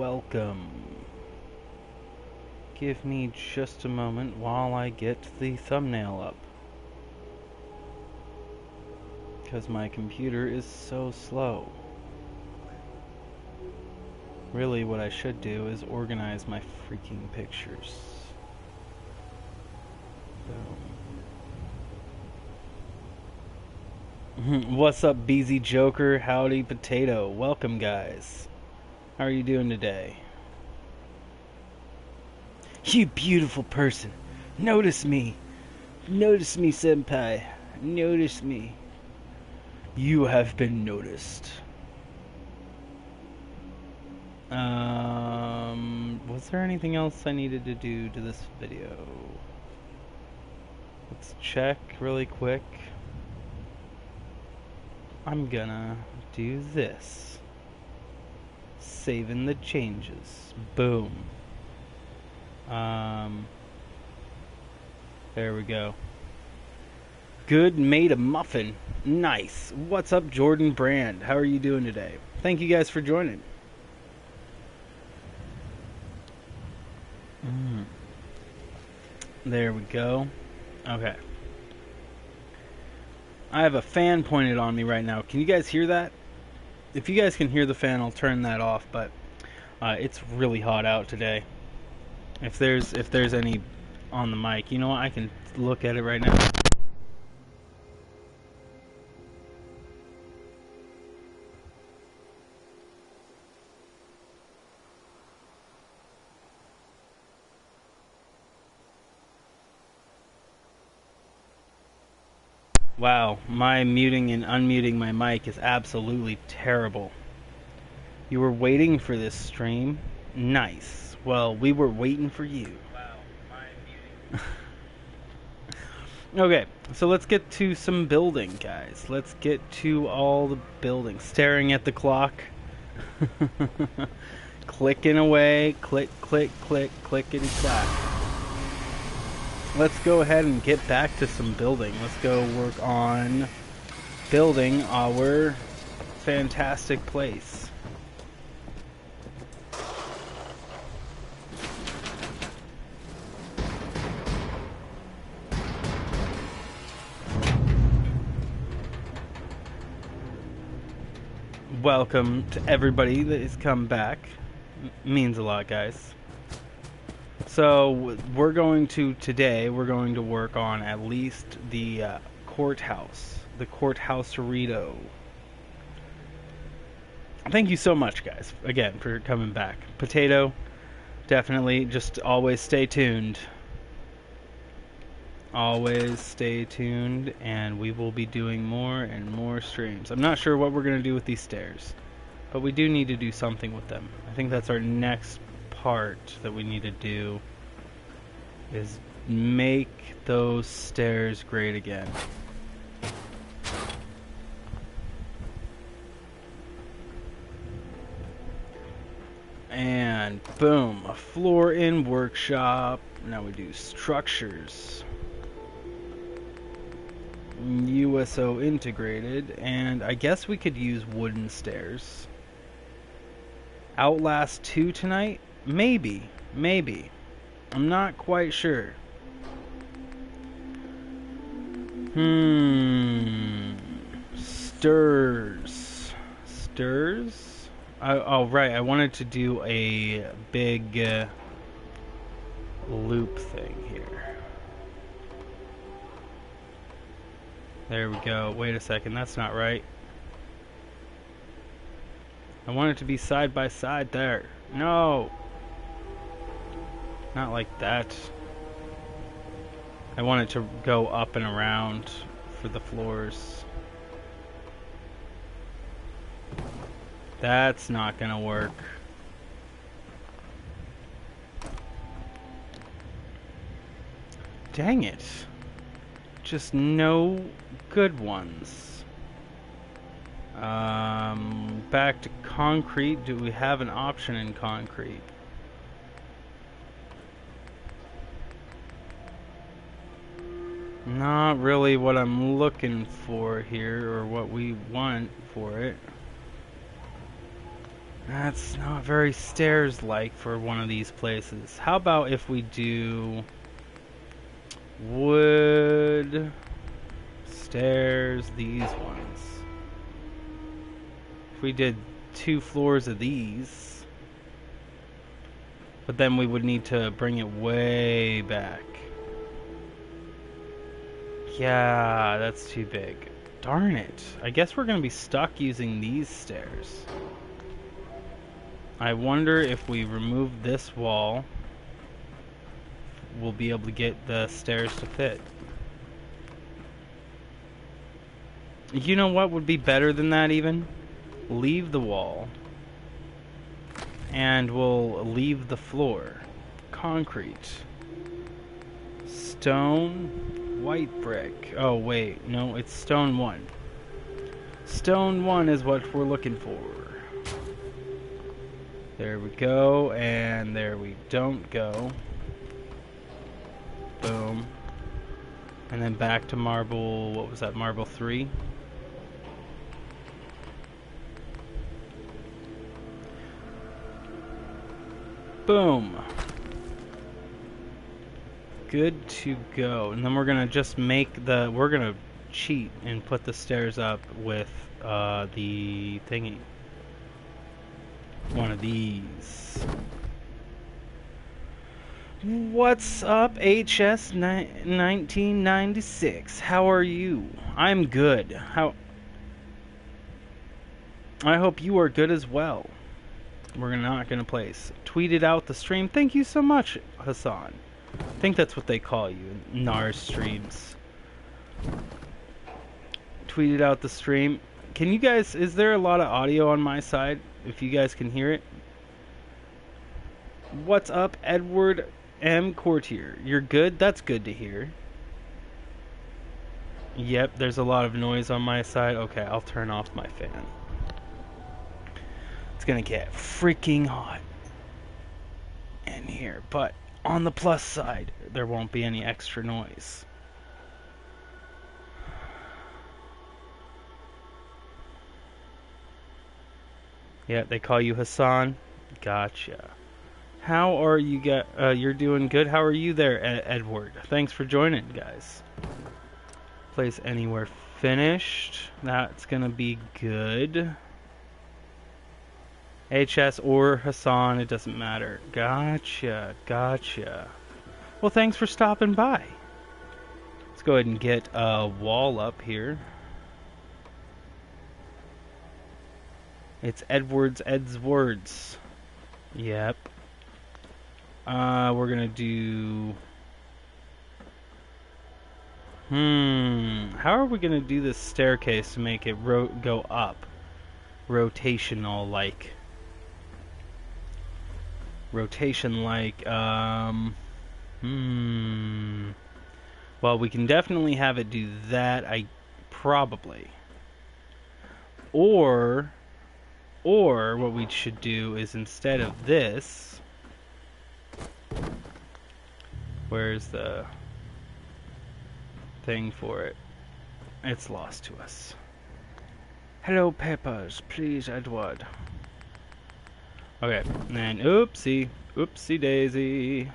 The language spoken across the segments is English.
welcome. Give me just a moment while I get the thumbnail up, because my computer is so slow. Really, what I should do is organize my freaking pictures. Boom. What's up, BZ Joker? Howdy, Potato. Welcome, guys. How are you doing today? You beautiful person. Notice me. Notice me, senpai. Notice me. You have been noticed. Was there anything else I needed to do to this video? Let's check really quick. I'm gonna do this. Saving the changes. Boom. There we go. Good, made a muffin. Nice. What's up, Jordan Brand? How are you doing today? Thank you guys for joining. There we go. Okay. I have a fan pointed on me right now. Can you guys hear that? If you guys can hear the fan, I'll turn that off, but it's really hot out today. If there's any on the mic, you know what? I can look at it right now. Wow, my muting and unmuting my mic is absolutely terrible. You were waiting for this stream? Nice. Well, we were waiting for you. Wow, my muting. Okay, so let's get to some building, guys. Let's get to all the building. Staring at the clock. Clicking away. Click, click, click, clickety clack. Let's go ahead and get back to some building. Let's go work on building our fantastic place. Welcome to everybody that has come back. Means a lot, guys. So today we're going to work on at least the courthouse, the courthouse-rito. Thank you so much, guys, again, for coming back. Potato, definitely, just always stay tuned. Always stay tuned, and we will be doing more and more streams. I'm not sure what we're going to do with these stairs, but we do need to do something with them. I think that's our next part that we need to do, is make those stairs great again. And boom, a floor in workshop. Now we do structures. USO integrated, and I guess we could use wooden stairs. Outlast 2 tonight? Maybe. I'm not quite sure. Stirs. Oh, right. I wanted to do a big loop thing here. There we go. Wait a second. That's not right. I want it to be side by side there. No! Not like that. I want it to go up and around for the floors. That's not gonna work. Dang it. Just no good ones. Back to concrete. Do we have an option in concrete? Not really what I'm looking for here, or what we want for it. That's not very stairs-like for one of these places. How about if we do wood, stairs, these ones? If we did 2 floors of these, but then we would need to bring it way back. Yeah, that's too big. Darn it. I guess we're going to be stuck using these stairs. I wonder if we remove this wall, we'll be able to get the stairs to fit. You know what would be better than that even? Leave the wall. And we'll leave the floor. Concrete. Stone. White brick. Oh wait, no, it's stone 1. Stone 1 is what we're looking for. There we go, and there we don't go. Boom. And then back to marble, what was that, marble 3? Boom. Good to go. And then we're gonna just make the, we're gonna cheat and put the stairs up with the thingy. One of these. What's up, HS 1996? How are you? I'm good. I hope you are good as well. We're not gonna place. Tweeted out the stream. Thank you so much, Hassan. I think that's what they call you, NARS streams. Tweeted out the stream. Can you guys, is there a lot of audio on my side? If you guys can hear it. What's up, Edward M. Courtier? You're good? That's good to hear. Yep, there's a lot of noise on my side. Okay, I'll turn off my fan. It's gonna get freaking hot in here, but on the plus side, there won't be any extra noise. Yeah, they call you Hassan. Gotcha. How are you you're doing good. How are you there, Edward? Thanks for joining, guys. Place anywhere finished. That's gonna be good. HS or Hassan, it doesn't matter. Gotcha, gotcha. Well, thanks for stopping by. Let's go ahead and get a wall up here. It's Ed's words. Yep. We're gonna do... How are we gonna do this staircase to make it go up? Rotational like. Rotation like, well, we can definitely have it do that, probably. Or what we should do is instead of this, where's the thing for it? It's lost to us. Hello, Peppers. Please, Edward. Okay, and then oopsie daisy.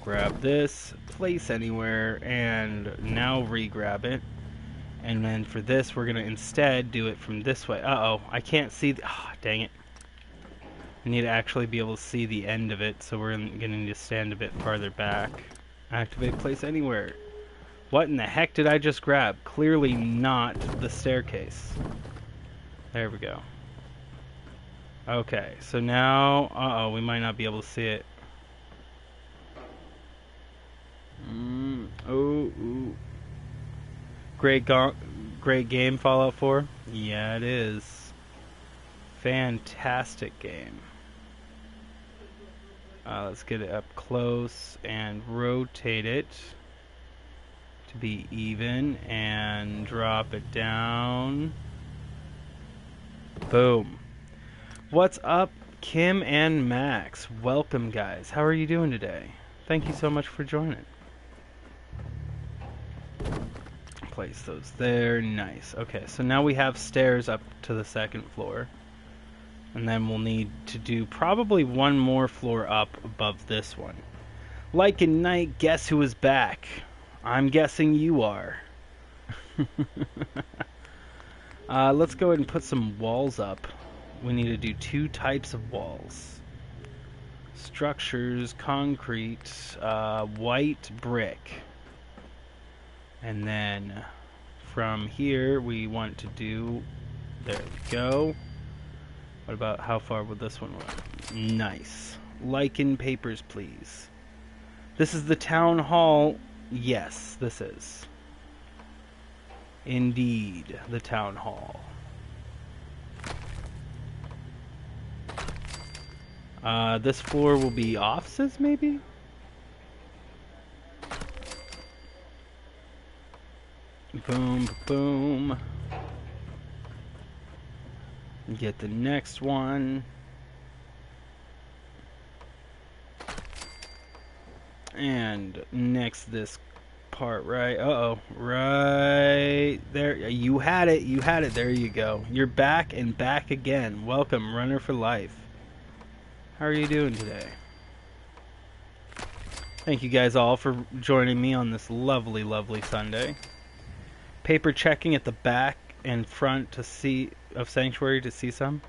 Grab this, place anywhere, and now re-grab it. And then for this, we're gonna instead do it from this way. Uh-oh, I can't see the, dang it. I need to actually be able to see the end of it, so we're gonna need to stand a bit farther back. Activate place anywhere. What in the heck did I just grab? Clearly not the staircase. There we go. Okay, so now, uh-oh, we might not be able to see it. Ooh. Great game, Fallout 4. Yeah, it is. Fantastic game. Let's get it up close and rotate it to be even and drop it down. Boom. What's up, Kim and Max? Welcome, guys. How are you doing today? Thank you so much for joining. Place those there. Nice. Okay, so now we have stairs up to the second floor. And then we'll need to do probably one more floor up above this one. Like in night, guess who is back? I'm guessing you are. Let's go ahead and put some walls up. We need to do 2 types of walls. Structures, concrete, white brick. And then from here we want to do, there we go. What about, how far would this one run? Nice. Lichen papers, please. This is the town hall. Yes, this is. Indeed, the town hall. This floor will be offices, maybe? Boom, boom. Get the next one. And next this part, right? Uh-oh. Right there. You had it. You had it. There you go. You're back and back again. Welcome, Runner for Life. How are you doing today? Thank you guys all for joining me on this lovely, lovely Sunday. Paper checking at the back and front to see of Sanctuary to see some.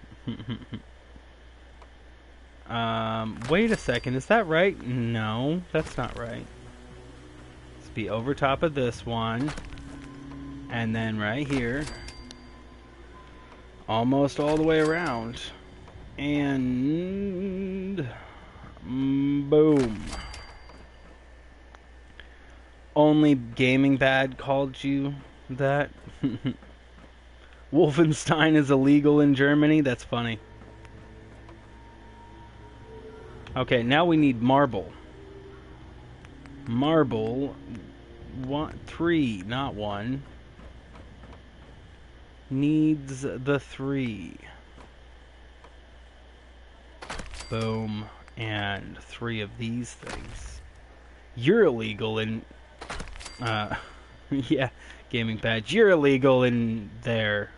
Wait a second, is that right? No, that's not right. Let's be over top of this one, and then right here, almost all the way around, and boom. Only Gaming Bad called you that. Wolfenstein is illegal in Germany? That's funny. Okay, now we need marble. Marble. 3, not 1. Needs the 3. Boom. And 3 of these things. You're illegal in... yeah, Gaming Badge. You're illegal in there.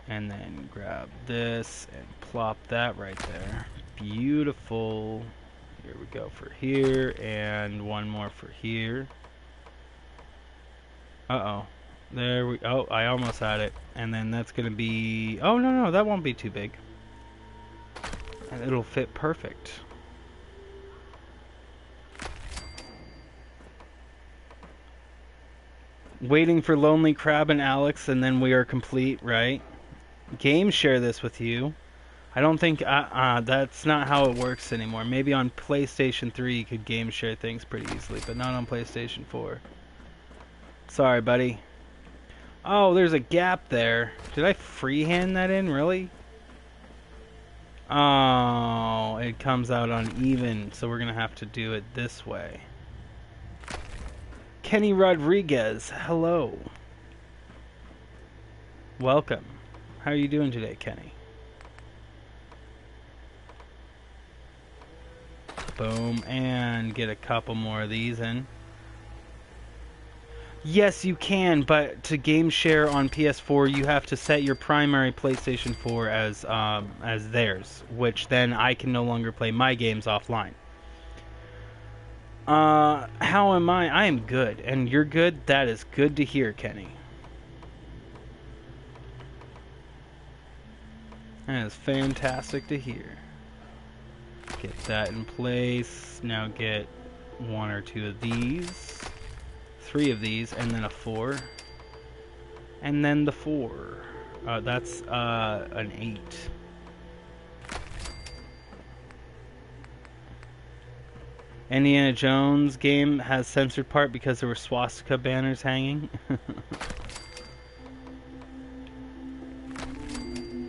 And then grab this and plop that right there. Beautiful. Here we go for here, and one more for here. Uh-oh. There we... Oh, I almost had it. And then that's going to be... Oh, no, that won't be too big. And it'll fit perfect. Waiting for Lonely Crab and Alex, and then we are complete, right? Game share this with you. I don't think that's not how it works anymore. Maybe on PlayStation 3 you could game share things pretty easily, but not on PlayStation 4. Sorry, buddy. Oh, there's a gap there. Did I freehand that in? Really? Oh, it comes out uneven, so we're gonna have to do it this way. Kenny Rodriguez, hello. Welcome. How are you doing today, Kenny? Boom, and get a couple more of these in. Yes, you can, but to game share on PS4, you have to set your primary PlayStation 4 as theirs, which then I can no longer play my games offline. How am I? I am good, and you're good? That is good to hear, Kenny. That is fantastic to hear. Get that in place. Now get 1 or 2 of these. 3 of these, and then a 4. And then the 4. That's an 8. Indiana Jones game has censored part because there were swastika banners hanging.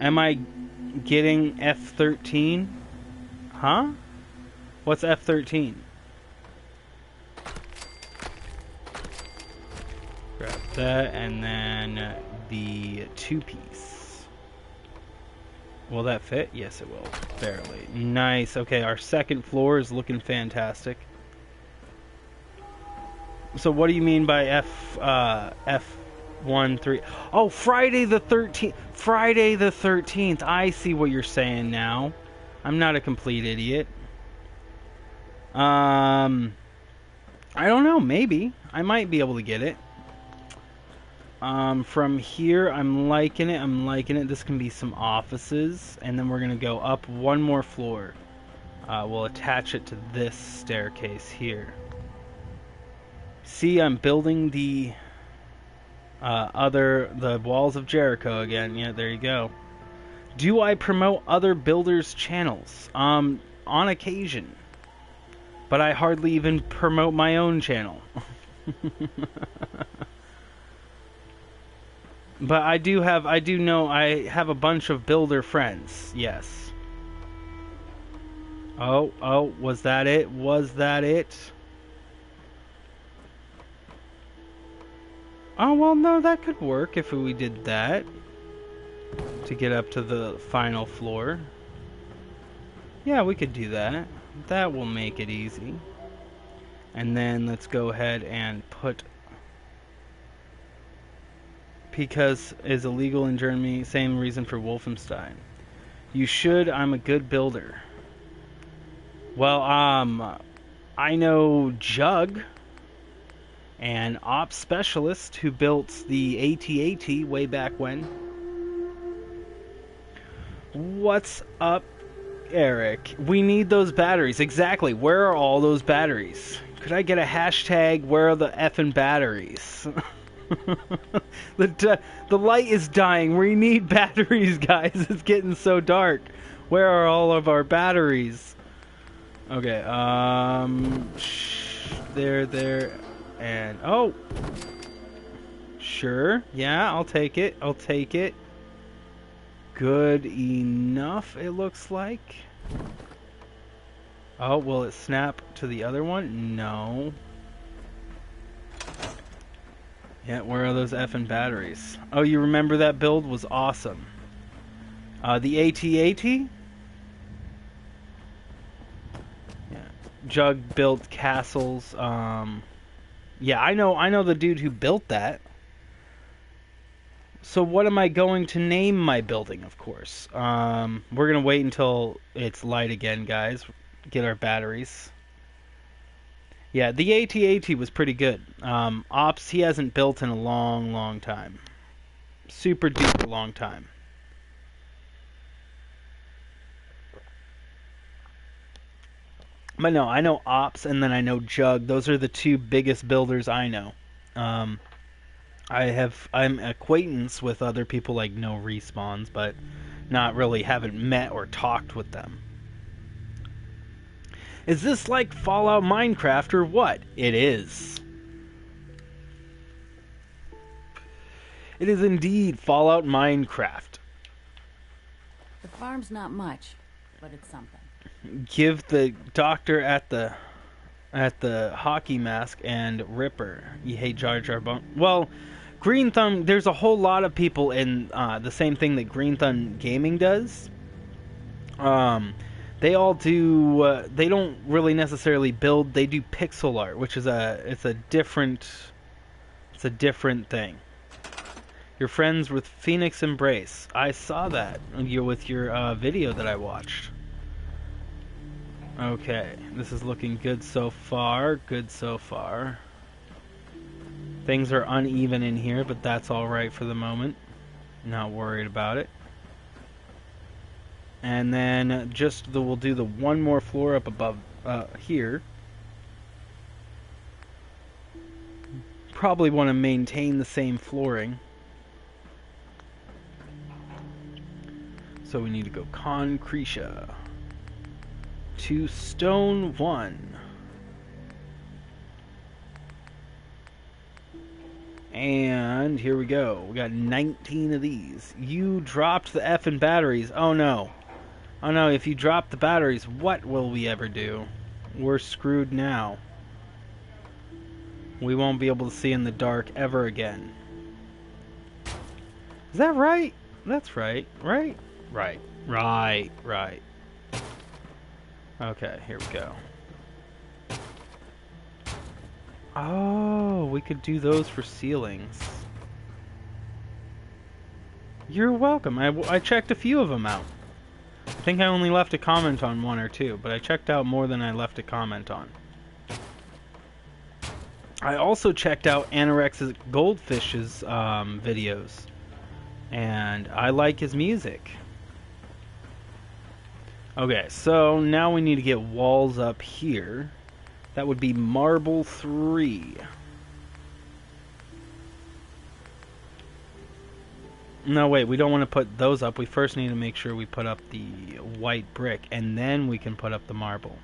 Am I getting F13? Huh? What's F13? Grab that, and then the 2-piece. Will that fit? Yes, it will. Barely. Nice. Okay, our second floor is looking fantastic. So what do you mean by 1, 3. Oh, Friday the 13th. Friday the 13th. I see what you're saying now. I'm not a complete idiot. I don't know. Maybe. I might be able to get it. From here, I'm liking it. I'm liking it. This can be some offices. And then we're going to go up one more floor. We'll attach it to this staircase here. See, I'm building the walls of Jericho again. Yeah, there you go. Do I promote other builders' channels? On occasion. But I hardly even promote my own channel. But I have a bunch of builder friends. Yes. Oh, was that it? Was that it? Oh, well, no, that could work if we did that. To get up to the final floor. Yeah, we could do that. That will make it easy. And then let's go ahead and put... Because is illegal in Germany, same reason for Wolfenstein. You should, I'm a good builder. Well, I know Jug, an ops specialist who built the AT-AT way back when. What's up, Eric? We need those batteries. Exactly. Where are all those batteries? Could I get a hashtag, where are the effing batteries? The light is dying. We need batteries, guys. It's getting so dark. Where are all of our batteries? Okay, there, and, oh! Sure, yeah, I'll take it, Good enough, it looks like. Oh, will it snap to the other one? No. Yeah, where are those effing batteries? Oh, you remember that build was awesome. The AT-AT? Yeah. Jug built castles. Yeah, I know the dude who built that. So what am I going to name my building, of course? We're going to wait until it's light again, guys. Get our batteries. Yeah, the AT-AT was pretty good. Ops, he hasn't built in a long, long time. Super duper long time. But no, I know Ops and then I know Jug. Those are the two biggest builders I know. I'm acquaintance with other people like No Respawns, but not really haven't met or talked with them. Is this like Fallout Minecraft or what? It is. It is indeed Fallout Minecraft. The farm's not much, but it's something. Give the doctor at the hockey mask and Ripper. You hate Jar Jar Binks. Well, Green Thumb, there's a whole lot of people in the same thing that Green Thumb Gaming does. They all do. They don't really necessarily build. They do pixel art, which is a different thing. You're friends with Phoenix Embrace. I saw that with your video that I watched. Okay, this is looking good so far. Good so far. Things are uneven in here, but that's alright for the moment. Not worried about it. And then we'll do the one more floor up above here. Probably want to maintain the same flooring. So we need to go Concretia to Stone 1. And here we go. We got 19 of these. You dropped the effing batteries. Oh no. Oh no, if you drop the batteries, what will we ever do? We're screwed now. We won't be able to see in the dark ever again. Is that right? That's right. Right? Right. Right. Right. Okay, here we go. Oh, we could do those for ceilings. You're welcome. I checked a few of them out. I think I only left a comment on one or two, but I checked out more than I left a comment on. I also checked out Anorex's Goldfish's videos, and I like his music. Okay, so now we need to get walls up here. That would be marble 3. No, wait, we don't want to put those up. We first need to make sure we put up the white brick, and then we can put up the marble.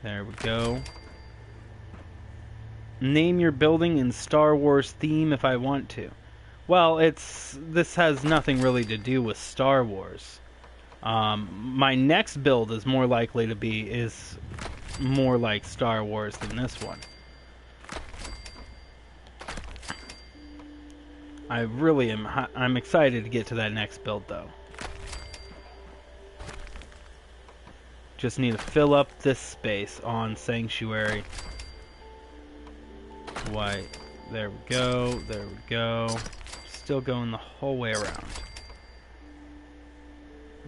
There we go. Name your building in Star Wars theme if I want to. Well, this has nothing really to do with Star Wars. My next build is more likely to be more like Star Wars than this one. I really am. I'm excited to get to that next build, though. Just need to fill up this space on Sanctuary. White. There we go. There we go. Still going the whole way around.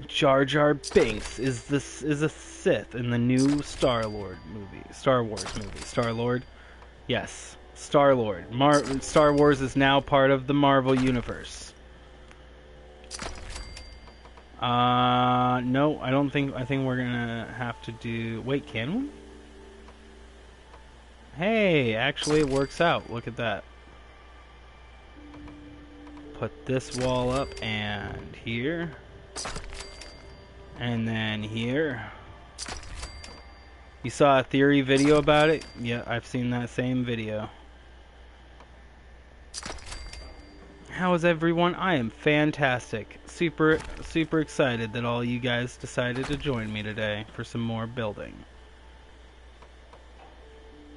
Jar Jar Binks is a Sith in the new Star Wars movie. Star-Lord? Yes. Star-Lord. Star Wars is now part of the Marvel Universe. No, I don't think... I think we're gonna have to do... Wait, can we? Hey, actually it works out. Look at that. Put this wall up and here. And then here. You saw a theory video about it? Yeah, I've seen that same video. How is everyone? I am fantastic. Super excited that all you guys decided to join me today for some more building.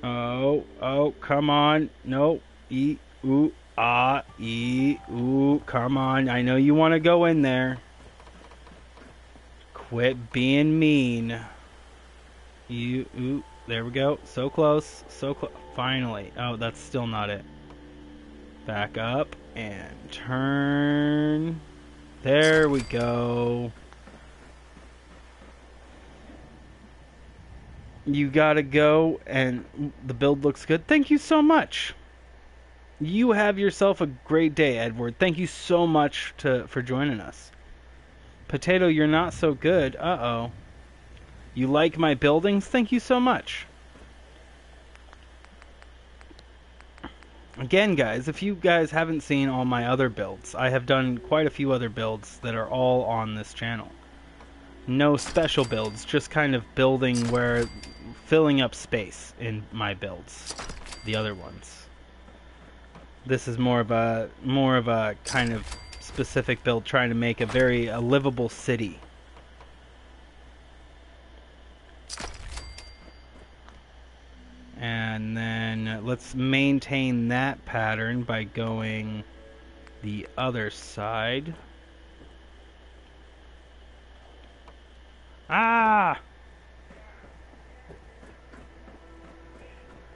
Oh, come on. No. Ooh, come on. I know you want to go in there. Quit being mean. There we go. So close. Finally. Oh, that's still not it. Back up and turn. There we go. You gotta go, and the build looks good. Thank you so much. You have yourself a great day, Edward. Thank you so much for joining us. Potato, you're not so good. Uh-oh. You like my buildings? Thank you so much. Again, guys, if you guys haven't seen all my other builds, I have done quite a few other builds that are all on this channel. No special builds, just kind of building where... filling up space in my builds. The other ones. This is more of a kind of specific build trying to make a livable city. And then let's maintain that pattern by going the other side. Ah!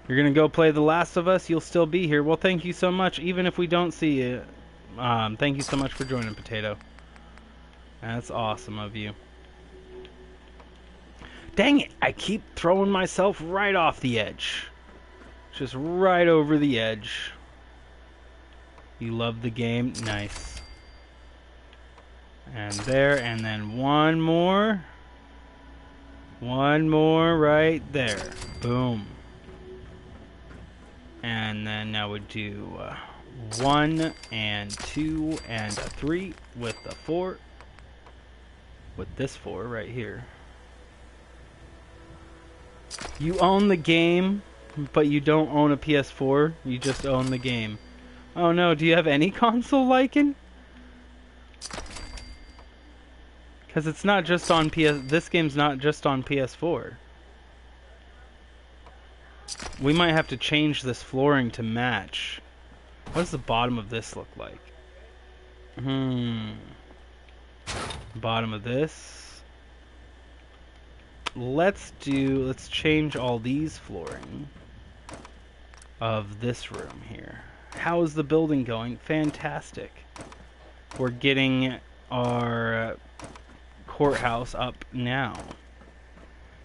You're gonna go play The Last of Us? You'll still be here. Well, thank you so much. Even if we don't see you, thank you so much for joining, Potato. That's awesome of you. Dang it! I keep throwing myself right off the edge. Just right over the edge. You love the game? Nice. And there, and then one more. One more right there. Boom. And then now we do 1 and 2 and a 3 with the 4. With this 4 right here. You own the game, but you don't own a PS4. You just own the game. Oh no, do you have any console liking? Because it's not just on PS... This game's not just on PS4. We might have to change this flooring to match. What does the bottom of this look like? Bottom of this. Let's change all these flooring of this room here. How is the building going? Fantastic. We're getting our courthouse up now.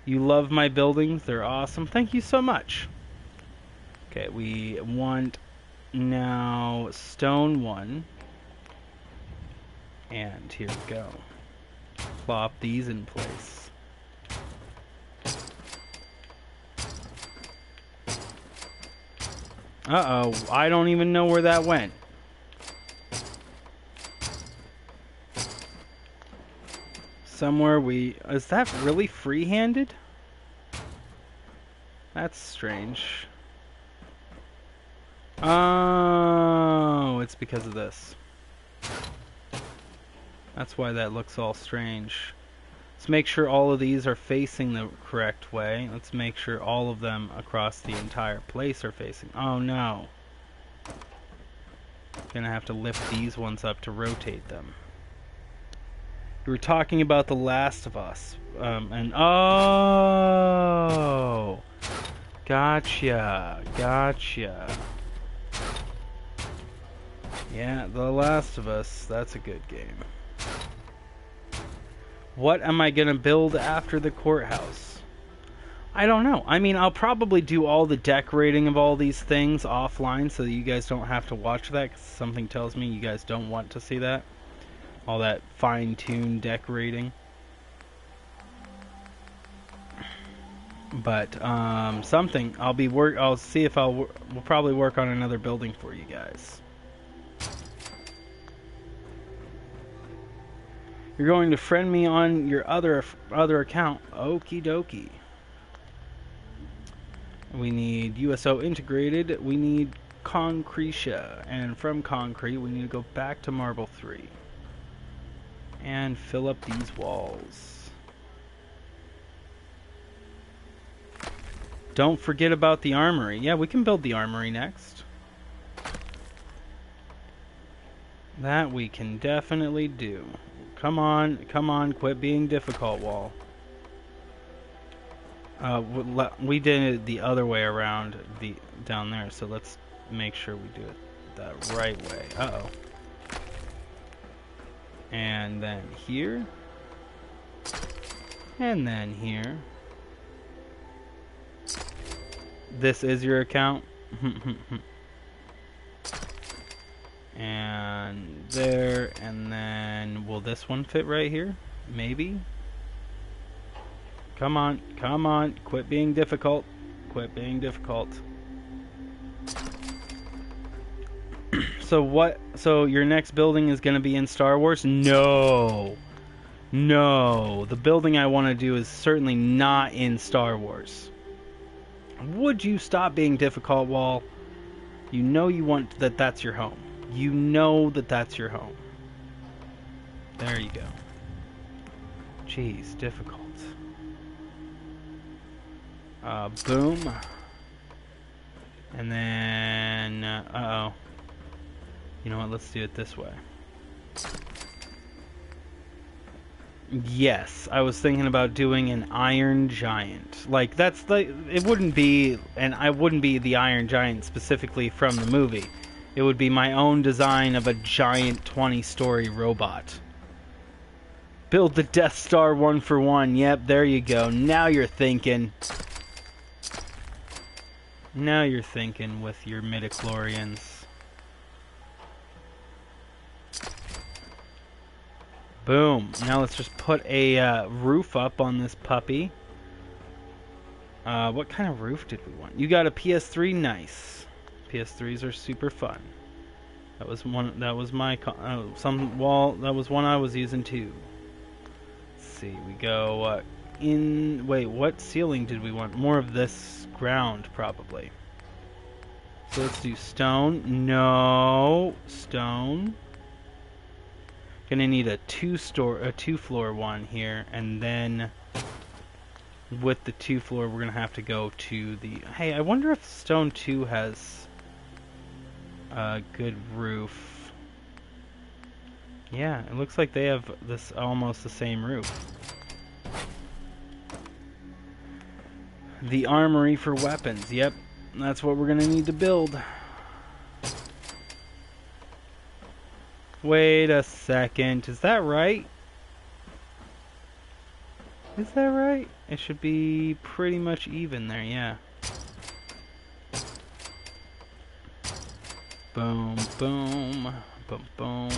You love my buildings? They're awesome. Thank you so much. Okay, we want now stone 1. And here we go. Plop these in place. Uh-oh, I don't even know where that went. Somewhere is that really free-handed? That's strange. Oh, it's because of this. That's why that looks all strange. Let's make sure all of these are facing the correct way. Let's make sure all of them across the entire place are facing. Oh no. Gonna have to lift these ones up to rotate them. We were talking about The Last of Us. Oh! Gotcha. Yeah, The Last of Us. That's a good game. What am I going to build after the courthouse? I don't know. I mean, I'll probably do all the decorating of all these things offline so that you guys don't have to watch that, 'cause something tells me you guys don't want to see that. All that fine-tuned decorating. But something I'll see if we'll probably work on another building for you guys. You're going to friend me on your other account. Okie dokie. We need USO integrated. We need Concretia. And from Concrete, we need to go back to Marble 3. And fill up these walls. Don't forget about the armory. Yeah, we can build the armory next. That we can definitely do. Come on, quit being difficult, wall. We did it the other way around down there, so let's make sure we do it the right way. Uh-oh. And then here. And then here. This is your account. And there, and then will this one fit right here? Maybe. Come on, quit being difficult. So your next building is going to be in Star Wars? No, the building I want to do is certainly not in Star Wars. Would you stop being difficult, Wall? You know you want that's your home. You know that's your home. There you go. Jeez, difficult. Boom. And then, uh-oh. You know what, let's do it this way. Yes, I was thinking about doing an Iron Giant. Like, it wouldn't be the Iron Giant specifically from the movie. It would be my own design of a giant 20-story robot. Build the Death Star 1-for-1. Yep, there you go. Now you're thinking. Now you're thinking with your midichlorians. Boom. Now let's just put a roof up on this puppy. What kind of roof did we want? You got a PS3? Nice. PS3s are super fun. That was one. That was my that was one I was using too. Let's see. We go wait, what ceiling did we want? More of this ground probably. So let's do stone. No, stone. Gonna need a two-floor one here, and then with the 2-floor we're gonna have to go to the. Hey, I wonder if stone 2 has a good roof. Yeah, it looks like they have this almost the same roof. The armory for weapons. Yep, that's what we're gonna need to build. Wait a second. Is that right? Is that right? It should be pretty much even there, yeah. Boom, boom, boom, boom.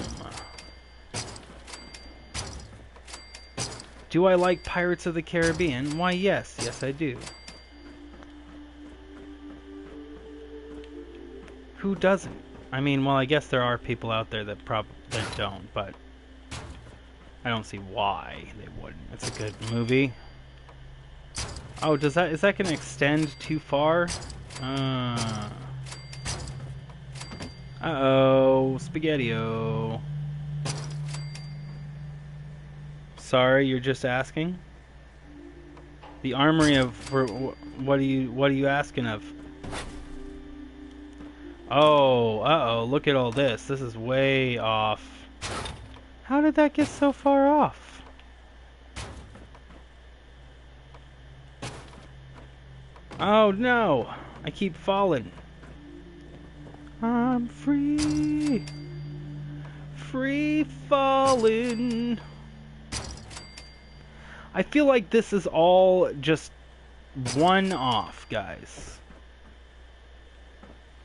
Do I like Pirates of the Caribbean? Why, yes. Yes, I do. Who doesn't? I mean, well, I guess there are people out there that don't, but I don't see why they wouldn't. It's a good movie. Oh, is that going to extend too far? Uh-oh, Spaghetti-O. Sorry, you're just asking? The armory of what are you asking of? Oh, uh-oh, look at all this. This is way off. How did that get so far off? Oh no, I keep falling. I'm free. Free falling. I feel like this is all just one off, guys.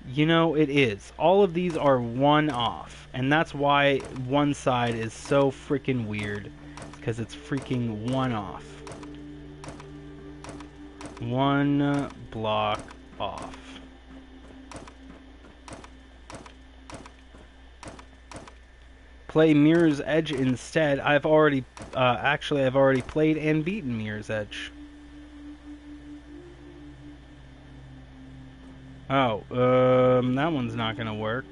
You know, it is. All of these are one off. And that's why one side is so freaking weird. Because it's freaking one off. One block off. Play Mirror's Edge instead. I've already played and beaten Mirror's Edge. Oh, that one's not gonna work.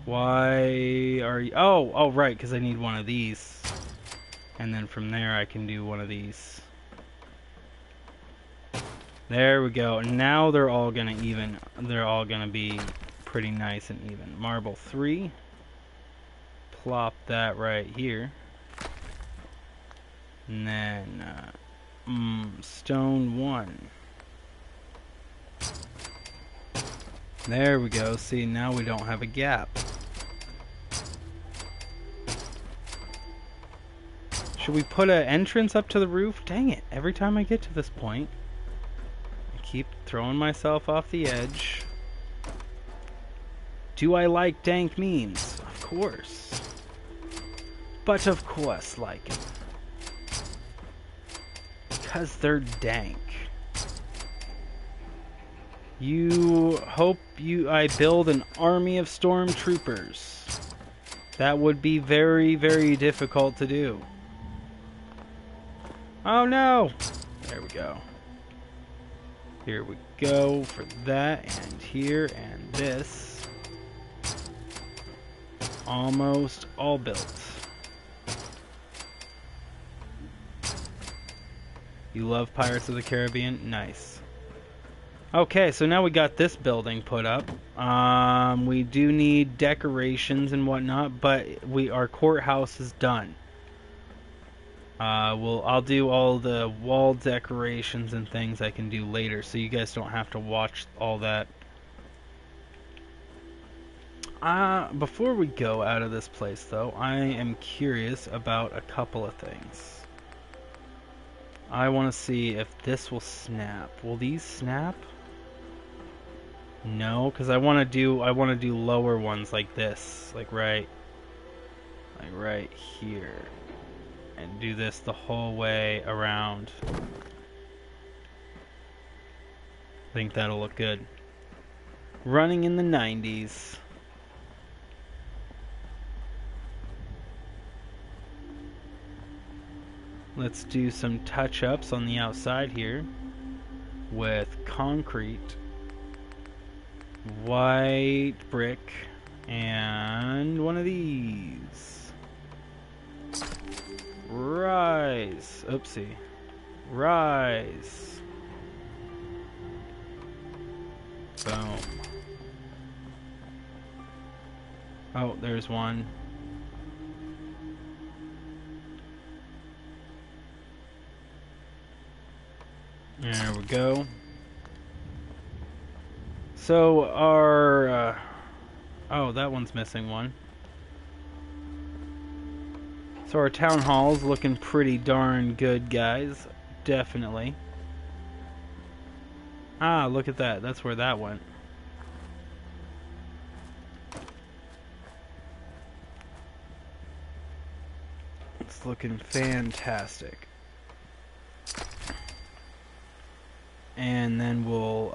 Why are you... Oh, right, because I need one of these. And then from there I can do one of these. There we go. Now they're all gonna be pretty nice and even. Marble 3. Plop that right here. And then stone 1. There we go. See, now we don't have a gap. Should we put an entrance up to the roof? Dang it. Every time I get to this point, I keep throwing myself off the edge. Do I like dank memes? Of course. But of course like it. Because they're dank. You hope I build an army of stormtroopers. That would be very, very difficult to do. Oh no! There we go. Here we go for that, and here, and this. Almost all built. You love Pirates of the Caribbean? Nice. Okay, so now we got this building put up. We do need decorations and whatnot, but our courthouse is done. I'll do all the wall decorations and things I can do later, so you guys don't have to watch all that. Before we go out of this place, though, I am curious about a couple of things. I want to see if this will snap. Will these snap? No, because I want to do lower ones like this, like right here, and do this the whole way around. I think that'll look good. Running in the 90s. Let's do some touch-ups on the outside here with concrete, white brick, and one of these. Rise. Oopsie. Rise. Boom. Oh, there's one. There we go. So our oh, that one's missing one. So our town hall's looking pretty darn good, guys. Definitely. Ah, look at that. That's where that went. It's looking fantastic. And then we'll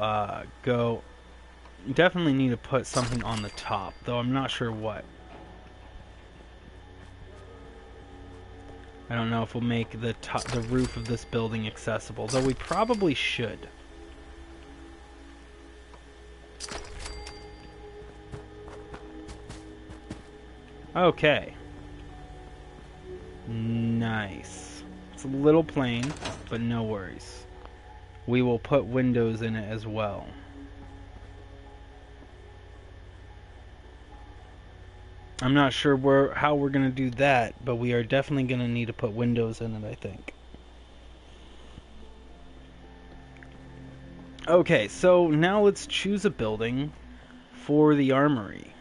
go... Definitely need to put something on the top, though I'm not sure what. I don't know if we'll make the roof of this building accessible, though we probably should. Okay. Nice. It's a little plain, but no worries. We will put windows in it as well. I'm not sure how we're going to do that, but we are definitely going to need to put windows in it, I think. Okay, so now let's choose a building for the armory.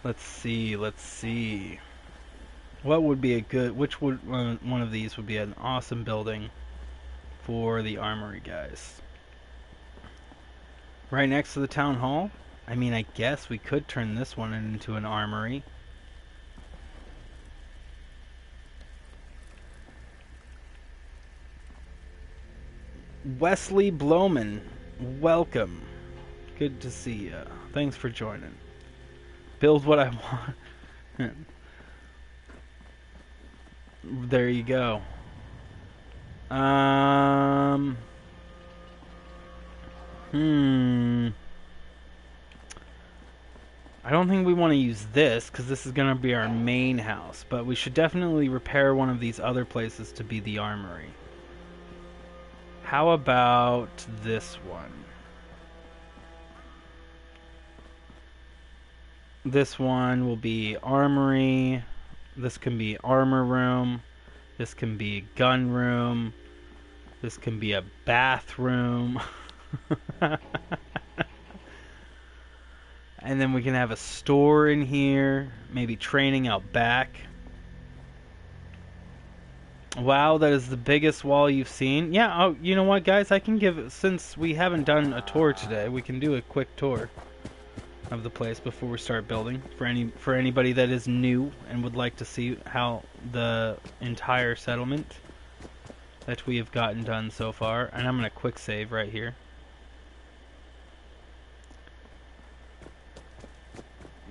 Let's see. What would be a good... Which would one of these would be an awesome building for the armory, guys? Right next to the town hall? I mean, I guess we could turn this one into an armory. Wesley Bloman, welcome. Good to see you. Thanks for joining. Build what I want. There you go. I don't think we want to use this because this is going to be our main house, but we should definitely repair one of these other places to be the armory. How about this one? This one will be armory. This can be armor room. This can be gun room. This can be a bathroom. And then we can have a store in here. Maybe training out back. Wow, that is the biggest wall you've seen. Yeah, oh, you know what, guys? I can give... Since we haven't done a tour today, we can do a quick tour of the place before we start building for anybody that is new and would like to see how the entire settlement that we have gotten done so far. And I'm gonna quick save right here.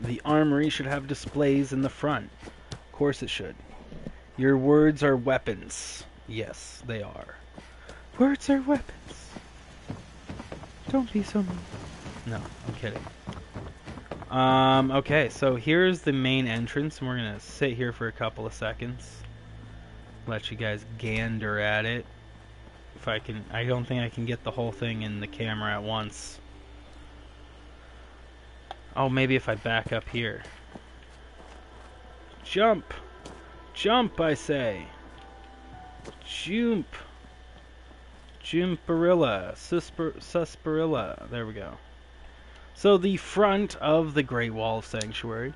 The armory should have displays in the front. Of course it should. Your words are weapons. Yes, they are. Words are weapons. Don't be so mean. No, I'm kidding. Okay, so here's the main entrance, and we're gonna sit here for a couple of seconds. Let you guys gander at it. If I can, I don't think I can get the whole thing in the camera at once. Oh, maybe if I back up here. Jump! Jump, I say! Jump! Jumperilla. Susperilla. There we go. So the front of the Great Wall of Sanctuary.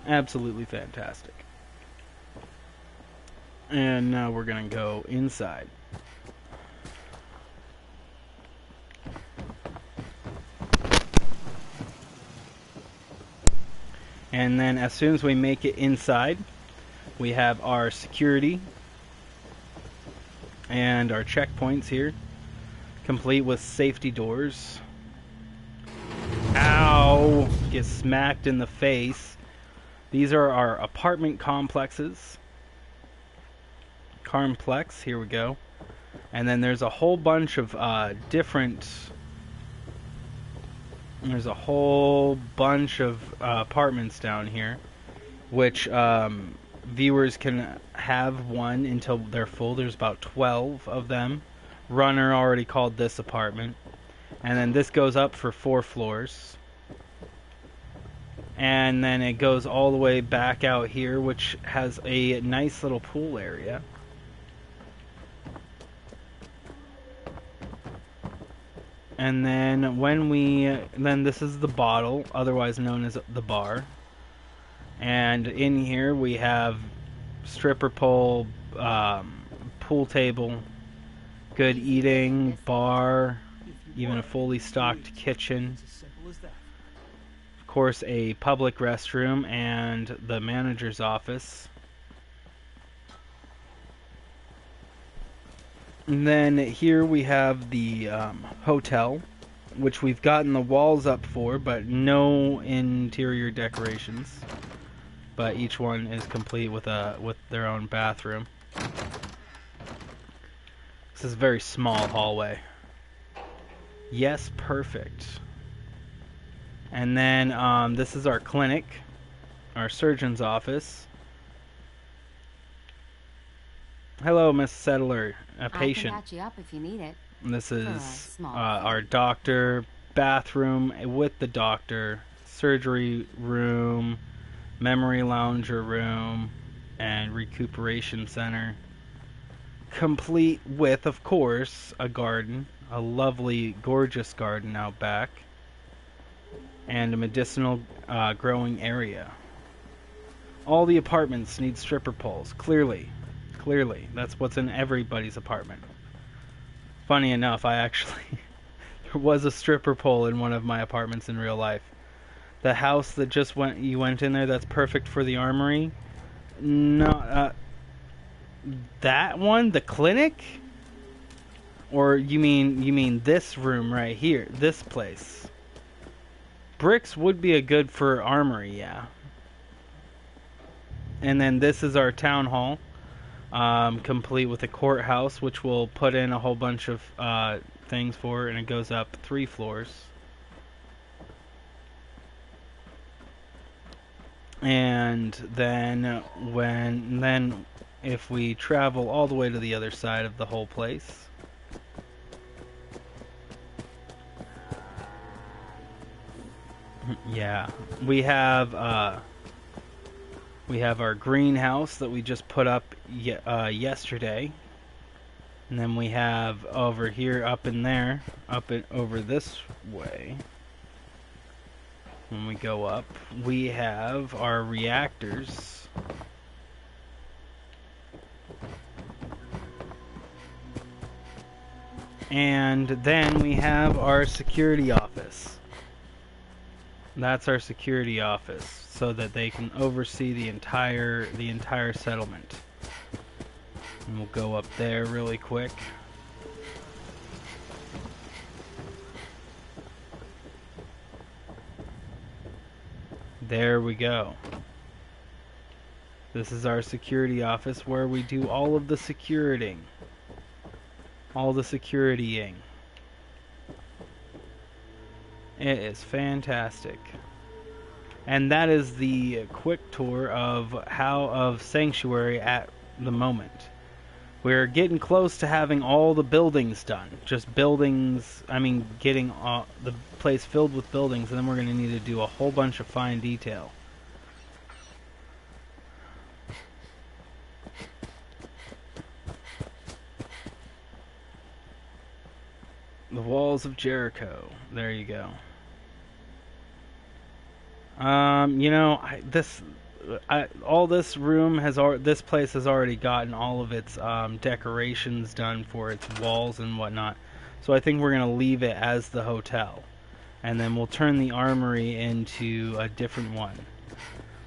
Absolutely fantastic. And now we're going to go inside. And then as soon as we make it inside, we have our security and our checkpoints here, complete with safety doors. Ow! Get smacked in the face. These are our apartment complexes. Complex, here we go. And then there's a whole bunch of different... There's a whole bunch of apartments down here, which viewers can have one until they're full. There's about 12 of them. Runner already called this apartment. And then this goes up for 4 floors. And then it goes all the way back out here, which has a nice little pool area. And then then this is the bottle, otherwise known as the bar. And in here we have stripper pole, pool table, good eating, bar, even a fully stocked kitchen. Of course, a public restroom and the manager's office. And then here we have the hotel, which we've gotten the walls up for, but no interior decorations. But each one is complete with their own bathroom. This is a very small hallway. Yes, perfect. And then this is our clinic, our surgeon's office. Hello, Miss Settler, a patient. I can patch you up if you need it. This is our doctor, bathroom with the doctor, surgery room, memory lounger room, and recuperation center. Complete with, of course, a garden, a lovely, gorgeous garden out back, and a medicinal growing area. All the apartments need stripper poles, clearly. Clearly, that's what's in everybody's apartment. Funny enough, there was a stripper pole in one of my apartments in real life. The house that you went in there, that's perfect for the armory. No, that one, the clinic, or you mean this room right here, this place? Bricks would be a good for armory, yeah. And then this is our town hall. Complete with a courthouse, which we'll put in a whole bunch of things for, and it goes up 3 floors. And then if we travel all the way to the other side of the whole place, yeah, we have our greenhouse that we just put up yesterday. And then we have over here, over this way, when we go up, we have our reactors. And then we have our security office. That's our security office, so that they can oversee the entire settlement. And we'll go up there really quick. There we go. This is our security office where we do all of the securitying. It is fantastic. And that is the quick tour of Sanctuary at the moment. We're getting close to having all the buildings done. Just buildings, getting the place filled with buildings, and then we're going to need to do a whole bunch of fine detail. The walls of Jericho. There you go. This place has already gotten all of its decorations done for its walls and whatnot. So I think we're going to leave it as the hotel. And then we'll turn the armory into a different one.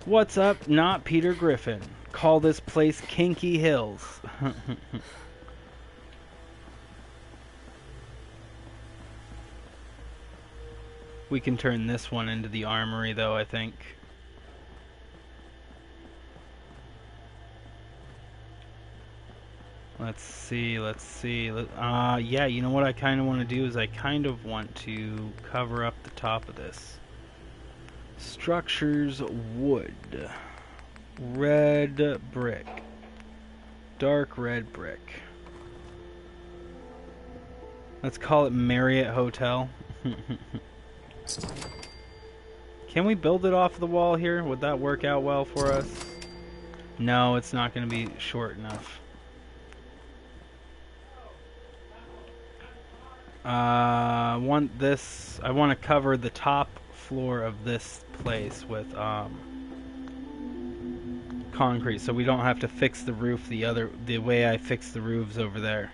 What's up? Not Peter Griffin. Call this place Kinky Hills. We can turn this one into the armory, though, I think. Let's see. Yeah, you know what I kind of want to do is I kind of want to cover up the top of this. Structures, wood. Red brick. Dark red brick. Let's call it Marriott Hotel. Can we build it off the wall here? Would that work out well for us? No, it's not going to be short enough. I want to cover the top floor of this place with concrete, so we don't have to fix the roof the way I fixed the roofs over there.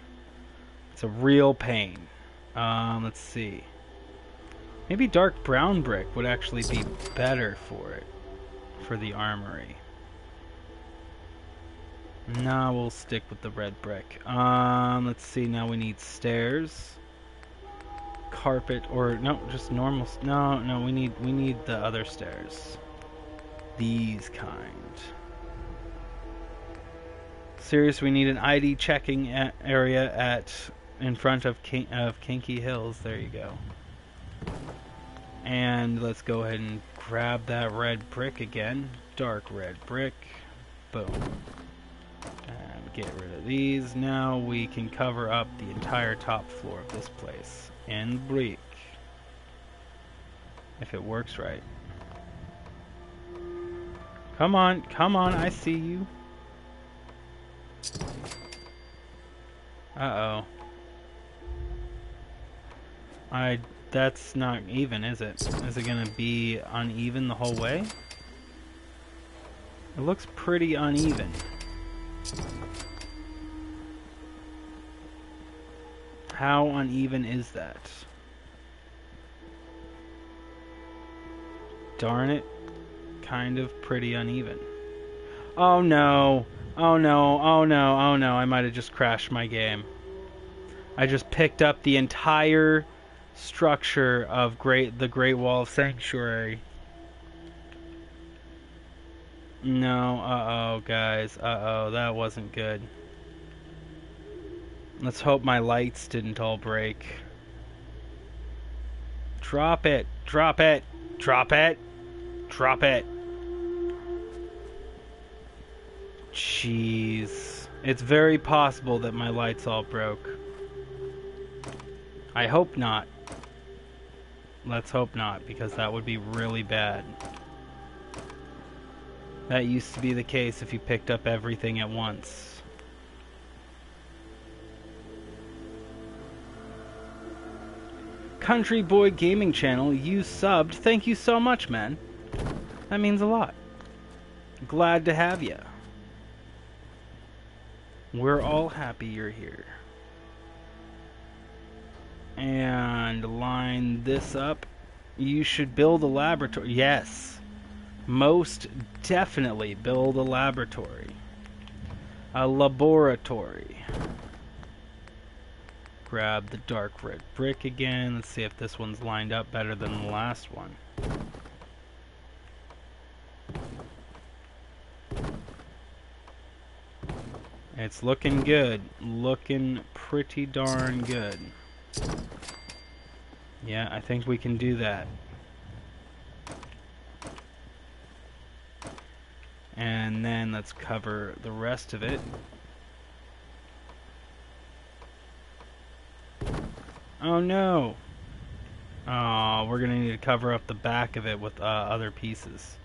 It's a real pain. Let's see. Maybe dark brown brick would actually be better for it, for the armory. No, we'll stick with the red brick. Let's see. Now we need stairs, carpet, or no, just normal. No, we need the other stairs. These kind. Serious, we need an ID checking area in front of Kinky Hills. There you go. And let's go ahead and grab that red brick again. Dark red brick. Boom. And get rid of these. Now we can cover up the entire top floor of this place in brick. If it works right. Come on, I see you. Uh-oh. That's not even, is it? Is it gonna be uneven the whole way? It looks pretty uneven. How uneven is that? Darn it. Kind of pretty uneven. Oh no. Oh no, oh no, oh no. I might have just crashed my game. I just picked up the entire structure of the Great Wall of Sanctuary. No, uh-oh, guys. Uh-oh, that wasn't good. Let's hope my lights didn't all break. Drop it, drop it, drop it, drop it. Jeez. It's very possible that my lights all broke. I hope not. Let's hope not, because that would be really bad. That used to be the case if you picked up everything at once. Country Boy Gaming Channel, you subbed. Thank you so much, man. That means a lot. Glad to have you. We're all happy you're here. And line this up. You should build a laboratory. Yes. Most definitely build a laboratory. A laboratory. Grab the dark red brick again. Let's see if this one's lined up better than the last one. It's looking good. Looking pretty darn good. Yeah, I think we can do that. And then let's cover the rest of it. Oh no! Oh, we're gonna need to cover up the back of it with other pieces.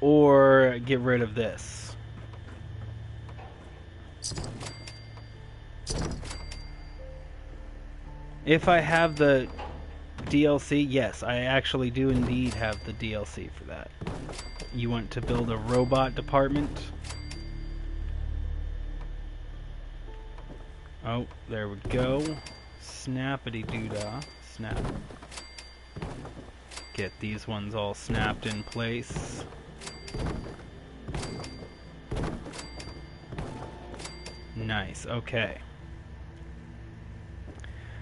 Or get rid of this. If I have the DLC, yes, I actually do indeed have the DLC for that. You want to build a robot department? Oh, there we go. Snappity doodah. Snap. Get these ones all snapped in place. Nice, okay.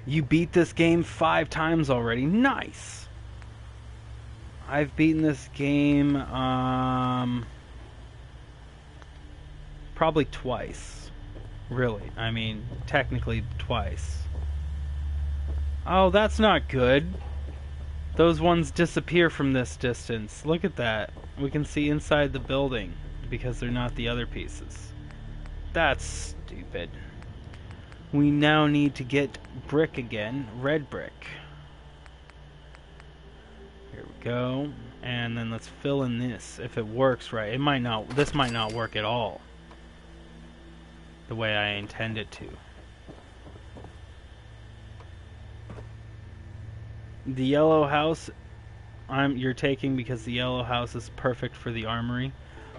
You beat this game 5 times already. Nice! I've beaten this game, probably twice. Really. I mean, technically twice. Oh, that's not good. Those ones disappear from this distance. Look at that. We can see inside the building because they're not the other pieces. That's stupid. We now need to get brick again, red brick. Here we go. And then let's fill in this if it works right. It might not, this might not work at all the way I intend it to. The yellow house you're taking because the yellow house is perfect for the armory.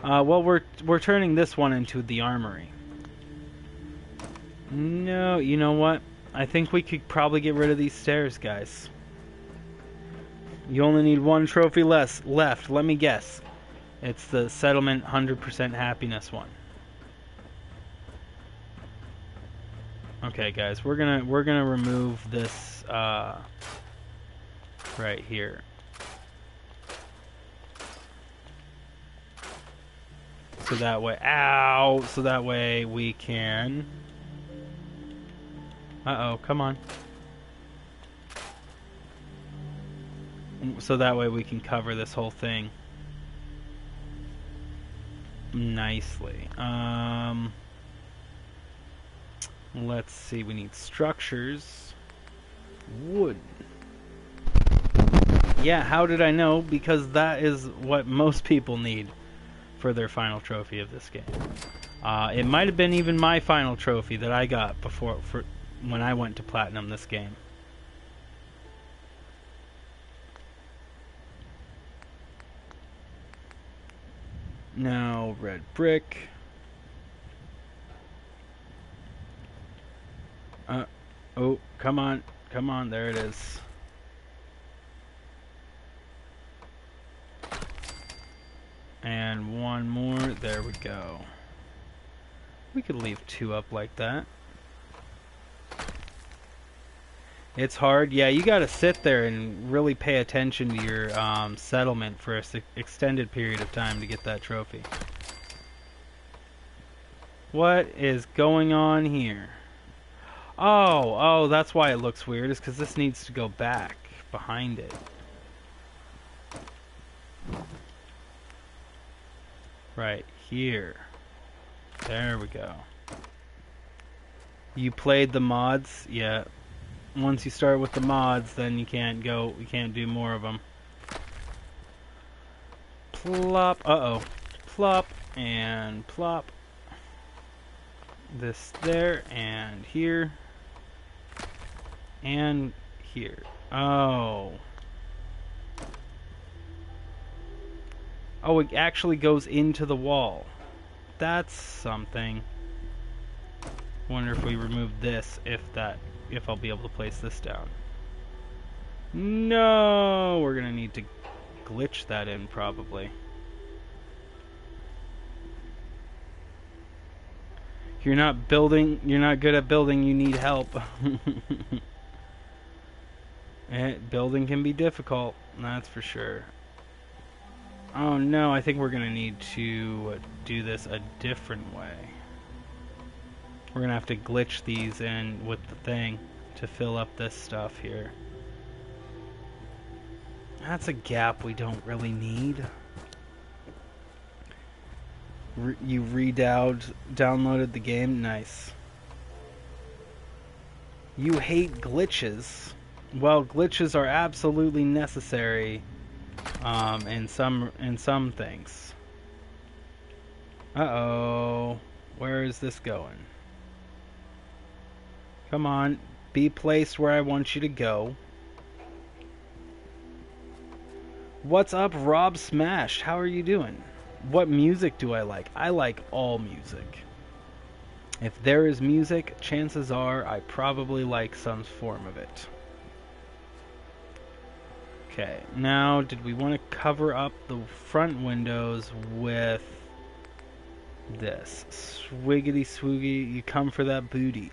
Well, we're turning this one into the armory. No, you know what? I think we could probably get rid of these stairs, guys. You only need one trophy left. Let me guess. It's the settlement 100% happiness one. Okay, guys, we're gonna remove this right here. So that way, ow! So that way we can. Uh-oh, come on. So that way we can cover this whole thing nicely. Let's see, we need structures. Wood. Yeah, how did I know? Because that is what most people need for their final trophy of this game. It might have been even my final trophy that I got before when I went to Platinum this game. Now, red brick. Oh, come on. Come on, there it is. And one more, there we go. We could leave 2 up like that. It's hard. Yeah, you gotta sit there and really pay attention to your settlement for an extended period of time to get that trophy. What is going on here? Oh, that's why it looks weird. Is because this needs to go back behind it. Right here. There we go. You played the mods? Yeah. Once you start with the mods, then you can't do more of them. Plop. Uh-oh. Plop and plop. This there and here. And here. Oh. Oh, it actually goes into the wall. That's something. Wonder if we remove this, if I'll be able to place this down. No, we're gonna need to glitch that in probably. You're not good at building, you need help. Building can be difficult, that's for sure. Oh no, I think we're gonna need to do this a different way. We're gonna have to glitch these in with the thing to fill up this stuff here. That's a gap we don't really need. You downloaded the game? Nice. You hate glitches. Well, glitches are absolutely necessary in some things. Uh-oh. Where is this going? Come on, be placed where I want you to go. What's up, Rob Smash? How are you doing? What music do I like? I like all music. If there is music, chances are I probably like some form of it. Okay, now did we want to cover up the front windows with this? Swiggity swoogie, you come for that booty.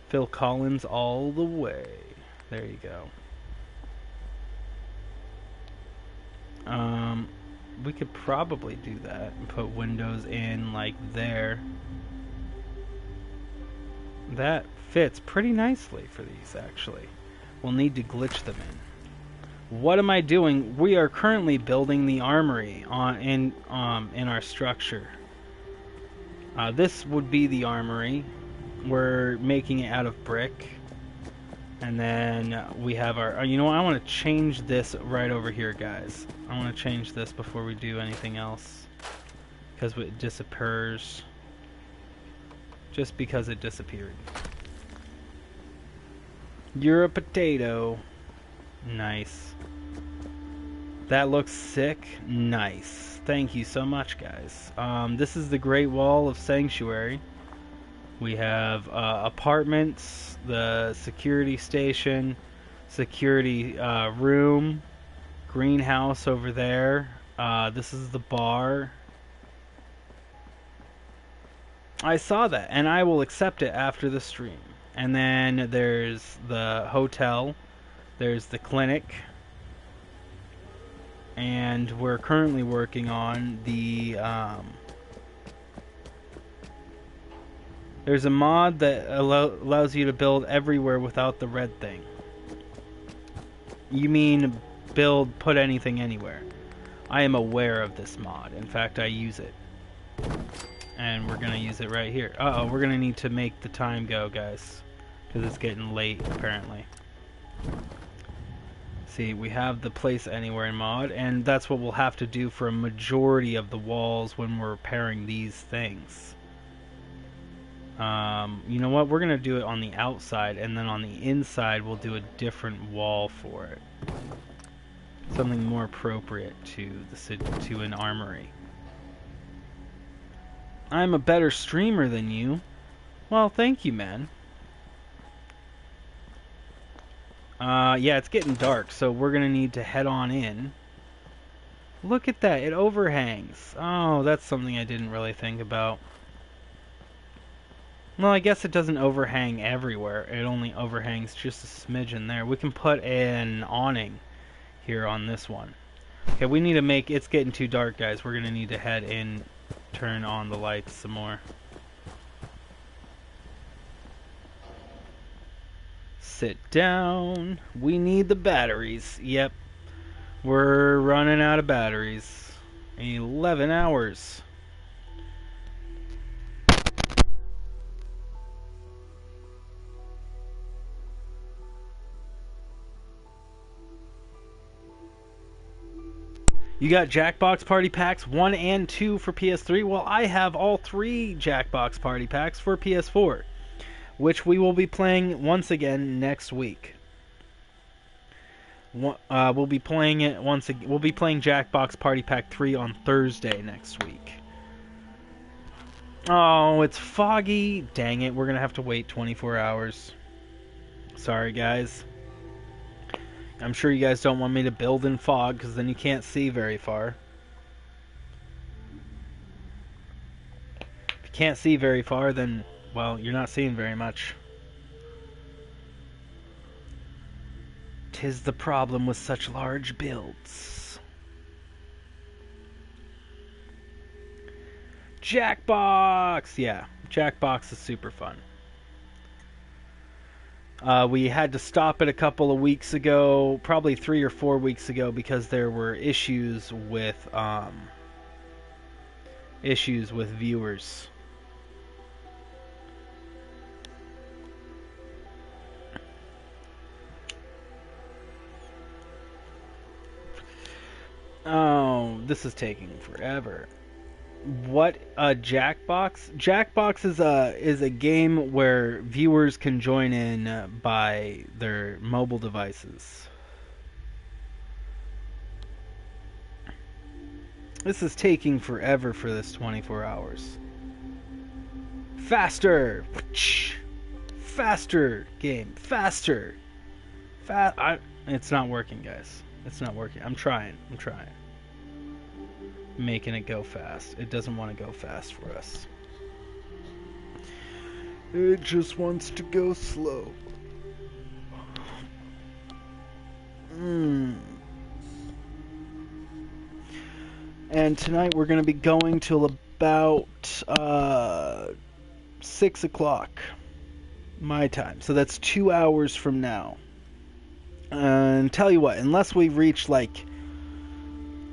Phil Collins all the way. There you go. We could probably do that and put windows in like there. That fits pretty nicely for these actually. We'll need to glitch them in. What am I doing? We are currently building the armory in our structure. This would be the armory. We're making it out of brick. And then we have our... you know what? I want to change this right over here, guys. I want to change this before we do anything else. Because it disappears. Just because it disappeared. You're a potato. Nice. That looks sick. Nice. Thank you so much, guys. This is the Great Wall of Sanctuary. We have apartments, the security station, security room, greenhouse over there. This is the bar. I saw that, and I will accept it after the stream. And then there's the hotel, there's the clinic, and we're currently working on the... there's a mod that allows you to build everywhere without the red thing. You mean put anything anywhere. I am aware of this mod. In fact, I use it. And we're going to use it right here. Uh-oh, we're going to need to make the time go, guys. Because it's getting late, apparently. See, we have the place anywhere in mod, and that's what we'll have to do for a majority of the walls when we're repairing these things. You know what? We're going to do it on the outside, and then on the inside we'll do a different wall for it. Something more appropriate to an armory. I'm a better streamer than you. Well, thank you, man. Yeah, it's getting dark, so we're going to need to head on in. Look at that, it overhangs. Oh, that's something I didn't really think about. Well, I guess it doesn't overhang everywhere. It only overhangs just a smidgen there. We can put an awning here on this one. Okay, we need to make... It's getting too dark, guys. We're going to need to head in, turn on the lights some more. Sit down. We need the batteries. Yep. We're running out of batteries. 11 hours. You got Jackbox Party Packs 1 and 2 for PS3? Well, I have all 3 Jackbox Party Packs for PS4, which we will be playing once again next week. We'll be playing it once again. We'll be playing Jackbox Party Pack 3 on Thursday next week. Oh, it's foggy. Dang it, we're going to have to wait 24 hours. Sorry, guys. I'm sure you guys don't want me to build in fog, because then you can't see very far. If you can't see very far, then, well, you're not seeing very much. 'Tis the problem with such large builds. Jackbox! Yeah, Jackbox is super fun. We had to stop it a couple of weeks ago, probably 3 or 4 weeks ago, because there were issues with viewers. Oh, this is taking forever. What a Jackbox? Jackbox is a game where viewers can join in by their mobile devices. This is taking forever for this 24 hours. Faster! Faster, game. Faster! It's not working, guys. It's not working. I'm trying. Making it go fast. It doesn't want to go fast for us. It just wants to go slow. And tonight we're going to be going till about 6 o'clock my time. So that's 2 hours from now. And tell you what, unless we reach like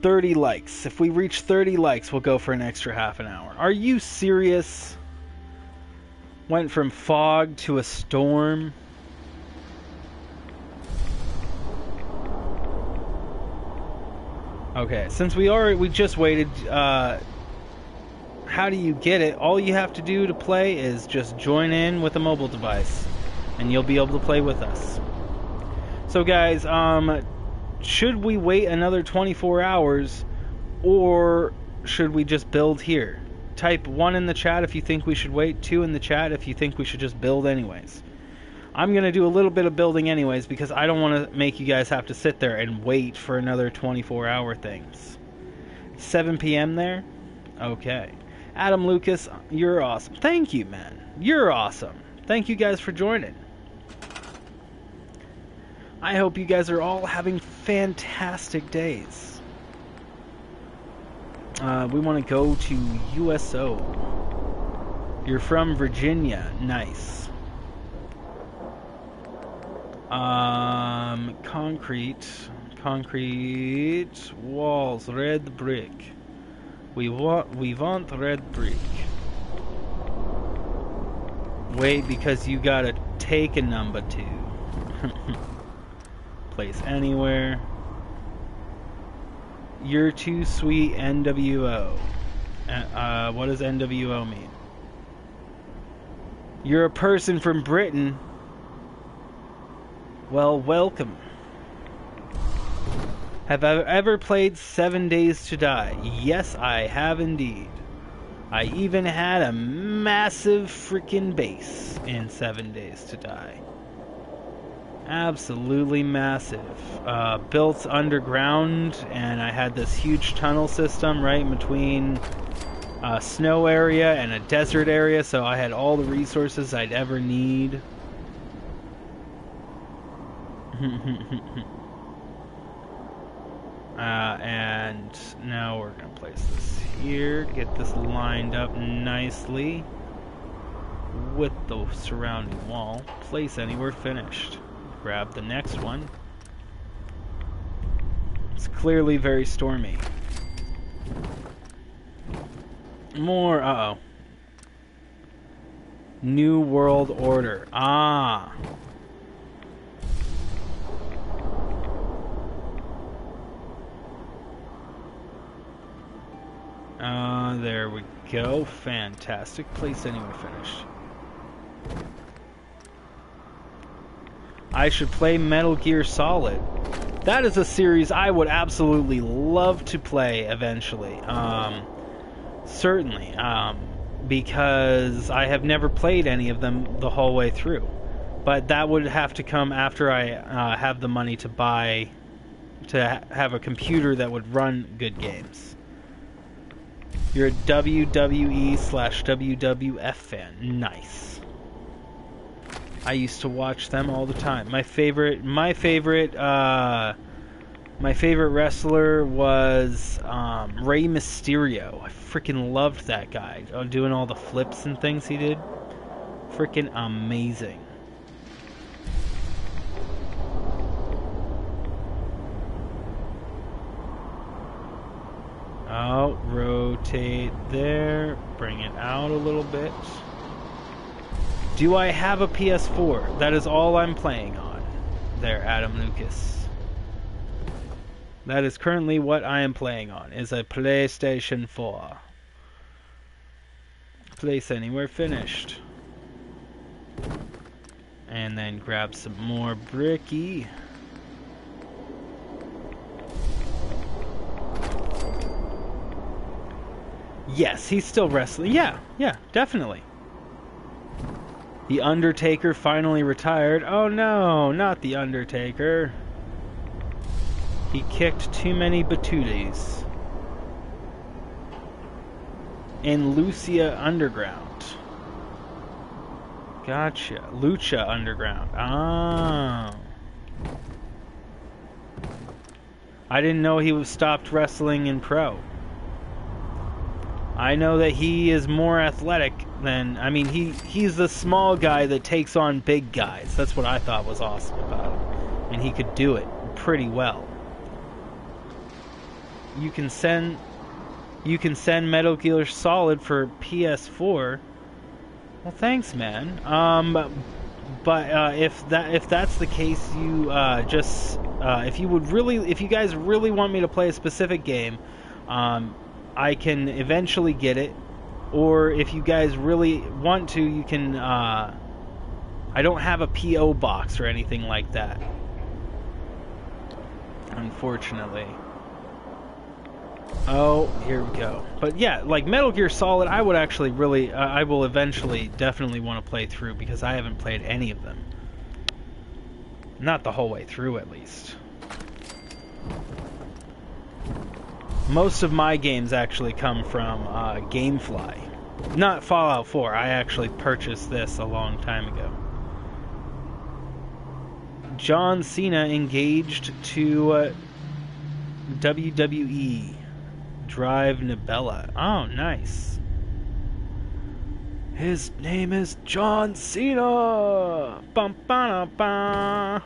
30 likes. If we reach 30 likes, we'll go for an extra half an hour. Are you serious? Went from fog to a storm. Okay, since we just waited, how do you get it? All you have to do to play is just join in with a mobile device, and you'll be able to play with us. So guys, should we wait another 24 hours, or should we just build here? Type 1 in the chat if you think we should wait, 2 in the chat if you think we should just build anyways. I'm going to do a little bit of building anyways, because I don't want to make you guys have to sit there and wait for another 24-hour things. 7 p.m. there? Okay. Adam Lucas, you're awesome. Thank you, man. You're awesome. Thank you guys for joining. I hope you guys are all having fantastic days. We want to go to USO. You're from Virginia. Nice. Concrete walls, red brick. We want red brick. Wait, because you gotta take a number 2. Place anywhere. You're too sweet, NWO. What does NWO mean? You're a person from Britain. Well, welcome. Have I ever played 7 Days to Die? Yes, I have indeed. I even had a massive freaking base in 7 Days to Die. Absolutely massive. Built underground, and I had this huge tunnel system right in between a snow area and a desert area, so I had all the resources I'd ever need. And now we're going to place this here, get this lined up nicely with the surrounding wall. Place anywhere, finished. Grab the next one. It's clearly very stormy. More, uh-oh. New World Order. Ah. There we go. Fantastic. Place anywhere, finished. I should play Metal Gear Solid. That is a series I would absolutely love to play eventually. Certainly. Because I have never played any of them the whole way through. But that would have to come after I have the money to buy, to have a computer that would run good games. You're a WWE/WWF fan. Nice. I used to watch them all the time. My favorite wrestler was Rey Mysterio. I freaking loved that guy. Doing all the flips and things he did. Freaking amazing. Oh, rotate there. Bring it out a little bit. Do I have a PS4? That is all I'm playing on. There, Adam Lucas. That is currently what I am playing on, is a PlayStation 4. Place anywhere, finished. And then grab some more bricky. Yes, he's still wrestling. Yeah, definitely. The Undertaker finally retired. Oh no, not the Undertaker. He kicked too many batooties. In Lucia Underground. Gotcha. Lucha Underground. Ah. I didn't know he was stopped wrestling in pro. I know that he is more athletic than... I mean, he's the small guy that takes on big guys. That's what I thought was awesome about him. And he could do it pretty well. you can send Metal Gear Solid for PS4. Well, thanks, man. But if that's the case, you if you guys really want me to play a specific game, I can eventually get it. Or if you guys really want to, you can. I don't have a PO box or anything like that, unfortunately. Oh, here we go. But yeah, like Metal Gear Solid, I would actually really, I will eventually definitely want to play through because I haven't played any of them. Not the whole way through, at least. Most of my games actually come from GameFly. Not Fallout 4. I actually purchased this a long time ago. John Cena engaged to WWE. Drive Nabella. Oh, nice. His name is John Cena. Bum, ba, ba.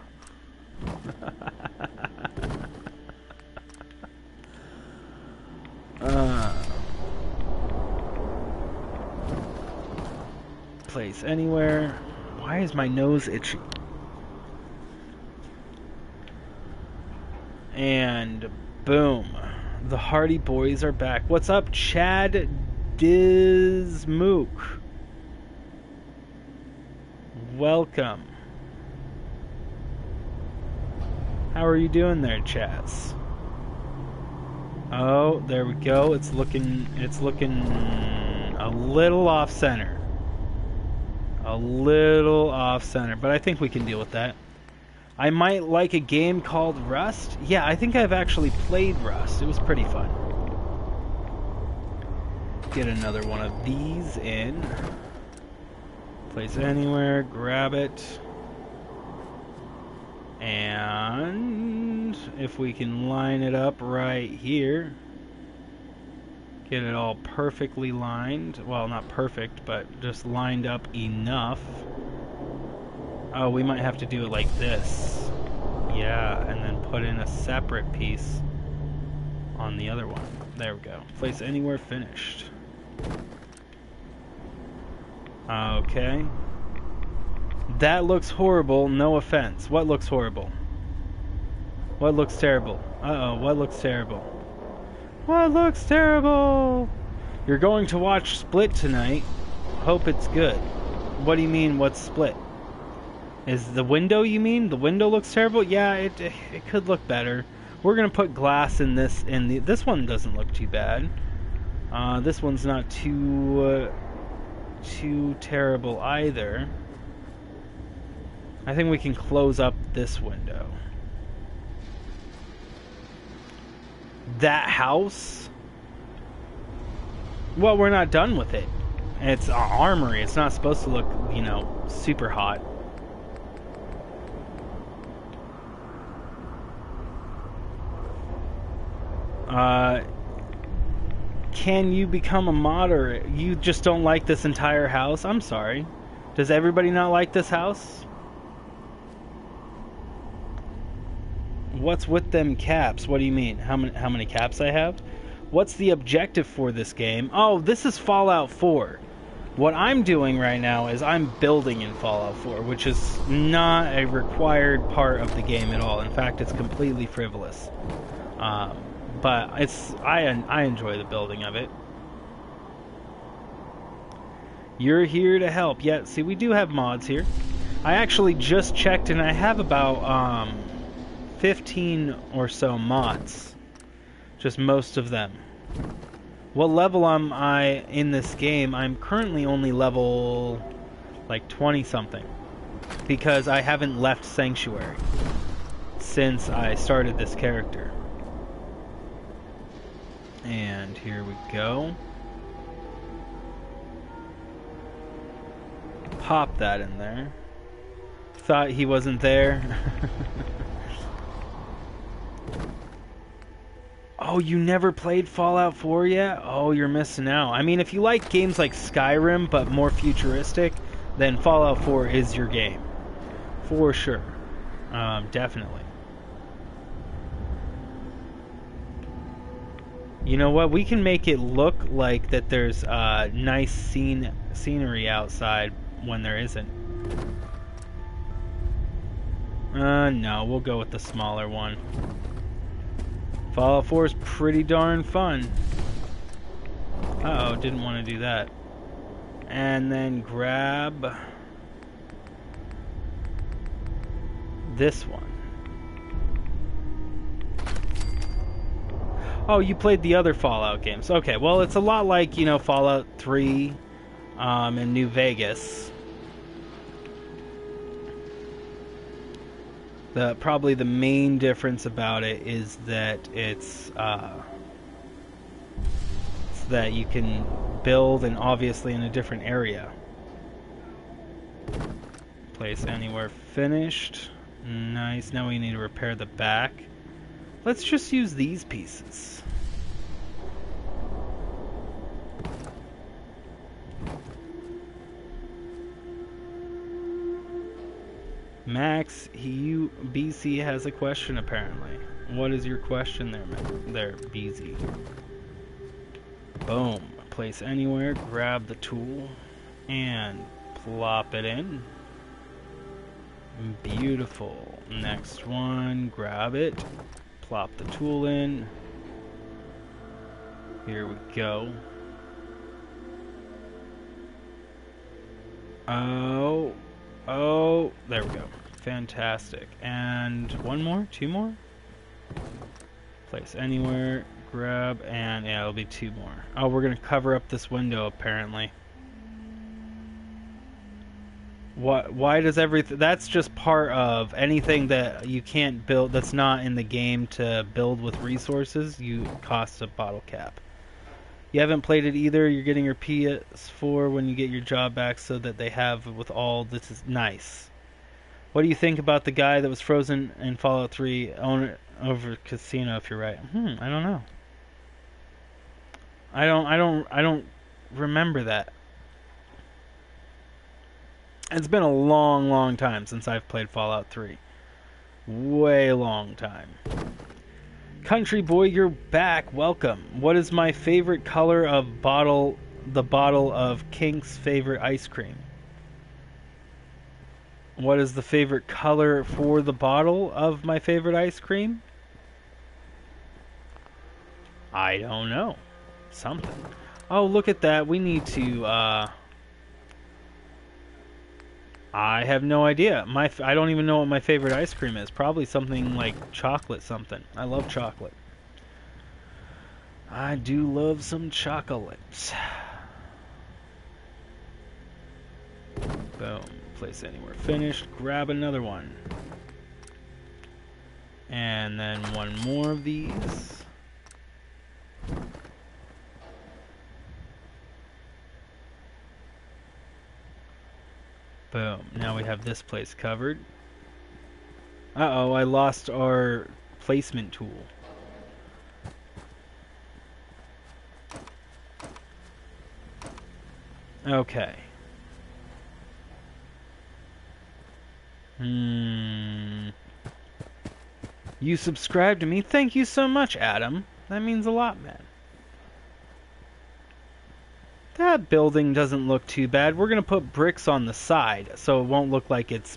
Place anywhere. Why is my nose itchy? And boom. The Hardy Boys are back. What's up, Chad Dismook? Welcome. How are you doing there, Chaz? Oh, there we go. It's looking a little off center. A little off center, but I think we can deal with that. I might like a game called Rust. Yeah, I think I've actually played Rust. It was pretty fun. Get another one of these in. Place anywhere, grab it. And if we can line it up right here. Get it all perfectly lined. Well, not perfect, but just lined up enough. Oh, we might have to do it like this. Yeah, and then put in a separate piece on the other one. There we go. Place anywhere, finished. Okay. That looks horrible, no offense. What looks horrible? What looks terrible? Uh-oh, what looks terrible? What looks terrible? You're going to watch Split tonight. Hope it's good. What do you mean, what's Split? Is the window, you mean? The window looks terrible? Yeah, it could look better. We're gonna put glass in this. This one doesn't look too bad. This one's not too terrible either. I think we can close up this window. That house? Well, we're not done with it. It's an armory. It's not supposed to look, you know, super hot. Can you become a modder? You just don't like this entire house? I'm sorry. Does everybody not like this house? What's with them caps? What do you mean? How many caps I have? What's the objective for this game? Oh, this is Fallout 4. What I'm doing right now is I'm building in Fallout 4, which is not a required part of the game at all. In fact, it's completely frivolous. But I enjoy the building of it. You're here to help. Yeah, see, we do have mods here. I actually just checked and I have about 15 or so mods. Just most of them. What level am I in this game? I'm currently only level like 20 something. Because I haven't left Sanctuary since I started this character. And here we go. Pop that in there. Thought he wasn't there. Oh, you never played Fallout 4 yet? Oh, you're missing out. I mean, if you like games like Skyrim, but more futuristic, then Fallout 4 is your game. For sure. Definitely. You know what? We can make it look like that there's nice scenery outside when there isn't. No, we'll go with the smaller one. Fallout 4 is pretty darn fun. Uh-oh, didn't want to do that. And then grab this one. Oh, you played the other Fallout games. Okay, well, it's a lot like, you know, Fallout 3 in New Vegas. Probably the main difference about it is that it's that you can build, and obviously in a different area. Place anywhere finished. Nice. Now we need to repair the back. Let's just use these pieces. Max, BC has a question apparently. What is your question there, BZ? Boom. Place anywhere, grab the tool, and plop it in. Beautiful. Next one, grab it, plop the tool in. Here we go. Oh, there we go. Fantastic. And one more? Two more? Place anywhere, grab, and yeah, it'll be two more. Oh, we're gonna cover up this window apparently. Why does everything... That's just part of anything that you can't build, that's not in the game to build with resources, you cost a bottle cap. You haven't played it either, you're getting your PS4 when you get your job back so that they have with all... This is nice. What do you think about the guy that was frozen in Fallout 3 over casino, if you're right? I don't know. I don't remember that. It's been a long time since I've played Fallout 3. Way long time. Country boy, you're back. Welcome. What is my favorite color of the bottle of Kink's favorite ice cream? What is the favorite color for the bottle of my favorite ice cream? I don't know. Something. Oh, look at that. We need to, I have no idea. I don't even know what my favorite ice cream is. Probably something like chocolate something. I love chocolate. I do love some chocolate. Boom. Place anywhere finished. Grab another one. And then one more of these. Boom. Now we have this place covered. Uh-oh, I lost our placement tool. Okay. You subscribed to me? Thank you so much, Adam. That means a lot, man. That building doesn't look too bad. We're going to put bricks on the side, so it won't look like it's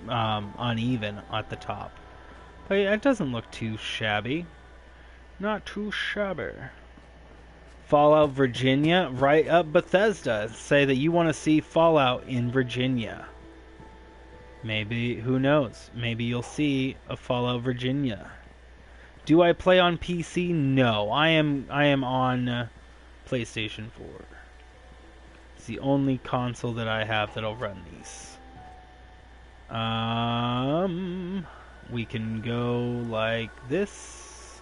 uneven at the top. But yeah, it doesn't look too shabby. Not too shabby. Fallout Virginia? Right up Bethesda. Say that you want to see Fallout in Virginia. Maybe, who knows? Maybe you'll see a Fallout Virginia. Do I play on PC? No. I am on PlayStation 4. It's the only console that I have that'll run these. We can go like this.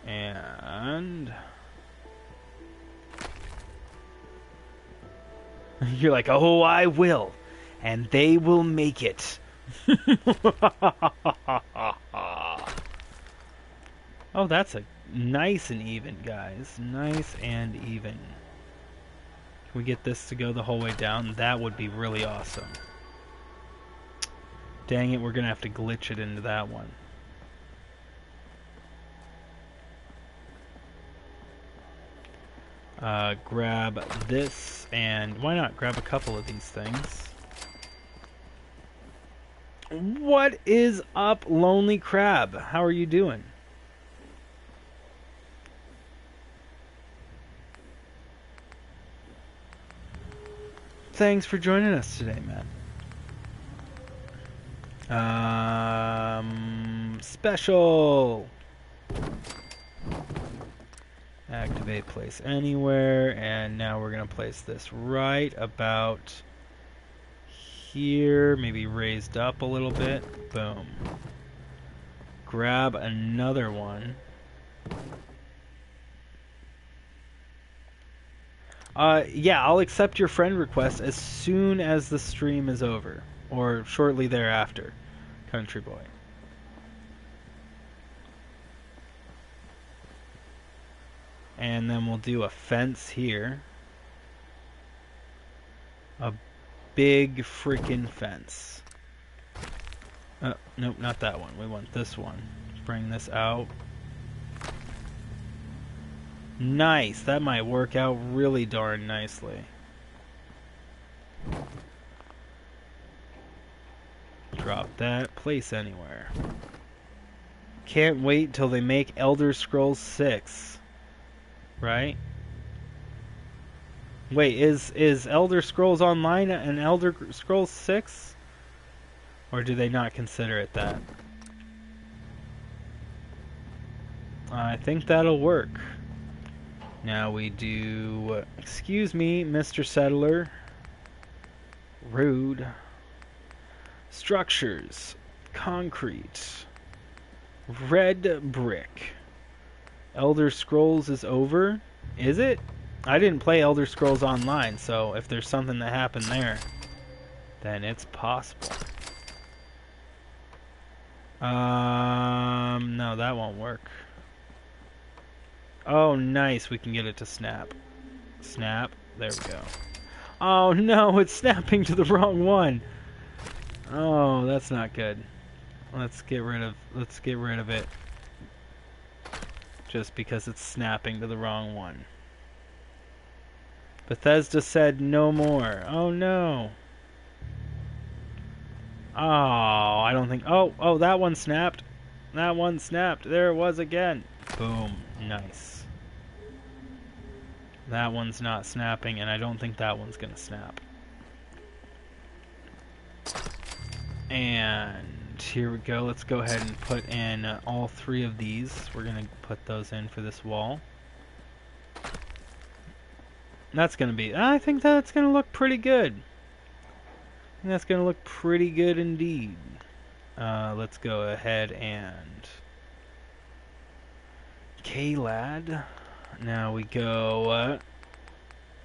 And you're like, oh, I will. And they will make it. Oh, that's a nice and even, guys. Nice and even. Can we get this to go the whole way down? That would be really awesome. Dang it, we're going to have to glitch it into that one. Grab this, and why not grab a couple of these things? What is up, Lonely Crab? How are you doing? Thanks for joining us today, man. Special! Activate place anywhere, and now we're going to place this right about here, maybe raised up a little bit. Boom. Grab another one. Yeah, I'll accept your friend request as soon as the stream is over, or shortly thereafter, Country Boy. And then we'll do a fence here. A big freaking fence. Nope, not that one. We want this one. Bring this out. Nice. That might work out really darn nicely. Drop that. Place anywhere. Can't wait till they make Elder Scrolls 6. Right? Wait, is Elder Scrolls Online an Elder Scrolls 6? Or do they not consider it that? I think that'll work. Now we do... Excuse me, Mr. Settler. Rude. Structures. Concrete. Red brick. Elder Scrolls is over? Is it? I didn't play Elder Scrolls Online, so if there's something that happened there, then it's possible. No, that won't work. Oh, nice. We can get it to snap. Snap. There we go. Oh, no. It's snapping to the wrong one. Oh, that's not good. Let's get rid of it. Just because it's snapping to the wrong one. Bethesda said no more. Oh, no. Oh, I don't think... Oh, that one snapped. That one snapped. There it was again. Boom. Nice. That one's not snapping, and I don't think that one's gonna snap. And here we go. Let's go ahead and put in all three of these. We're gonna put those in for this wall. That's gonna be... I think that's gonna look pretty good. That's gonna look pretty good indeed. Let's go ahead and... K-Lad. Now we go...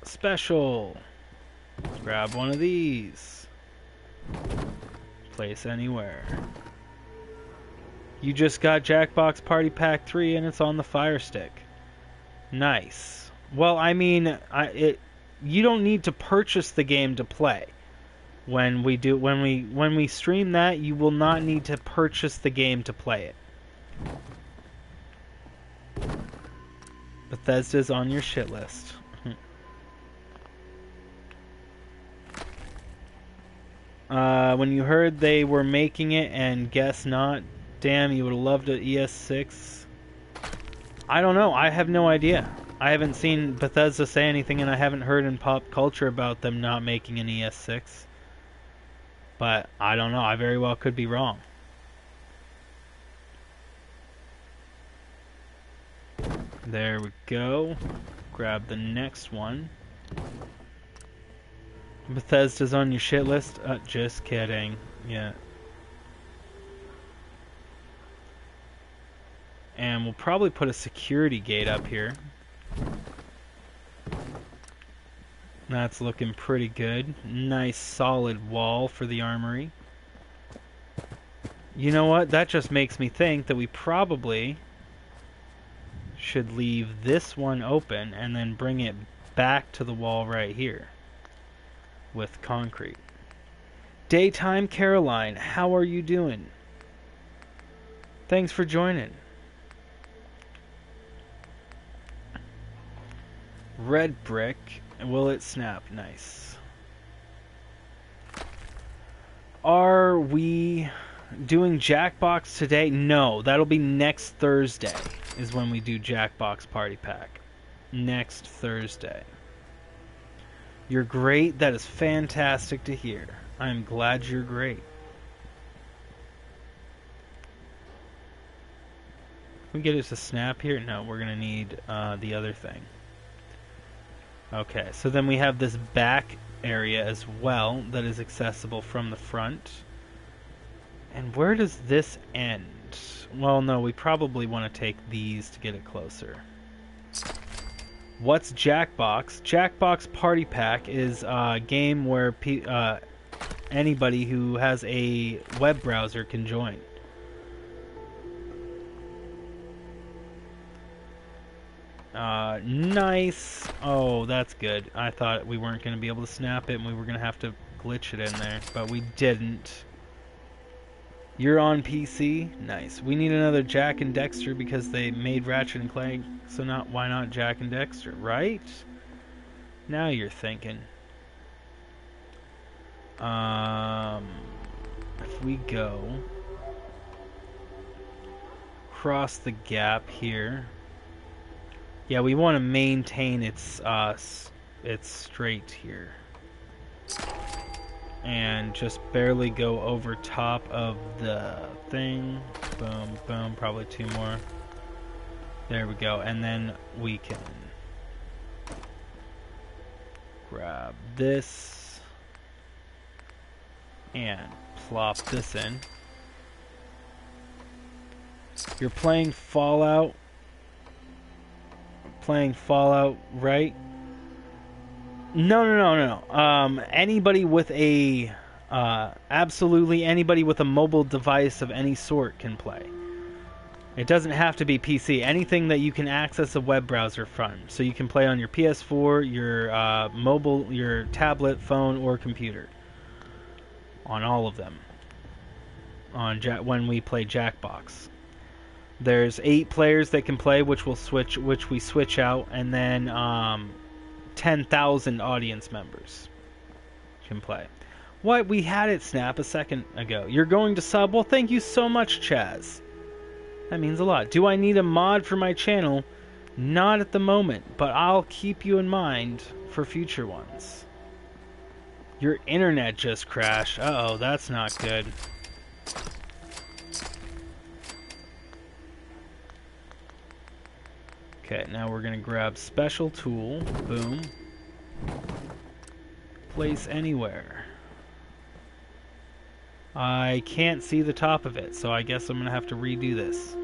Special. Let's grab one of these. Place anywhere. You just got Jackbox Party Pack 3 and it's on the Fire Stick. Nice. Well, I mean, you don't need to purchase the game to play. When we stream that, you will not need to purchase the game to play it. Bethesda's on your shit list. When you heard they were making it and guess not, damn, you would have loved an ES6. I don't know. I have no idea. I haven't seen Bethesda say anything, and I haven't heard in pop culture about them not making an ES6. But I don't know. I very well could be wrong. There we go. Grab the next one. Bethesda's on your shit list? Just kidding. Yeah. And we'll probably put a security gate up here. That's looking pretty good. Nice solid wall for the armory. You know what? That just makes me think that we probably should leave this one open and then bring it back to the wall right here with concrete. Daytime Caroline, how are you doing? Thanks for joining. red brick. Will it snap? Nice. Are we doing Jackbox today? No, that'll be next Thursday is when we do Jackbox Party Pack. Next Thursday. You're great. That is fantastic to hear. I'm glad you're great. Can we get it to snap here? No, we're going to need the other thing. Okay, so then we have this back area as well that is accessible from the front. And where does this end? Well, no, we probably want to take these to get it closer. What's Jackbox? Jackbox Party Pack is a game where anybody who has a web browser can join. Nice. Oh, that's good. I thought we weren't going to be able to snap it and we were going to have to glitch it in there, but we didn't. You're on PC? Nice. We need another Jack and Dexter because they made Ratchet and Clank, so why not Jack and Dexter, right? Now you're thinking. If we go across the gap here. Yeah, we want to maintain its straight here. And just barely go over top of the thing. Boom, boom, probably two more. There we go. And then we can grab this and plop this in. You're playing Fallout. Right? No. Anybody with absolutely anybody with a mobile device of any sort can play. It doesn't have to be PC. Anything that you can access a web browser from. So you can play on your PS4, your mobile, your tablet, phone, or computer. On all of them. When we play Jackbox. There's 8 players that can play, which we switch out, and then 10,000 audience members can play. What? We had it snap a second ago. You're going to sub? Well, thank you so much, Chaz. That means a lot. Do I need a mod for my channel? Not at the moment, but I'll keep you in mind for future ones. Your internet just crashed. Uh-oh, that's not good. Okay, now we're going to grab special tool. Boom. Place anywhere. I can't see the top of it, so I guess I'm going to have to redo this.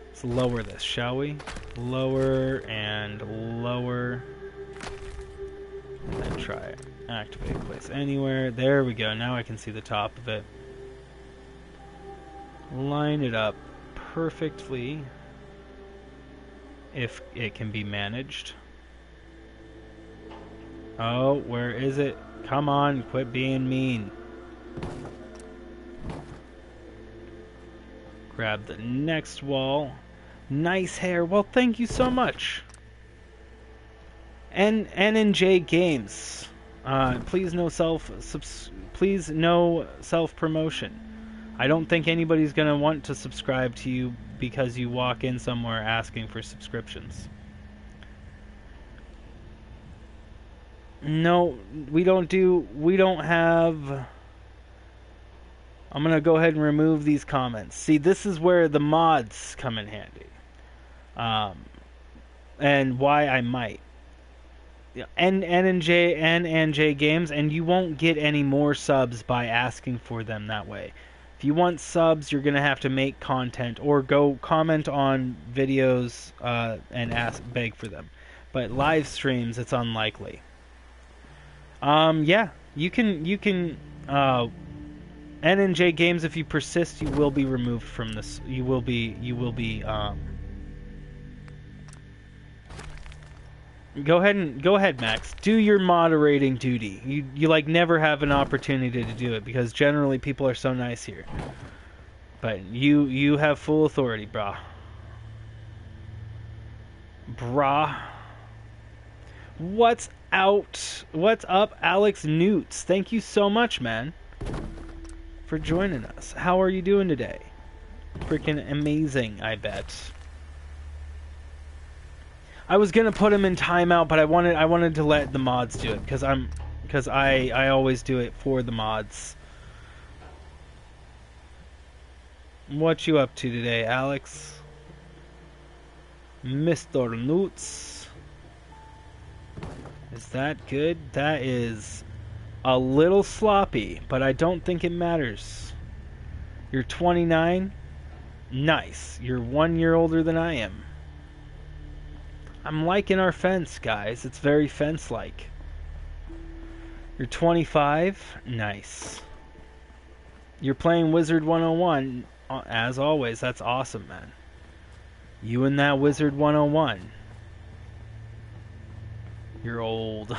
Let's lower this, shall we? Lower and lower. And try it. Activate place anywhere. There we go. Now I can see the top of it. Line it up perfectly. If it can be managed. Oh, where is it? Come on, quit being mean. Grab the next wall. Nice hair. Well, thank you so much. N&J Games. Please no self-promotion. I don't think anybody's gonna want to subscribe to you because you walk in somewhere asking for subscriptions. No, we don't have... I'm gonna go ahead and remove these comments. See, this is where the mods come in handy. And why I might. N&J Games, and you won't get any more subs by asking for them that way. If you want subs, you're going to have to make content or go comment on videos and beg for them. But live streams, it's unlikely. Yeah, you can N&J Games, if you persist, you will be removed from this. You will be Go ahead, Max. Do your moderating duty. You like never have an opportunity to do it because generally people are so nice here. But you have full authority, brah. What's out? What's up, Alex Newts? Thank you so much, man, for joining us. How are you doing today? Freaking amazing, I bet. I was gonna put him in timeout, but I wanted to let the mods do it because I always do it for the mods. What you up to today, Alex? Mr. Newts. Is that good? That is a little sloppy, but I don't think it matters. You're 29? Nice. You're 1 year older than I am. I'm liking our fence, guys. It's very fence-like. You're 25? Nice. You're playing Wizard 101, as always. That's awesome, man. You and that Wizard 101. You're old.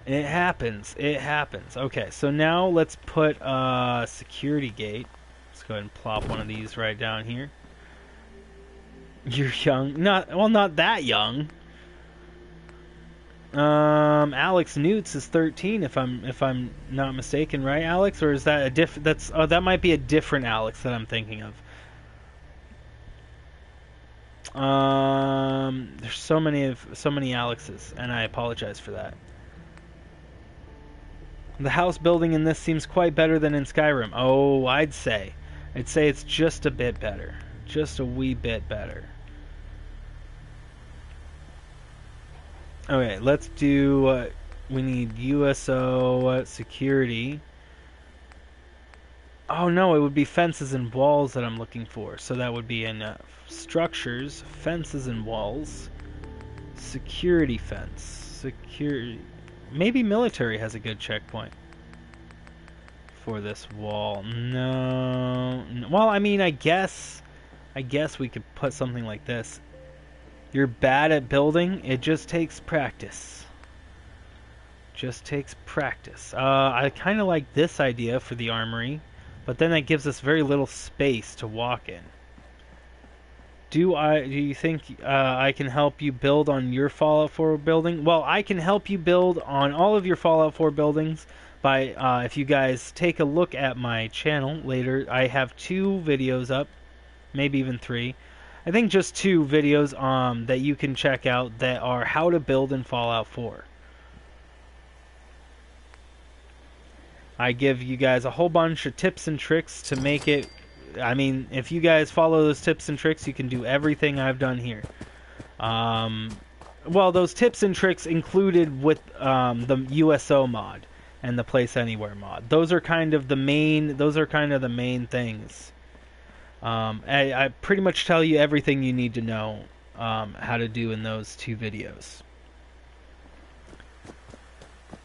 It happens. It happens. Okay, so now let's put a security gate. Let's go ahead and plop one of these right down here. You're young. Not that young. Alex Newts is 13 if I'm not mistaken, right, Alex? Or is that that might be a different Alex that I'm thinking of. There's so many Alexes, and I apologize for that. The house building in this seems quite better than in Skyrim. Oh, I'd say it's just a bit better. Just a wee bit better. Okay, let's do, we need USO security. Oh no, it would be fences and walls that I'm looking for. So that would be in structures, fences and walls, security fence, security. Maybe military has a good checkpoint for this wall. No. Well, I mean, I guess we could put something like this. You're bad at building. It just takes practice. Just takes practice. I kind of like this idea for the armory, but then that gives us very little space to walk in. Do you think I can help you build on your Fallout 4 building? Well, I can help you build on all of your Fallout 4 buildings by if you guys take a look at my channel later. I have 2 videos up, maybe even 3. I think just 2 videos that you can check out that are how to build in Fallout 4. I give you guys a whole bunch of tips and tricks to make it. I mean, if you guys follow those tips and tricks, you can do everything I've done here. Well, those tips and tricks included with the USO mod and the Place Anywhere mod. Those are kind of the main. Those are kind of the main things. I pretty much tell you everything you need to know how to do in those 2 videos.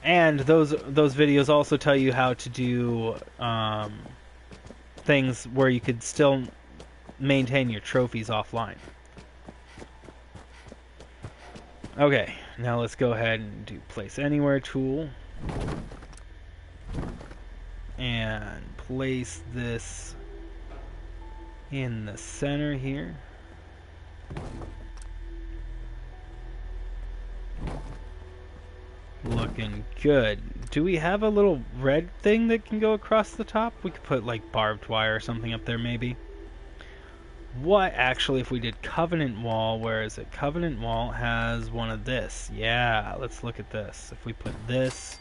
And those videos also tell you how to do things where you could still maintain your trophies offline. Okay, now let's go ahead and do Place Anywhere tool. And place this in the center here. Looking good. Do we have a little red thing that can go across the top? We could put like barbed wire or something up there maybe. What actually if we did Covenant Wall? Where is it? Covenant Wall has one of this. Yeah, let's look at this. If we put this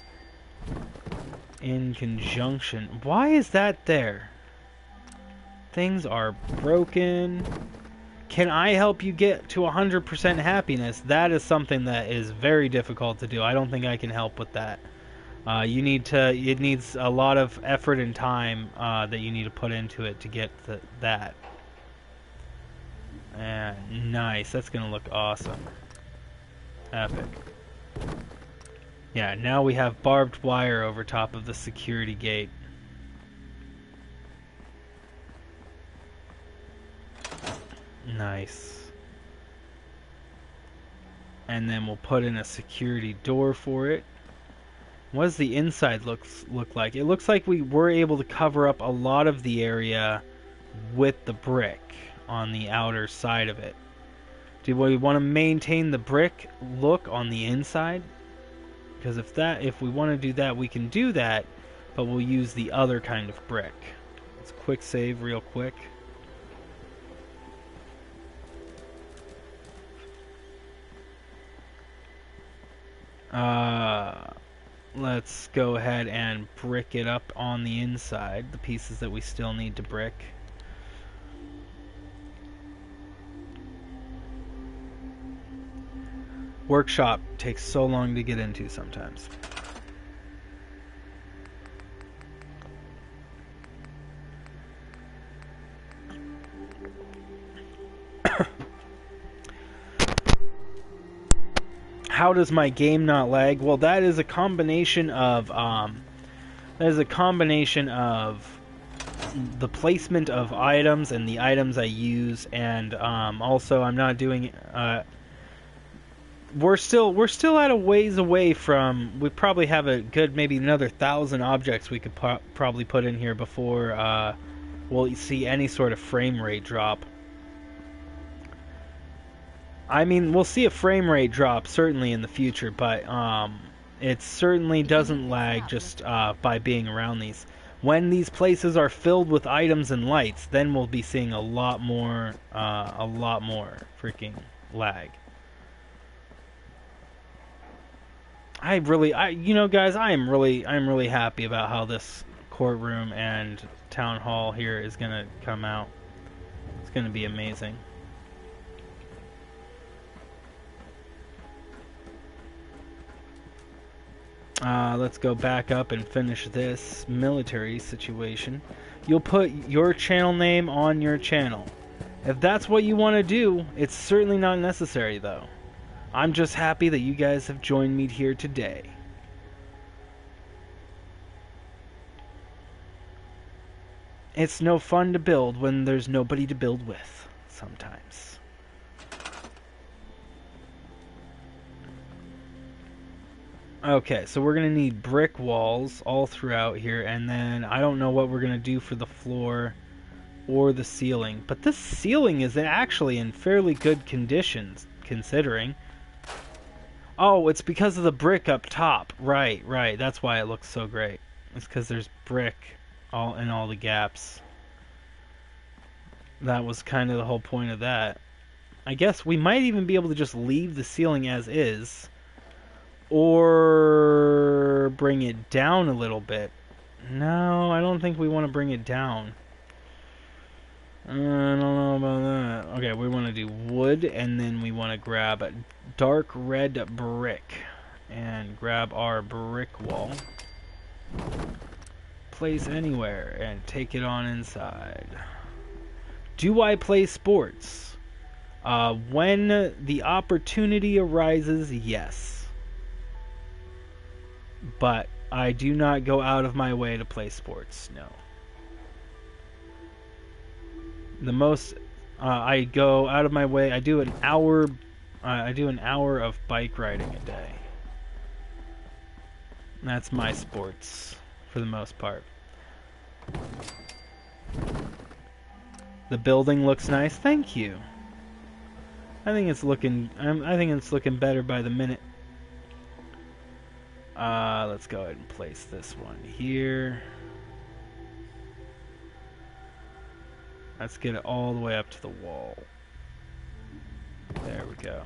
in conjunction. Why is that there? Things are broken. Can I help you get to 100% happiness? That is something that is very difficult to do. I don't think I can help with that. It needs a lot of effort and time that you need to put into it to get that. Nice. That's going to look awesome. Epic. Yeah, now we have barbed wire over top of the security gate. Nice. And then we'll put in a security door for it. What does the inside look like? It looks like we were able to cover up a lot of the area with the brick on the outer side of it. Do we want to maintain the brick look on the inside? Because if we want to do that, we can do that, but we'll use the other kind of brick. Let's quick save real quick. Let's go ahead and brick it up on the inside, the pieces that we still need to brick. Workshop takes so long to get into sometimes. How does my game not lag? Well, that is a combination of the placement of items and the items I use, and also I'm not doing. We're still at a ways away from. We probably have a good maybe another 1,000 objects we could probably put in here before we'll see any sort of frame rate drop. I mean, we'll see a frame rate drop certainly in the future, but it certainly doesn't lag just by being around these. When these places are filled with items and lights, then we'll be seeing a lot more freaking lag. You know, guys, I'm really happy about how this courtroom and town hall here is gonna come out. It's gonna be amazing. Let's go back up and finish this military situation. You'll put your channel name on your channel. If that's what you want to do, it's certainly not necessary, though. I'm just happy that you guys have joined me here today. It's no fun to build when there's nobody to build with, sometimes. Okay, so we're going to need brick walls all throughout here, and then I don't know what we're going to do for the floor or the ceiling. But this ceiling is actually in fairly good conditions, considering. Oh, it's because of the brick up top. Right, that's why it looks so great. It's because there's brick in all the gaps. That was kind of the whole point of that. I guess we might even be able to just leave the ceiling as is, or bring it down a little bit. No, I don't think we want to bring it down. I don't know about that. Okay, we want to do wood, and then we want to grab a dark red brick and grab our brick wall. Place anywhere and take it on inside. Do I play sports? When the opportunity arises, yes. But I do not go out of my way to play sports, no. The most I go out of my way, I do an hour of bike riding a day. That's my sports for the most part. The building looks nice. Thank you. I think it's looking better by the minute. Let's go ahead and place this one here. Let's get it all the way up to the wall. There we go.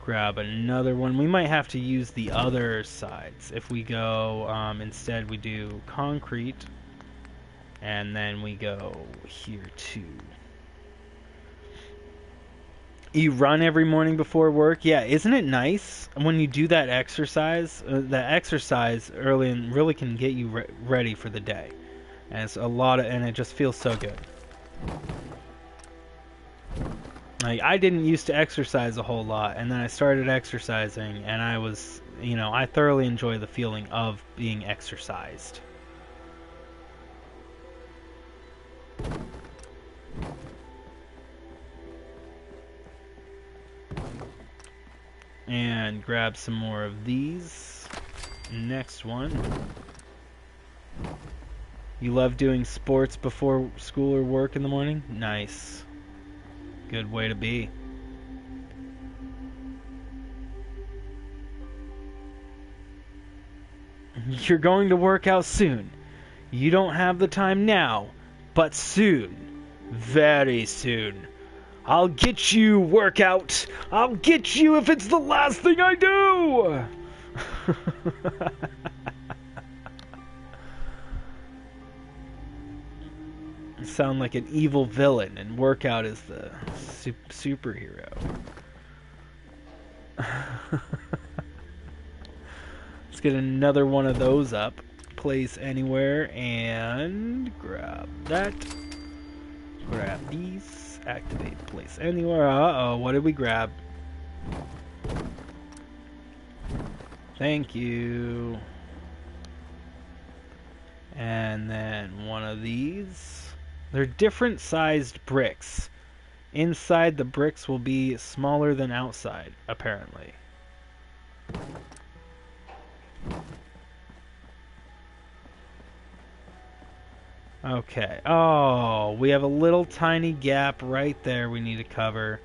Grab another one. We might have to use the other sides. If we go, instead we do concrete, and then we go here too. You run every morning before work? Yeah, isn't it nice when you do that exercise? That exercise early and really can get you ready for the day. And it's and it just feels so good. Like, I didn't used to exercise a whole lot, and then I started exercising, and I thoroughly enjoy the feeling of being exercised. And grab some more of these. Next one. You love doing sports before school or work in the morning? Nice. Good way to be. You're going to work out soon. You don't have the time now, but soon. Very soon. I'll get you, workout. I'll get you if it's the last thing I do. Sound like an evil villain, and workout is the superhero. Let's get another one of those up. Place anywhere and grab that. Grab these. Activate place anywhere. Uh-oh, what did we grab? Thank you. And then one of these. They're different sized bricks. Inside the bricks will be smaller than outside, apparently. Okay. Oh, we have a little tiny gap right there we need to cover.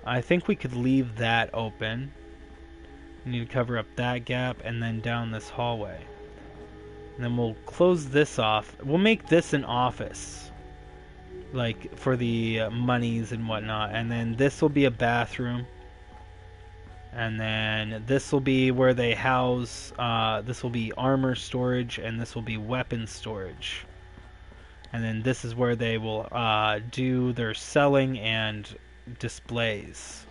I think we could leave that open. We need to cover up that gap and then down this hallway. And then we'll close this off. We'll make this an office, like for the monies and whatnot. And then this will be a bathroom. And then this will be where they house, this will be armor storage, and this will be weapon storage. And then this is where they will do their selling and displays.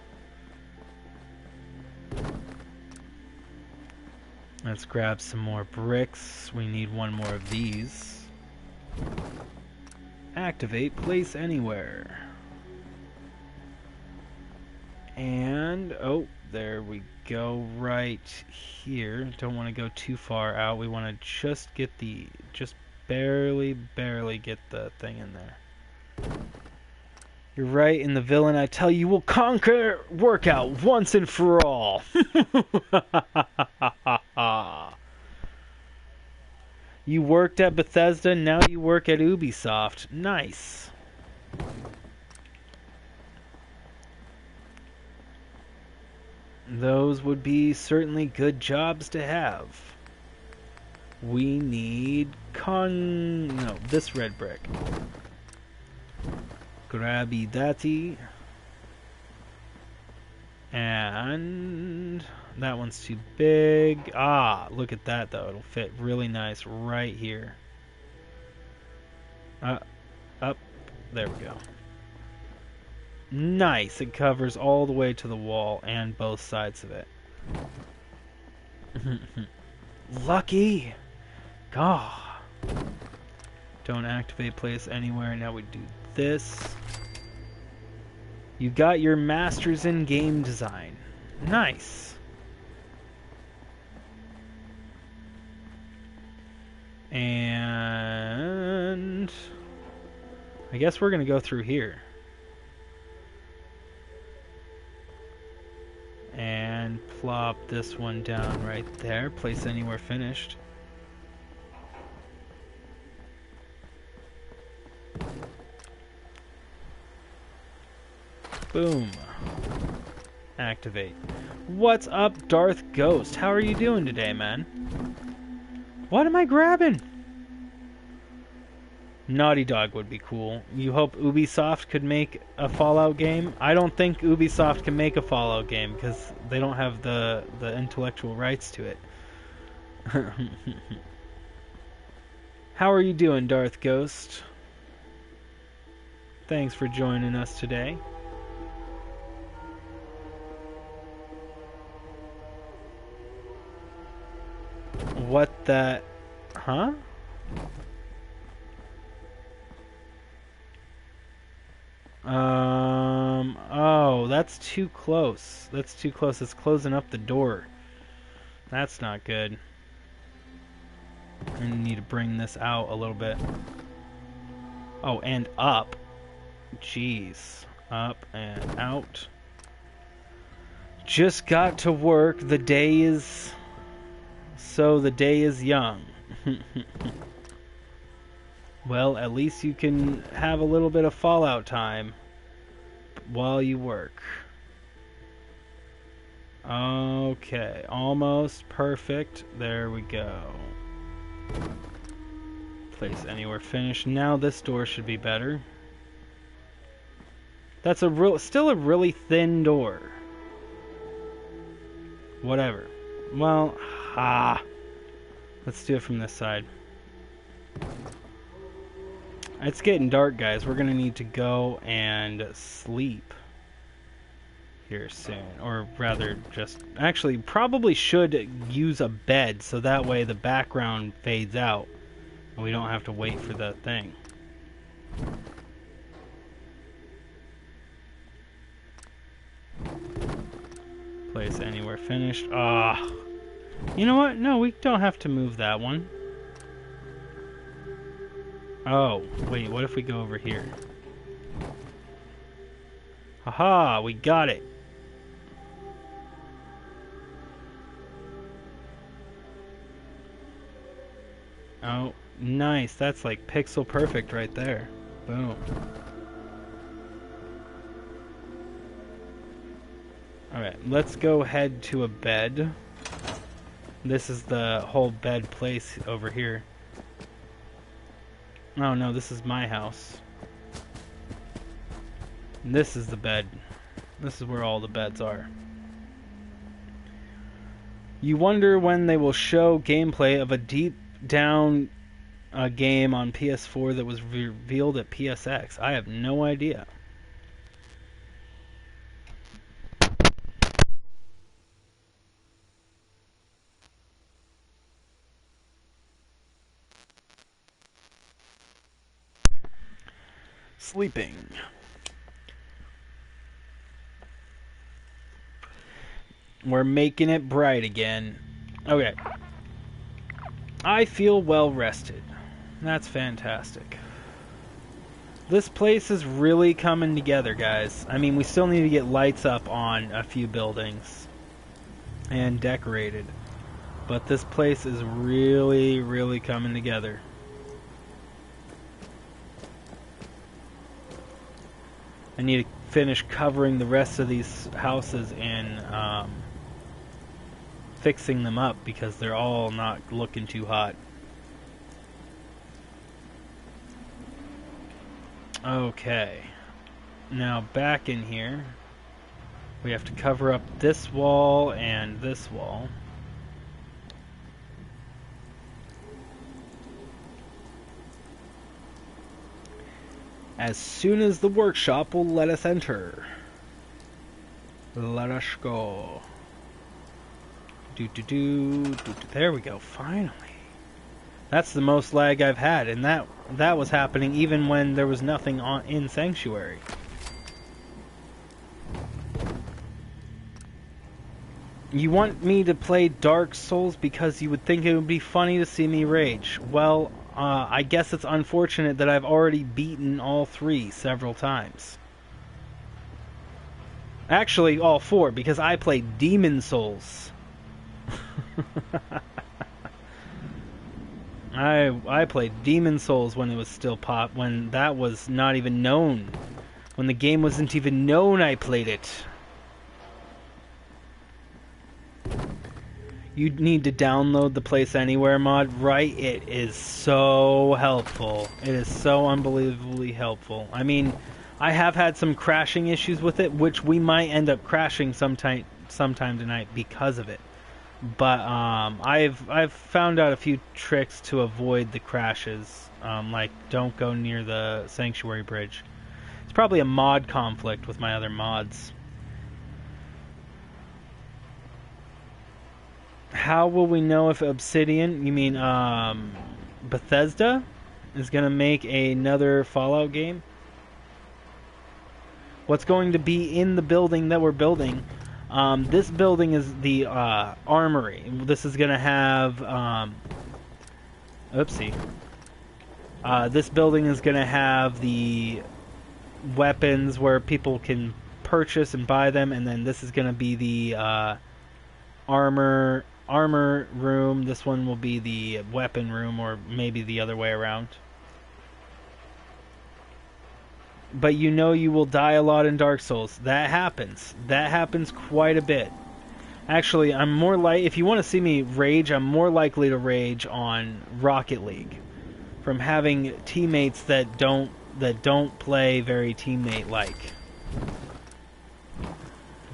Let's grab some more bricks. We need one more of these. Activate place anywhere. And, oh, there we go, right here. Don't want to go too far out. We want to just get just barely get the thing in there. You're right, and the villain I tell you will conquer workout once and for all. You worked at Bethesda, now you work at Ubisoft. Nice. Those would be certainly good jobs to have. We need this red brick. Grabby datty. And that one's too big. Ah, look at that though. It'll fit really nice right here. Up. There we go. Nice. It covers all the way to the wall and both sides of it. Lucky. God. Don't activate place anywhere. Now we do this. You got your masters in game design. Nice. And I guess we're gonna go through here. And plop this one down right there. Place anywhere finished. Boom. Activate. What's up, Darth Ghost? How are you doing today, man? What am I grabbing? Naughty Dog would be cool. You hope Ubisoft could make a Fallout game? I don't think Ubisoft can make a Fallout game because they don't have the intellectual rights to it. How are you doing, Darth Ghost? Thanks for joining us today. What the... Huh? Oh, that's too close. That's too close. It's closing up the door. That's not good. I need to bring this out a little bit. Oh, and up. Jeez. Up and out. Just got to work. The day is... So the day is young. Well, at least you can have a little bit of Fallout time while you work. Okay, almost perfect. There we go. Place anywhere finished. Now this door should be better. That's still a really thin door. Whatever. Well, let's do it from this side. It's getting dark, guys. We're gonna need to go and sleep here soon. Or rather, just... Actually, probably should use a bed, so that way the background fades out. And we don't have to wait for the thing. Place anywhere finished. You know what? No, we don't have to move that one. Oh, wait, what if we go over here? Haha, we got it. Oh, nice. That's like pixel perfect right there. Boom. Alright, let's go head to a bed. This is the whole bed place over here. Oh no, this is my house. And this is the bed. This is where all the beds are. You wonder when they will show gameplay of a deep down game on PS4 that was revealed at PSX. I have no idea. Sleeping. We're making it bright again. Okay. I feel well rested. That's fantastic. This place is really coming together, guys. I mean, we still need to get lights up on a few buildings and decorated. But this place is really, really coming together. I need to finish covering the rest of these houses and fixing them up because they're all not looking too hot. Okay. Now back in here, we have to cover up this wall and this wall. As soon as the workshop will let us enter. Let us go. There we go, finally. That's the most lag I've had, and that was happening even when there was nothing in Sanctuary. You want me to play Dark Souls because you would think it would be funny to see me rage. Well, I guess it's unfortunate that I've already beaten all three several times. Actually, all four, because I played Demon Souls. I played Demon Souls when it was still pop, when that was not even known. When the game wasn't even known, I played it. You need to download the Place Anywhere mod, right? It is so helpful. It is so unbelievably helpful. I mean, I have had some crashing issues with it, which we might end up crashing sometime tonight because of it. But I've found out a few tricks to avoid the crashes. Like, don't go near the Sanctuary Bridge. It's probably a mod conflict with my other mods. How will we know if Obsidian, you mean Bethesda, is going to make another Fallout game? What's going to be in the building that we're building? This building is the armory. This is going to have... oopsie. This building is going to have the weapons where people can purchase and buy them, and then this is going to be the armor room. This one will be the weapon room, or maybe the other way around. but you know you will die a lot in Dark Souls. That happens. That happens quite a bit. Actually, I'm more like, if you want to see me rage, I'm more likely to rage on Rocket League from having teammates that don't play very teammate-like.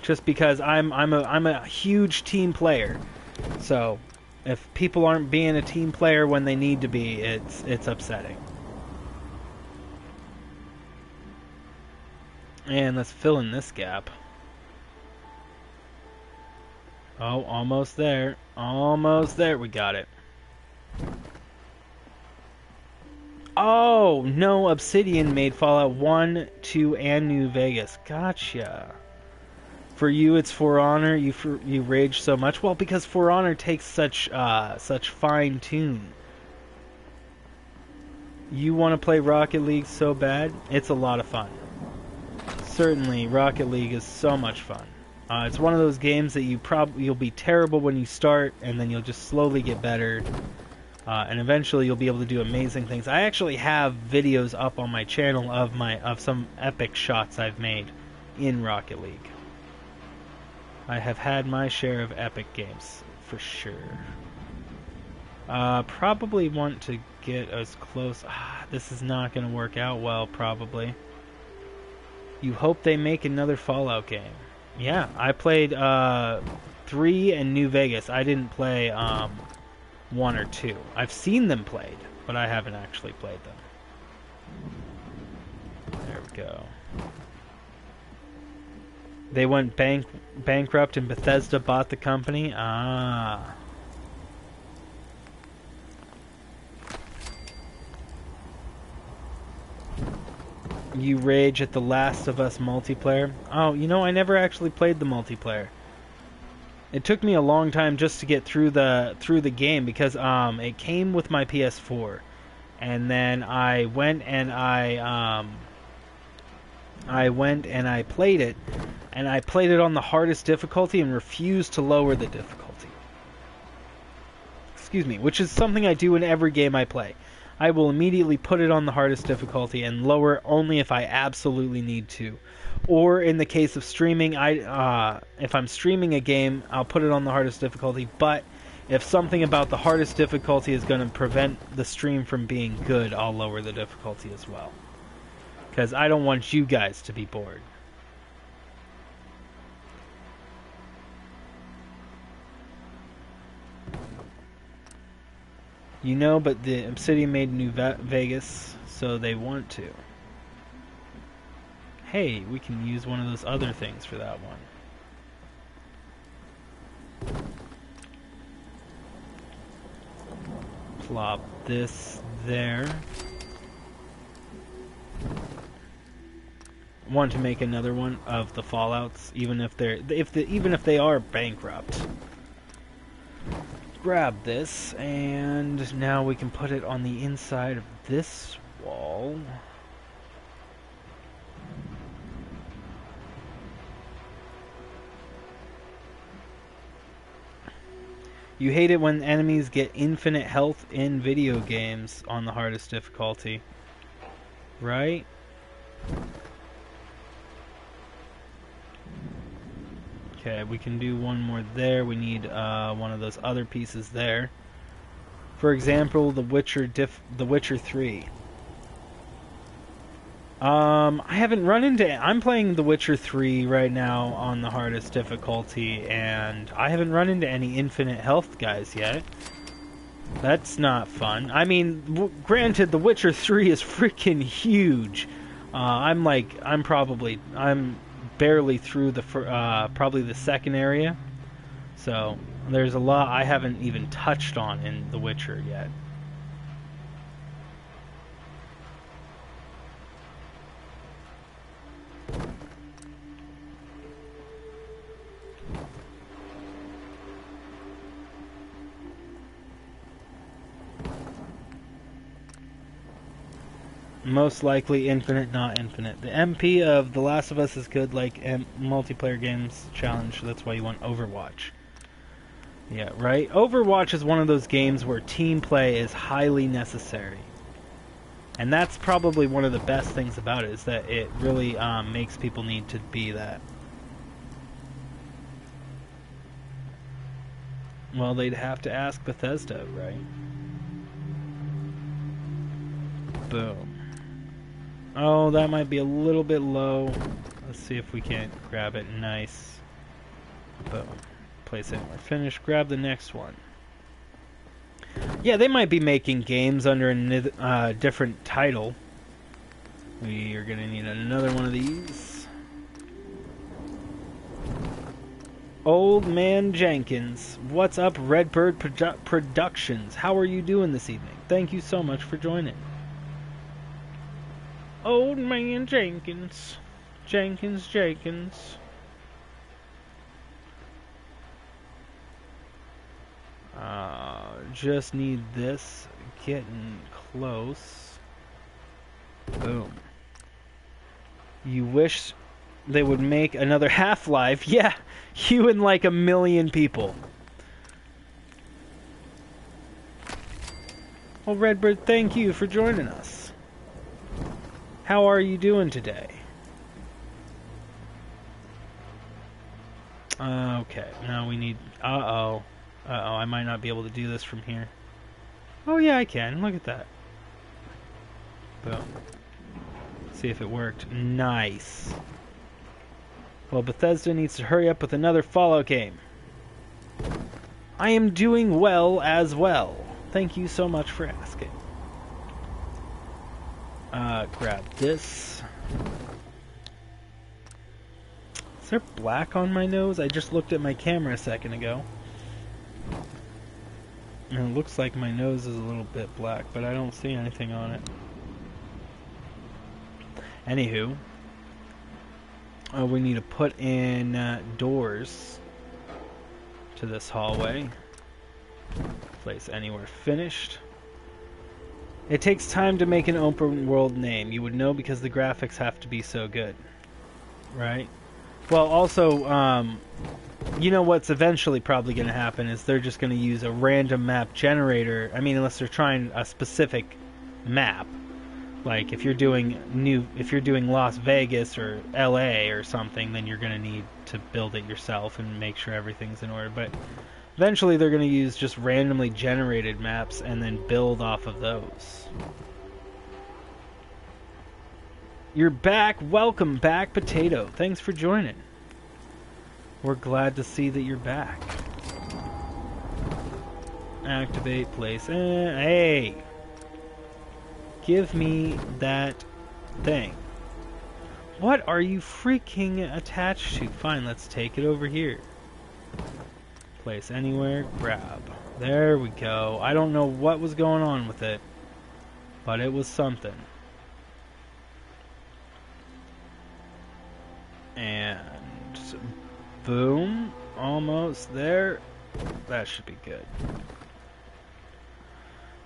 Just because I'm a huge team player. So, if people aren't being a team player when they need to be, it's upsetting. And let's fill in this gap. Oh, almost there. Almost there. We got it. Oh, no, Obsidian made Fallout 1, 2, and New Vegas. Gotcha. For you, it's For Honor. You rage so much. Well, because For Honor takes such fine tune. You want to play Rocket League so bad? It's a lot of fun. Certainly, Rocket League is so much fun. It's one of those games that you'll be terrible when you start, and then you'll just slowly get better, and eventually you'll be able to do amazing things. I actually have videos up on my channel of some epic shots I've made in Rocket League. I have had my share of epic games, for sure. Probably want to get as close... this is not going to work out well, probably. You hope they make another Fallout game. Yeah, I played 3 and New Vegas. I didn't play 1 or 2. I've seen them played, but I haven't actually played them. There we go. They went bankrupt and Bethesda bought the company? Ah. You rage at The Last of Us multiplayer? Oh, you know, I never actually played the multiplayer. It took me a long time just to get through the game because it came with my PS4, and then I went and I played it, and I played it on the hardest difficulty and refused to lower the difficulty. Excuse me, which is something I do in every game I play. I will immediately put it on the hardest difficulty and lower only if I absolutely need to. Or in the case of streaming, if I'm streaming a game, I'll put it on the hardest difficulty, but if something about the hardest difficulty is going to prevent the stream from being good, I'll lower the difficulty as well. Because I don't want you guys to be bored. You know, but the Obsidian made New Vegas, so they want to. Hey, we can use one of those other things for that one. Plop this there. Want to make another one of the Fallouts, even if they are bankrupt. Grab this, and now we can put it on the inside of this wall. You hate it when enemies get infinite health in video games on the hardest difficulty, right? Okay, we can do one more there. We need one of those other pieces there. For example, The Witcher 3. I haven't run into... I'm playing The Witcher 3 right now on the hardest difficulty, and I haven't run into any infinite health guys yet. That's not fun. I mean, granted, The Witcher 3 is freaking huge. I'm barely through probably the second area, so there's a lot I haven't even touched on in The Witcher yet. Most likely infinite, not infinite. The MP of The Last of Us is good, like multiplayer games challenge. That's why you want Overwatch. Yeah, right? Overwatch is one of those games where team play is highly necessary. And that's probably one of the best things about it, is that it really makes people need to be that. Well, they'd have to ask Bethesda, right? Boom. Oh, that might be a little bit low. Let's see if we can't grab it. Nice. Boom. Place anywhere. Finish. Grab the next one. Yeah, they might be making games under a different title. We are going to need another one of these. Old Man Jenkins. What's up, Redbird Productions? How are you doing this evening? Thank you so much for joining. Old Man Jenkins. Jenkins. Just need this. Getting close. Boom. You wish they would make another Half-Life? Yeah, you and like 1 million people. Well, Redbird, thank you for joining us. How are you doing today? Okay, now we need... Uh-oh, I might not be able to do this from here. Oh yeah, I can. Look at that. Boom. See if it worked. Nice. Well, Bethesda needs to hurry up with another Fallout game. I am doing well as well. Thank you so much for asking. Grab this. Is there black on my nose? I just looked at my camera a second ago. And it looks like my nose is a little bit black, but I don't see anything on it. Anywho. We need to put in doors to this hallway. Place anywhere. Finished. It takes time to make an open world name. You would know because the graphics have to be so good. Right? Well, also, you know what's eventually probably going to happen is they're just going to use a random map generator. I mean, unless they're trying a specific map. Like if you're doing Las Vegas or LA or something, then you're going to need to build it yourself and make sure everything's in order. But eventually they're going to use just randomly generated maps and then build off of those. You're back. Welcome back, Potato. Thanks for joining. We're glad to see that you're back. Activate place. Hey! Give me that thing. What are you freaking attached to? Fine, let's take it over here. Place anywhere. Grab. There we go. I don't know what was going on with it, but it was something. And boom. Almost there. That should be good.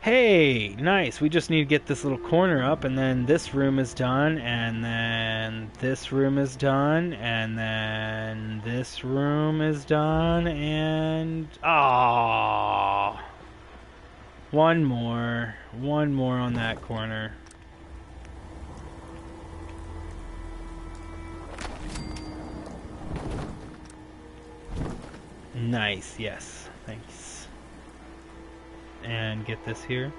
Hey, nice. We just need to get this little corner up, and then this room is done, and then this room is done, and then this room is done, and... ah, one more on that corner. Nice, yes. Thanks. And get this here.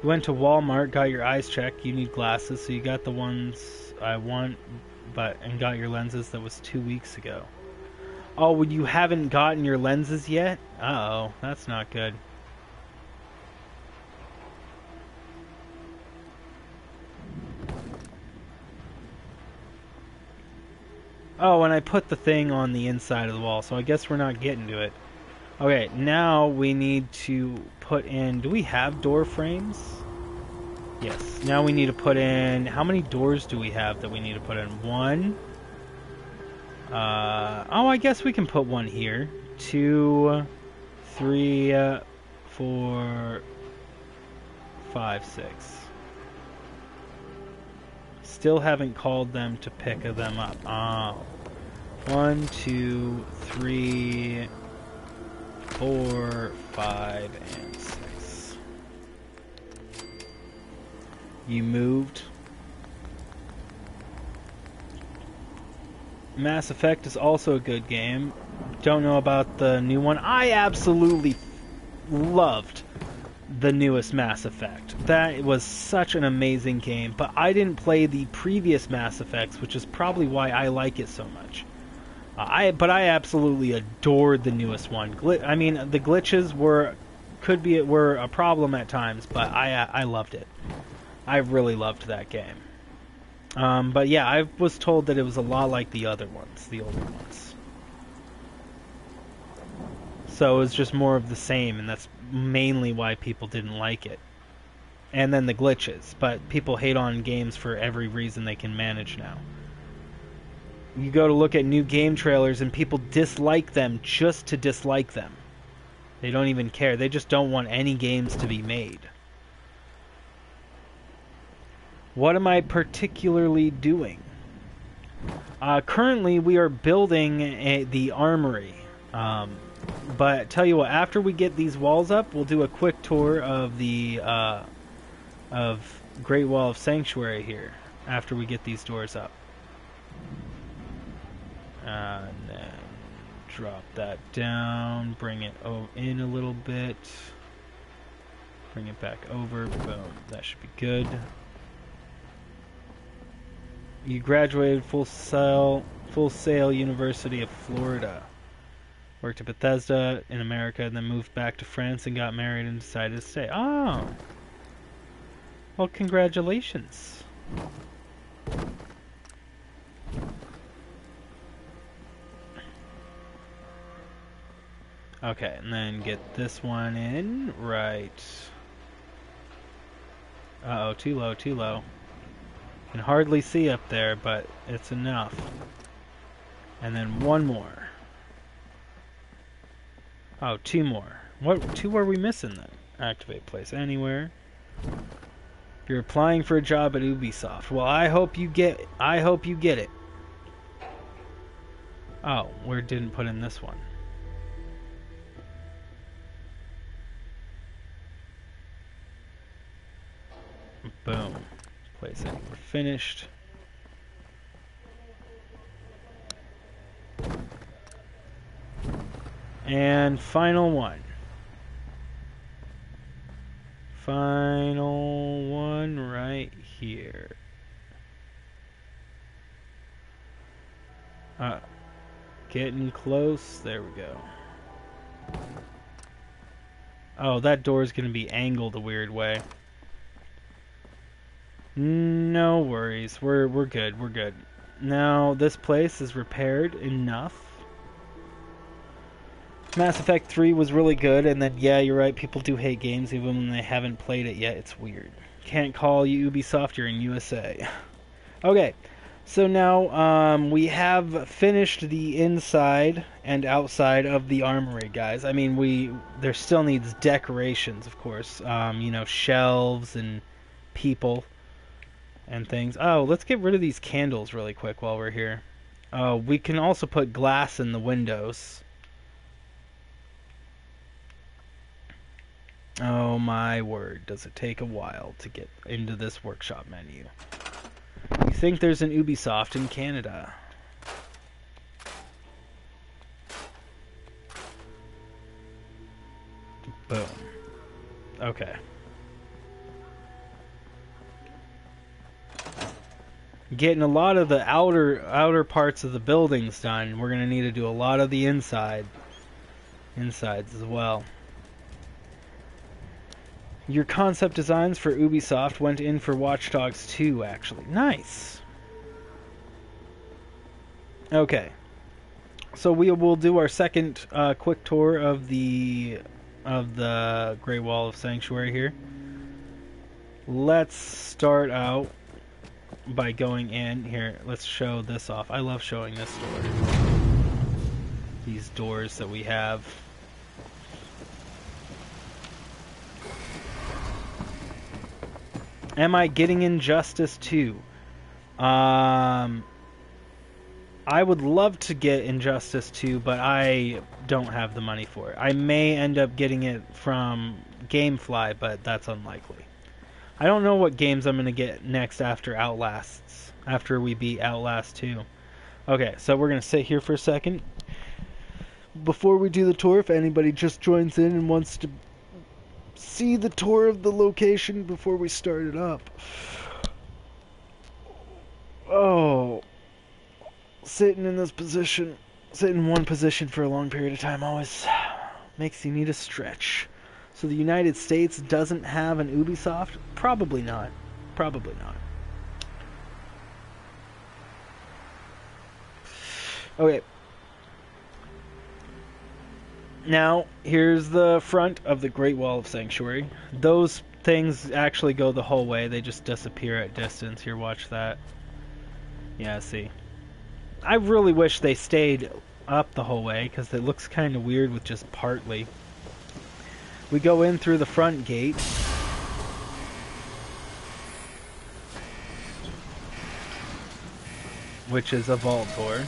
You went to Walmart, got your eyes checked. You need glasses, so you got the ones I want, and got your lenses. That was 2 weeks ago. Oh, well, you haven't gotten your lenses yet? Uh-oh, that's not good. Oh, and I put the thing on the inside of the wall, so I guess we're not getting to it. Okay, now we need to put in... do we have door frames? Yes. Now we need to put in... how many doors do we have that we need to put in? 1. Oh, I guess we can put 1 here. 2, 3, 4, 5, 6. Still haven't called them to pick them up. Oh. 1, 2, 3, 4, 5, and 6. You moved. Mass Effect is also a good game. Don't know about the new one. I absolutely loved the newest Mass Effect. That was such an amazing game, but I didn't play the previous Mass Effects, which is probably why I like it so much. But I absolutely adored the newest one. I mean, the glitches were a problem at times, but I loved it. I really loved that game. But yeah, I was told that it was a lot like the other ones, the older ones. So it was just more of the same, and that's mainly why people didn't like it. And then the glitches, but people hate on games for every reason they can manage now. You go to look at new game trailers and people dislike them just to dislike them. They don't even care. They just don't want any games to be made. What am I particularly doing? Currently, we are building the armory. But tell you what, after we get these walls up, we'll do a quick tour of the Great Wall of Sanctuary here. After we get these doors up, and then drop that down, bring it in a little bit, bring it back over. Boom, that should be good. You graduated Full Sail University of Florida. Worked at Bethesda in America, and then moved back to France and got married and decided to stay. Oh! Well, congratulations. Okay, and then get this one in. Right. Uh-oh, too low, too low. Can hardly see up there, but it's enough. And then one more. Oh, two more. What two are we missing then? Activate place anywhere. You're applying for a job at Ubisoft. Well, I hope you get it. Oh, we didn't put in this one. Boom. Place it. We're finished. And final one. Final one right here. Getting close. There we go. Oh, that door is going to be angled a weird way. No worries. We're good. We're good. Now this place is repaired enough. Mass Effect 3 was really good, and then yeah, you're right, people do hate games even when they haven't played it yet. It's weird. Can't call you Ubisoft, you're in USA. Okay, so now we have finished the inside and outside of the armory, guys. I mean, there still needs decorations, of course. You know, shelves and people and things. Oh, let's get rid of these candles really quick while we're here. We can also put glass in the windows. Oh my word, does it take a while to get into this workshop menu. You think there's an Ubisoft in Canada. Boom. Okay. Getting a lot of the outer parts of the buildings done. We're going to need to do a lot of the insides as well. Your concept designs for Ubisoft went in for Watch Dogs 2, actually. Nice. Okay. So we will do our second quick tour of the Great Wall of Sanctuary here. Let's start out by going in here. Let's show this off. I love showing this door. These doors that we have. Am I getting Injustice 2? I would love to get Injustice 2, but I don't have the money for it. I may end up getting it from GameFly, but that's unlikely. I don't know what games I'm going to get next after Outlasts, after we beat Outlast 2. Okay, so we're going to sit here for a second. Before we do the tour, if anybody just joins in and wants to see the tour of the location before we start it up. Oh, sitting in this position, sitting in one position for a long period of time always makes you need a stretch. So the United States doesn't have an Ubisoft? Probably not. Probably not. Okay. Now, here's the front of the Great Wall of Sanctuary. Those things actually go the whole way. They just disappear at distance. Here, watch that. Yeah, see. I really wish they stayed up the whole way, because it looks kind of weird with just partly. We go in through the front gate. Which is a vault door.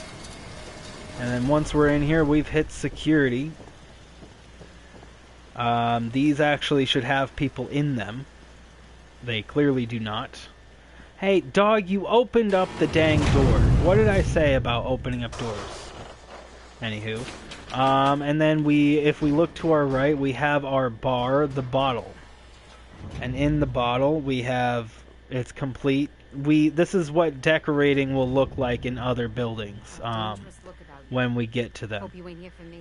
And then once we're in here, we've hit security. These actually should have people in them. They clearly do not. Hey, dog, you opened up the dang door. What did I say about opening up doors? Anywho. And then if we look to our right, we have our bar, the bottle. And in the bottle, we have, it's complete. This is what decorating will look like in other buildings, when we get to them.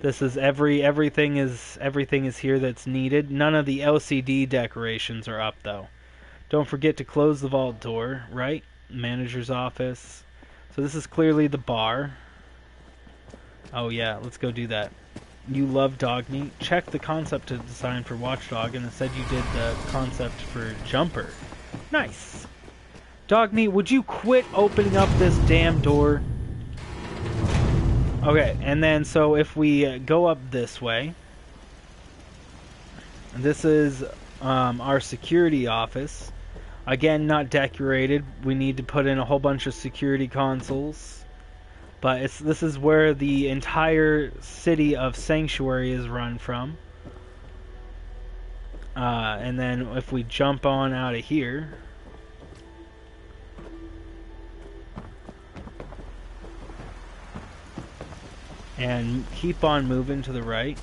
This is everything is here that's needed. None of the LCD decorations are up though. Don't forget to close the vault door, right? Manager's office. So this is clearly the bar. Oh yeah, let's go do that. You love dog meat? Check the concept design for Watchdog, and it said you did the concept for Jumper. Nice. Dog meat, would you quit opening up this damn door? Okay, and then so if we go up this way, this is our security office. Again, not decorated. We need to put in a whole bunch of security consoles. But this is where the entire city of Sanctuary is run from. And then if we jump on out of here, and keep on moving to the right.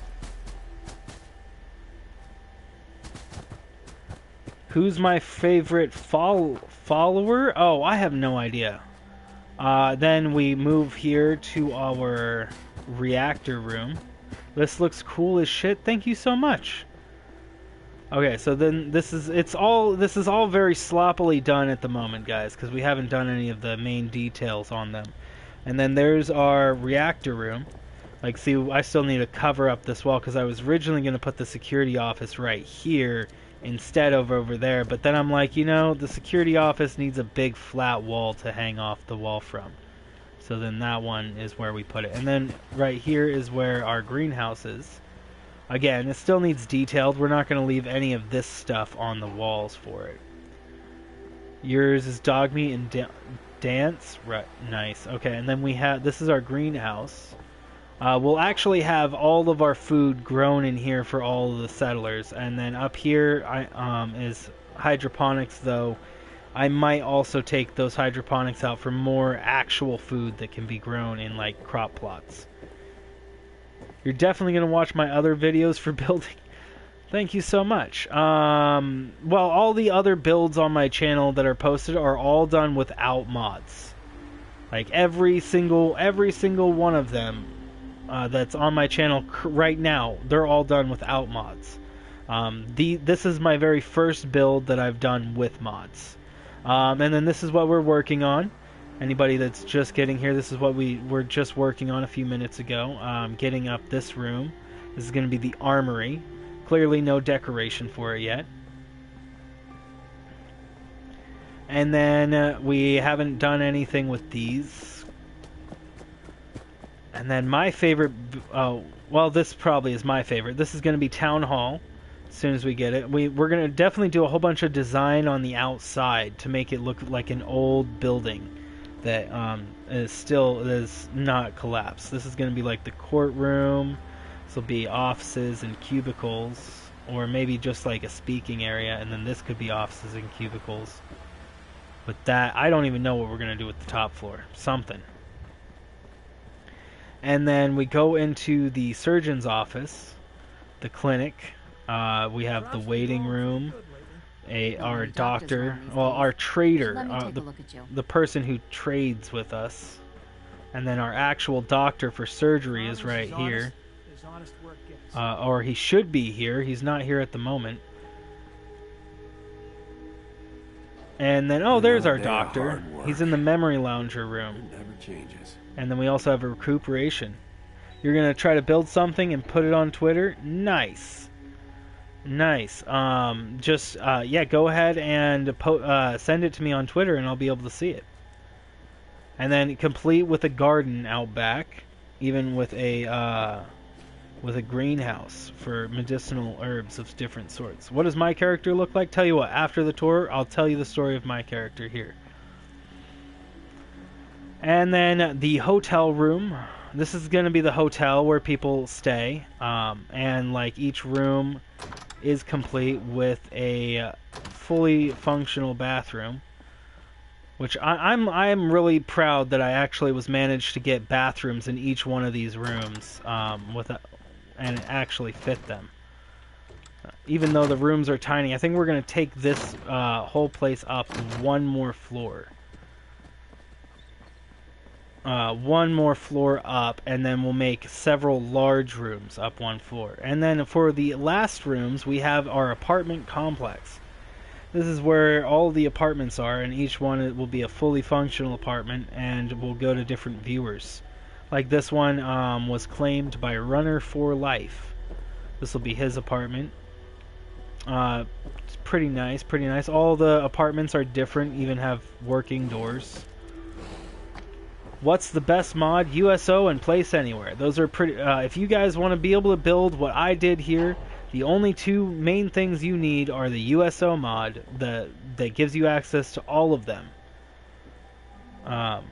Who's my favorite follower? Oh, I have no idea. Then we move here to our reactor room. This looks cool as shit. Thank you so much. Okay, so then this is all very sloppily done at the moment, guys, because we haven't done any of the main details on them. And then there's our reactor room. Like, see, I still need to cover up this wall because I was originally going to put the security office right here instead of over there, but then I'm like, you know, the security office needs a big flat wall to hang off the wall from. So then that one is where we put it. And then right here is where our greenhouse is. Again, it still needs detailed. We're not going to leave any of this stuff on the walls for it. Yours is dog meat and dance. Right, nice. Okay, and then we have, this is our greenhouse. We'll actually have all of our food grown in here for all of the settlers. And then up here is hydroponics, though. I might also take those hydroponics out for more actual food that can be grown in, like, crop plots. You're definitely going to watch my other videos for building. Thank you so much. Well, all the other builds on my channel that are posted are all done without mods. Like, every single one of them that's on my channel right now, they're all done without mods. This is my very first build that I've done with mods. And then this is what we're working on. Anybody that's just getting here, this is what we were just working on a few minutes ago. Getting up this room. This is going to be the armory. Clearly no decoration for it yet. And then we haven't done anything with these. And then my favorite, well, this probably is my favorite. This is going to be Town Hall as soon as we get it. We're going to definitely do a whole bunch of design on the outside to make it look like an old building that is not collapsed. This is going to be like the courtroom. This will be offices and cubicles. or maybe just like a speaking area, and then this could be offices and cubicles. But that, I don't even know what we're going to do with the top floor. Something. And then we go into the surgeon's office, the clinic. We have the waiting room, our doctor, well, our trader, the person who trades with us. And then our actual doctor for surgery is right here. Or he should be here. He's not here at the moment. And then, oh, there's our doctor. He's in the memory lounger room. Never changes. And then we also have a recuperation. You're going to try to build something and put it on Twitter? Nice. Nice. Yeah, go ahead and send it to me on Twitter and I'll be able to see it. And then complete with a garden out back, even with a greenhouse for medicinal herbs of different sorts. What does my character look like? Tell you what, after the tour, I'll tell you the story of my character here. And then the hotel room. This is going to be the hotel where people stay. And like each room is complete with a fully functional bathroom. Which I'm really proud that I actually was managed to get bathrooms in each one of these rooms and actually fit them. Even though the rooms are tiny, I think we're going to take this whole place up one more floor. One more floor up, and then we'll make several large rooms up one floor. And then for the last rooms, we have our apartment complex. This is where all the apartments are, and each one will be a fully functional apartment, and will go to different viewers. Like this one was claimed by Runner for Life. This will be his apartment. It's pretty nice, pretty nice. All the apartments are different, even have working doors. What's the best mod? USO and Place Anywhere. Those are pretty... if you guys want to be able to build what I did here, the only two main things you need are the USO mod that gives you access to all of them. As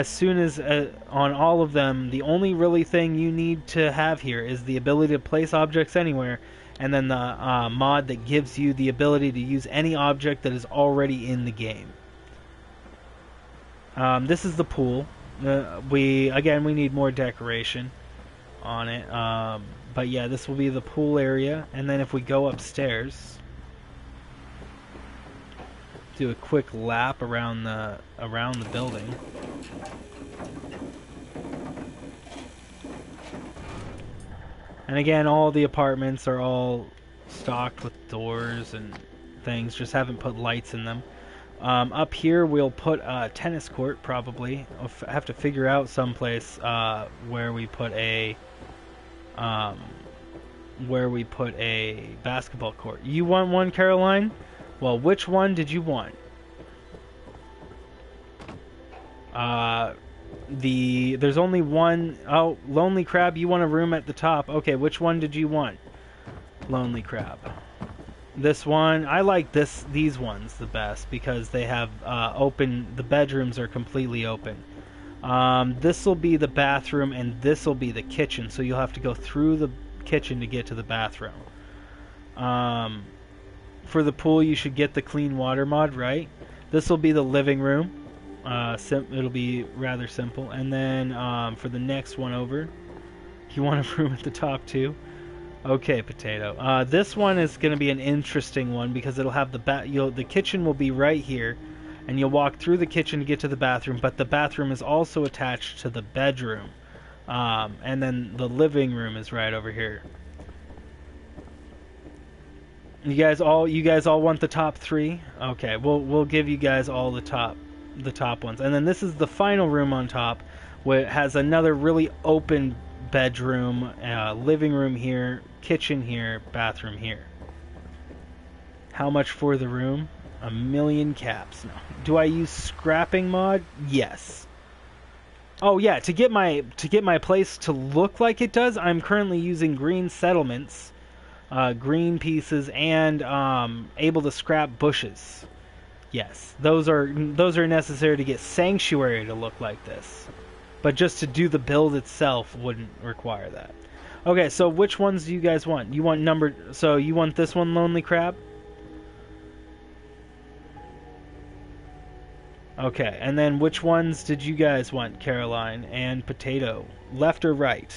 soon as on all of them, the only really thing you need to have here is the ability to place objects anywhere, and then the mod that gives you the ability to use any object that is already in the game. This is the pool. We need more decoration on it. But yeah, this will be the pool area, and then if we go upstairs, do a quick lap around the building. And again, all the apartments are all stocked with doors and things, just haven't put lights in them. Up here we'll put a tennis court, probably. I'll have to figure out someplace where we put a basketball court. You want one, Caroline? Well, which one did you want? There's only one. Oh, Lonely Crab, you want a room at the top. Okay, which one did you want? Lonely Crab. This one, I like these ones the best because they have open, the bedrooms are completely open. This will be the bathroom and this will be the kitchen, so you'll have to go through the kitchen to get to the bathroom. For the pool, you should get the clean water mod, right? This will be the living room. It'll be rather simple. And then for the next one over, you want a room at the top too? Okay, Potato. This one is going to be an interesting one because it'll have the kitchen will be right here, and you'll walk through the kitchen to get to the bathroom, but the bathroom is also attached to the bedroom. And then the living room is right over here. You guys all want the top three? Okay, we'll give you guys all the top ones. And then this is the final room on top, where it has another really open bedroom, living room here, kitchen here, bathroom here. How much for the room? 1,000,000 caps. No. Do I use scrapping mod? Yes. Oh yeah, to get my place to look like it does, I'm currently using green settlements, green pieces, and able to scrap bushes. Yes, those are necessary to get Sanctuary to look like this. But just to do the build itself wouldn't require that. Okay, so which ones do you guys want? You want number... So you want this one, Lonely Crab? Okay, and then which ones did you guys want, Caroline and Potato? Left or right?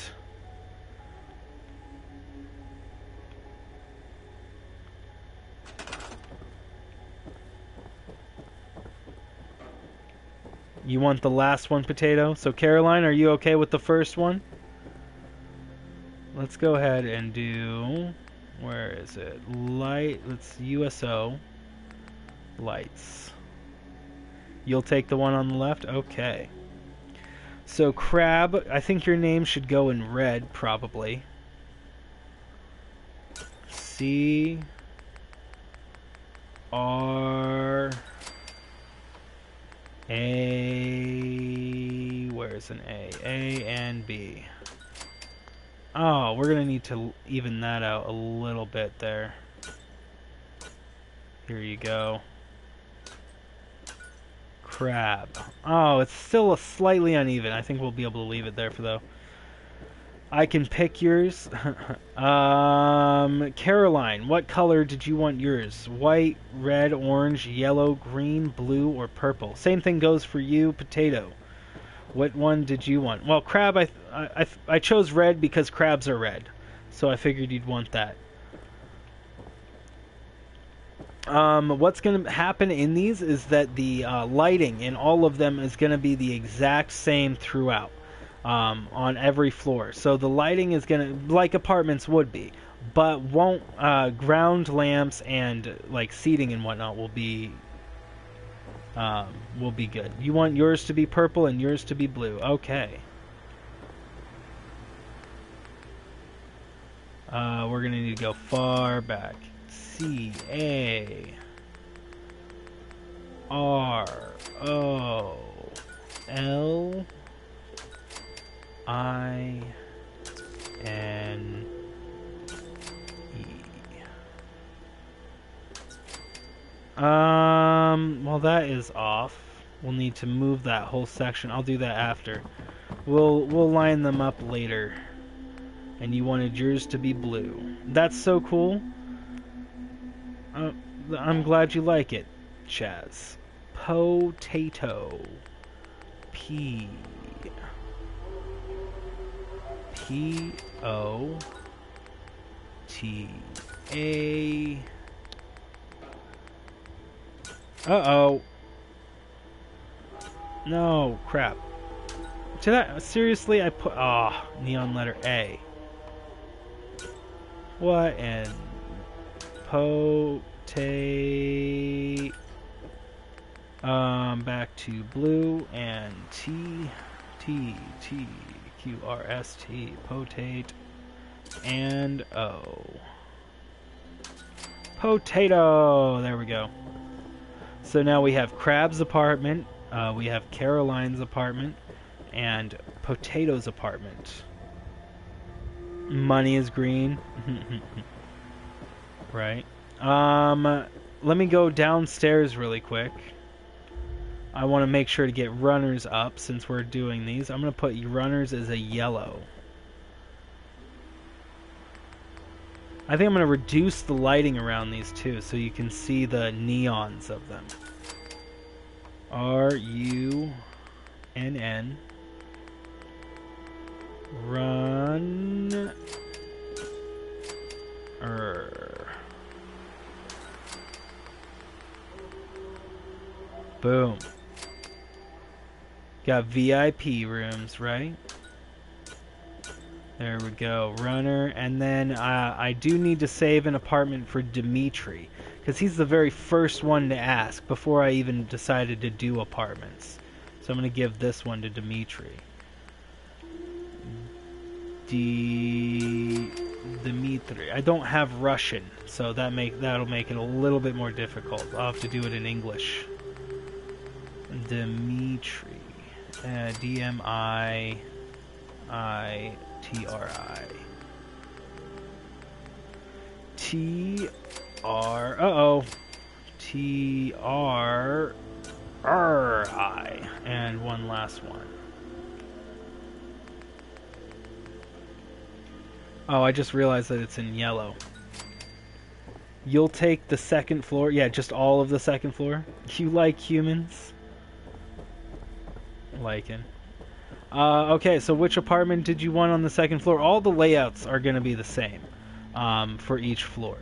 You want the last one, Potato? So Caroline, are you okay with the first one? Let's go ahead and do... Where is it? Light... Let's USO. Lights. You'll take the one on the left? Okay. So Crab, I think your name should go in red, probably. C... R... A... Where's an A? A and B. Oh, we're going to need to even that out a little bit there. Here you go. Crab. Oh, it's still a slightly uneven. I think we'll be able to leave it there for though. I can pick yours. Caroline, what color did you want yours? White, red, orange, yellow, green, blue, or purple? Same thing goes for you, Potato. What one did you want? Well, Crab, I chose red because crabs are red. So I figured you'd want that. What's going to happen in these is that the lighting in all of them is going to be the exact same throughout on every floor. So the lighting is going to, like apartments would be, but won't, ground lamps and like seating and whatnot will be good. You want yours to be purple and yours to be blue. Okay. We're going to need to go far back. C A R O L I N E. Well, that is off. We'll need to move that whole section. I'll do that after. We'll line them up later. And you wanted yours to be blue. That's so cool. I'm glad you like it, Chaz. Potato. P. P. O. T. A. Uh-oh. No, crap. Did I... Seriously, I put... neon letter A. What in... back to blue and T Q R S T potate and O. Potato. There we go. So now we have Crab's apartment, we have Caroline's apartment, and Potato's apartment. Money is green. Right. Let me go downstairs really quick. I want to make sure to get runners up since we're doing these. I'm going to put runners as a yellow. I think I'm going to reduce the lighting around these too so you can see the neons of them. R-U-N-N. Run. Boom. Got VIP rooms, right? There we go. Runner. And then I do need to save an apartment for Dimitri, because he's the very first one to ask before I even decided to do apartments. So I'm going to give this one to Dimitri. Dimitri. I don't have Russian, so that'll make it a little bit more difficult. I'll have to do it in English. Dimitri. D-M-I-I-T-R-I. T-R... Uh-oh. T-R-R-I. And one last one. Oh, I just realized that it's in yellow. You'll take the second floor? Yeah, just all of the second floor? You like humans? Liking. Okay, so which apartment did you want on the second floor? All the layouts are going to be the same for each floor.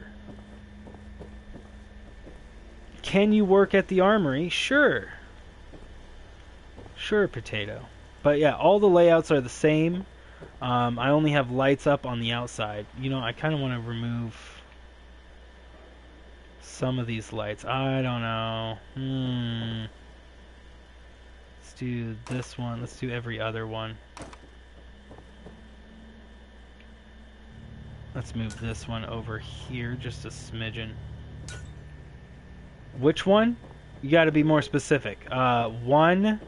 Can you work at the armory? Sure. Sure, potato. But yeah, all the layouts are the same. I only have lights up on the outside. You know, I kind of want to remove some of these lights. I don't know. Let's do this one. Let's do every other one. Let's move this one over here just a smidgen. Which one? You got to be more specific. 1,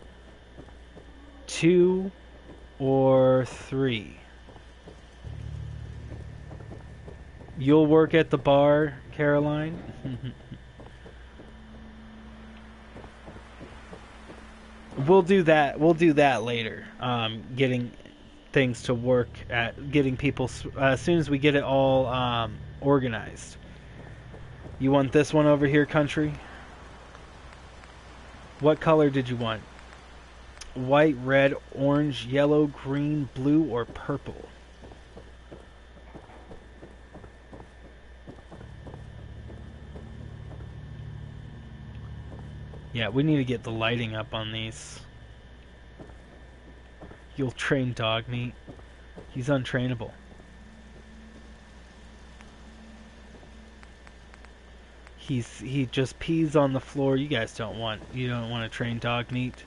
2, or 3. You'll work at the bar, Caroline? We'll do that. We'll do that later. Getting things to work at, getting people as soon as we get it all organized. You want this one over here, country? What color did you want? White, red, orange, yellow, green, blue, or purple? Yeah, we need to get the lighting up on these. You'll train dog meat. He's untrainable. He just pees on the floor. You don't want to train dog meat.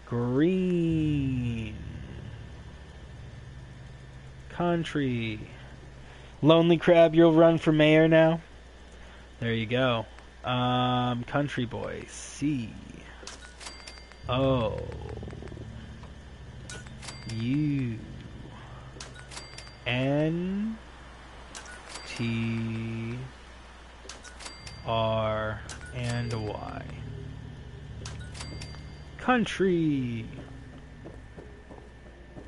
Green. Country. Lonely Crab, you'll run for mayor now? There you go. Country boy. C. O. U. N. T. R. And Y. Country.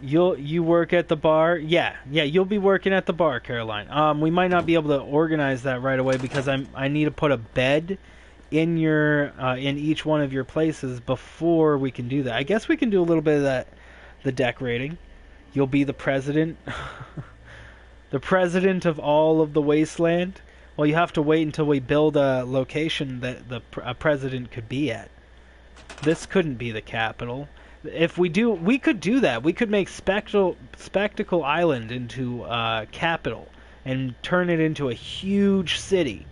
You work at the bar? Yeah, you'll be working at the bar, Caroline. We might not be able to organize that right away because I need to put a bed in your in each one of your places before we can do that. I guess we can do a little bit of that, the decorating. You'll be the president. The president of all of the wasteland. Well, you have to wait until we build a location that a president could be at. This couldn't be the capital. If we do, we could do that. We could make Spectacle Island into capital and turn it into a huge city.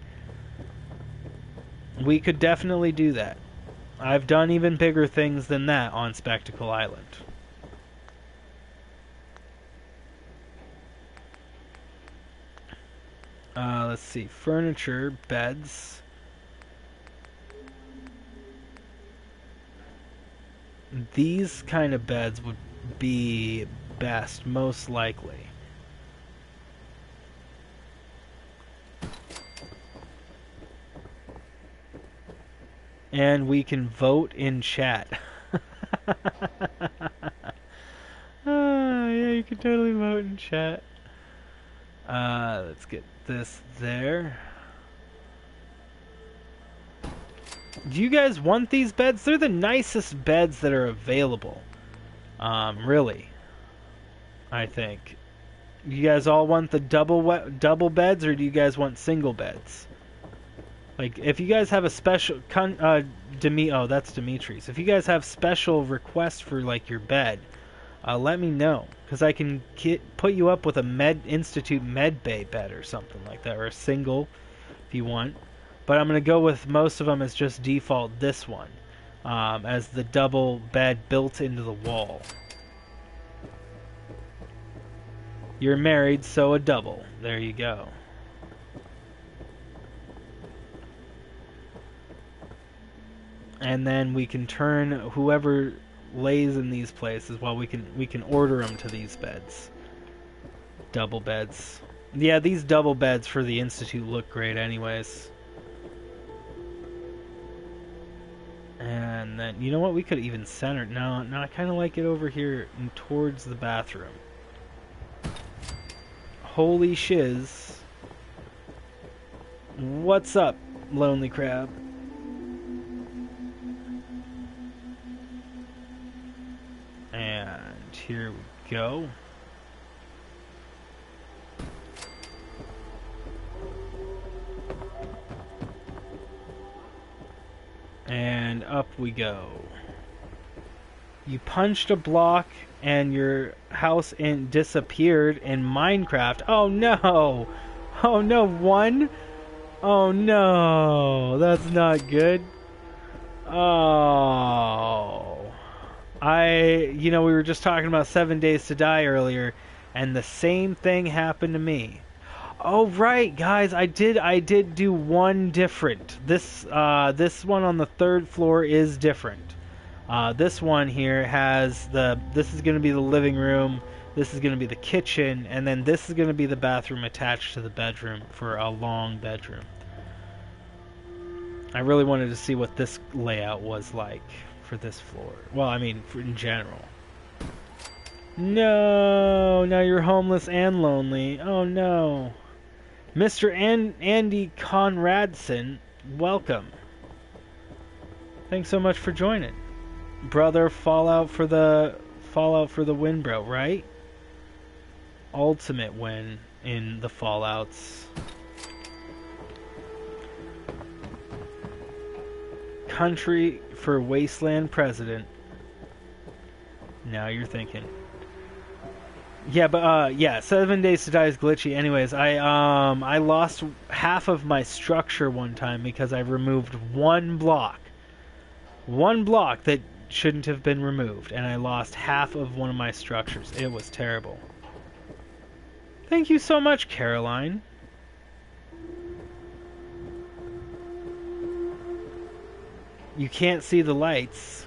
We could definitely do that. I've done even bigger things than that on Spectacle Island. Let's see. Furniture, beds. These kind of beds would be best, most likely. And we can vote in chat. Yeah, you can totally vote in chat. Let's get this there. Do you guys want these beds? They're the nicest beds that are available. Really. I think. You guys all want the double beds, or do you guys want single beds? Like, if you guys have a special... oh, that's Dimitri's. If you guys have special requests for, like, your bed, let me know. Because I can put you up with a Institute med bay bed or something like that. Or a single, if you want. But I'm going to go with most of them as just default this one. As the double bed built into the wall. You're married, so a double. There you go. And then we can turn whoever lays in these places. Well, we can order them to these beds. Double beds. Yeah, these double beds for the Institute look great anyways. And then, you know what? We could even center... No, I kind of like it over here and towards the bathroom. Holy shiz. What's up, Lonely Crab? And here we go. And up we go. You punched a block and your house disappeared in Minecraft. Oh no! Oh no, one? Oh no, that's not good. Oh. We were just talking about 7 Days to Die earlier, and the same thing happened to me. Oh right, guys, I did do one different. This one on the 3rd floor is different. This one here has this is going to be the living room, this is going to be the kitchen, and then this is going to be the bathroom attached to the bedroom for a long bedroom. I really wanted to see what this layout was like for this floor. Well, I mean, in general. No, now you're homeless and lonely. Oh no. Mr. Andy Conradson, welcome. Thanks so much for joining. Brother, Fallout for the win, bro, right? Ultimate win in the Fallouts. Country for Wasteland President. Now you're thinking. Yeah, but 7 Days to Die is glitchy. Anyways, I lost half of my structure one time because I removed one block that shouldn't have been removed, and I lost half of one of my structures. It was terrible. Thank you so much, Caroline. You can't see the lights.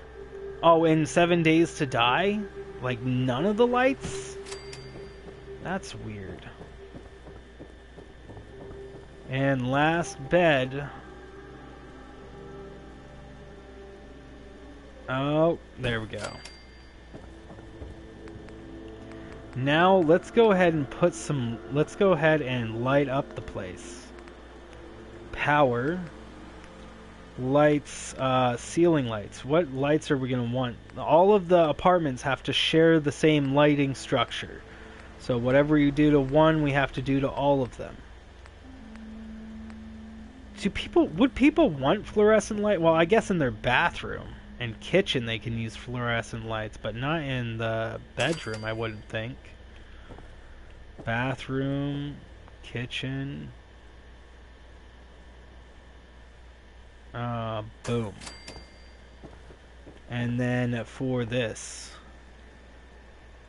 Oh, in 7 Days to Die? Like, none of the lights? That's weird. And last bed. Oh, there we go. Now, let's go ahead and light up the place. Power. Lights, ceiling lights. What lights are we going to want? All of the apartments have to share the same lighting structure. So whatever you do to one, we have to do to all of them. Would people want fluorescent light? Well, I guess in their bathroom and kitchen they can use fluorescent lights, but not in the bedroom, I wouldn't think. Bathroom, kitchen. Boom. And then for this,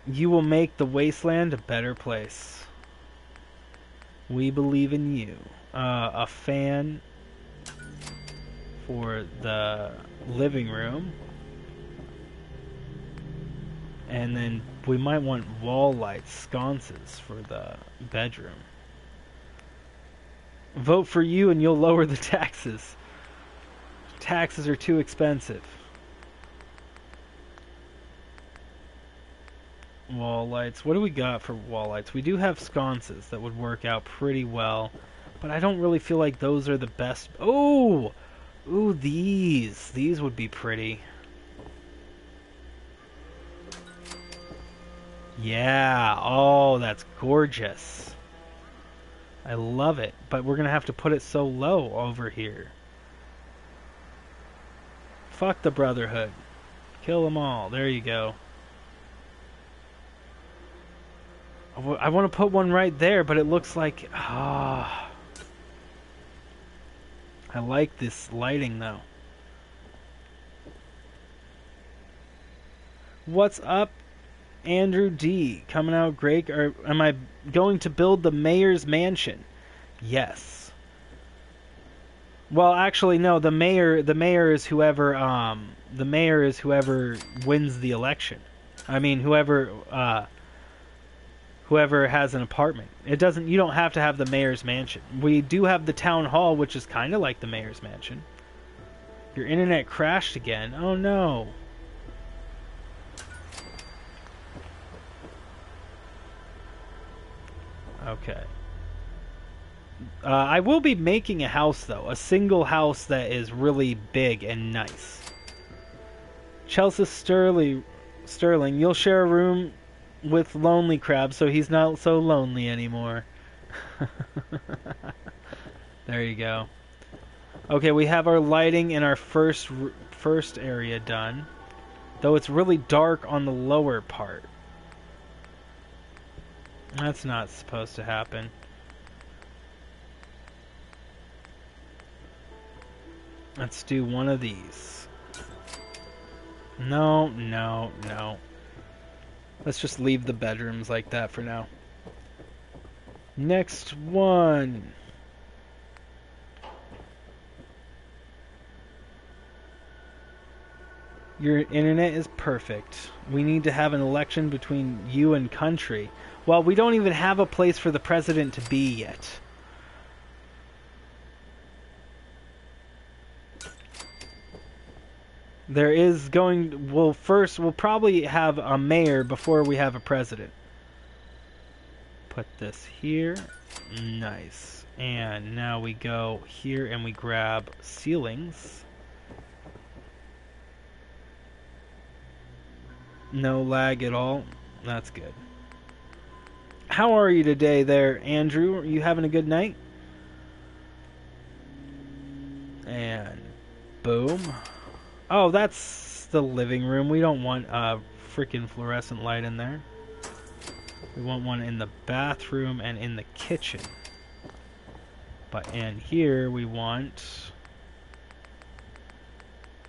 you will make the wasteland a better place. We believe in you. A fan for the living room. And then we might want wall lights, sconces for the bedroom. Vote for you and you'll lower the taxes. Taxes are too expensive. Wall lights. What do we got for wall lights? We do have sconces that would work out pretty well, but I don't really feel like those are the best. Oh! Ooh, these. These would be pretty. Yeah. Oh, that's gorgeous. I love it, but we're going to have to put it so low over here. Fuck the Brotherhood. Kill them all. There you go. I want to put one right there, but it looks like... I like this lighting, though. What's up, Andrew D? Coming out great. Or am I going to build the mayor's mansion? Yes. Well, actually, no. The mayor is whoever wins the election. I mean, whoever has an apartment. You don't have to have the mayor's mansion. We do have the town hall, which is kind of like the mayor's mansion. Your internet crashed again. Oh no. Okay. I will be making a house, though. A single house that is really big and nice. Chelsea Sterling, you'll share a room with Lonely Crab, so he's not so lonely anymore. There you go. Okay, we have our lighting in our first area done. Though it's really dark on the lower part. That's not supposed to happen. Let's do one of these. No, no, no. Let's just leave the bedrooms like that for now. Next one. Your internet is perfect. We need to have an election between you and country. Well, we don't even have a place for the president to be yet. There is going... Well, first, we'll probably have a mayor before we have a president. Put this here. Nice. And now we go here and we grab ceilings. No lag at all. That's good. How are you today there, Andrew? Are you having a good night? And boom. Oh, that's the living room. We don't want a freaking fluorescent light in there. We want one in the bathroom and in the kitchen. But in here we want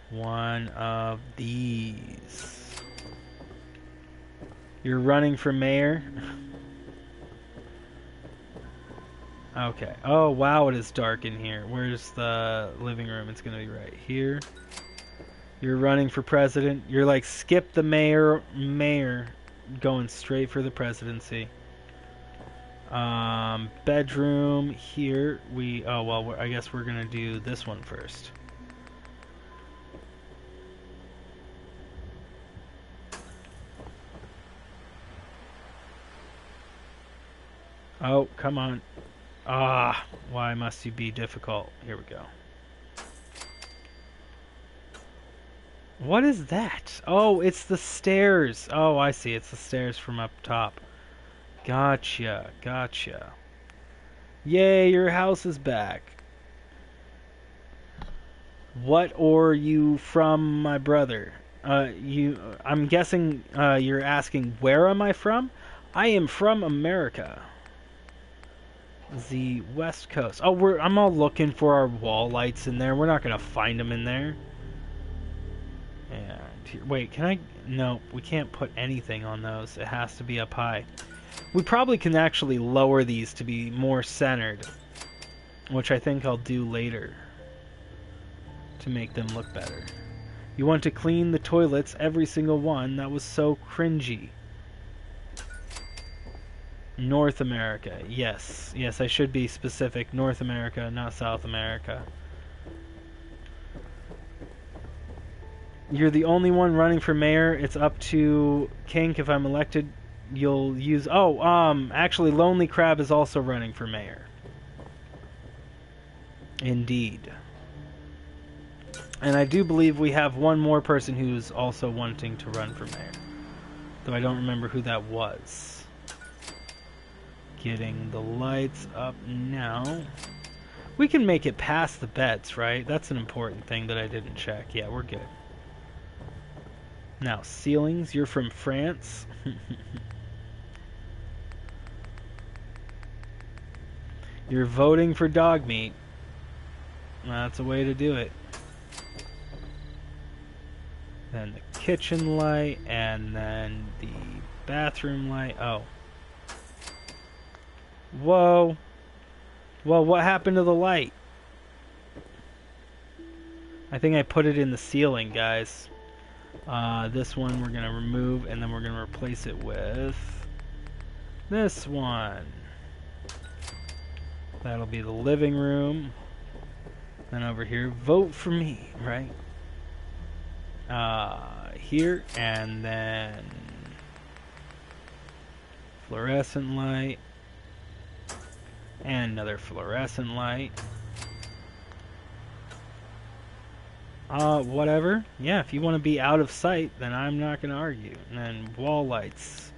one of these. You're running for mayor? Okay. Oh, wow, it is dark in here. Where's the living room? It's going to be right here. You're running for president. You're like, skip the mayor, going straight for the presidency. Bedroom here. Oh, well, I guess we're going to do this one first. Oh, come on. Ah, why must you be difficult? Here we go. What is that? Oh, it's the stairs. Oh, I see. It's the stairs from up top. Gotcha, gotcha. Yay, your house is back. What are you from, my brother? I'm guessing you're asking where am I from? I am from America. The West Coast. Oh, I'm all looking for our wall lights in there. We're not gonna find them in there. And here, wait, can I? No, we can't put anything on those. It has to be up high. We probably can actually lower these to be more centered, which I think I'll do later to make them look better. You want to clean the toilets, every single one. That was so cringy. North America. Yes. Yes, I should be specific. North America, not South America. You're the only one running for mayor. It's up to Kink. If I'm elected, you'll use... Oh, actually, Lonely Crab is also running for mayor. Indeed. And I do believe we have one more person who's also wanting to run for mayor. Though I don't remember who that was. Getting the lights up now. We can make it past the beds, right? That's an important thing that I didn't check. Yeah, we're good. Now, ceilings. You're from France. You're voting for dog meat. That's a way to do it. Then the kitchen light, and then the bathroom light. Oh. Whoa. Well, what happened to the light? I think I put it in the ceiling, guys. This one we're going to remove, and then we're going to replace it with this one. That'll be the living room. Then over here, vote for me, right? Here, and then fluorescent light. And another fluorescent light. Whatever. Yeah, if you want to be out of sight, then I'm not going to argue. And then wall lights.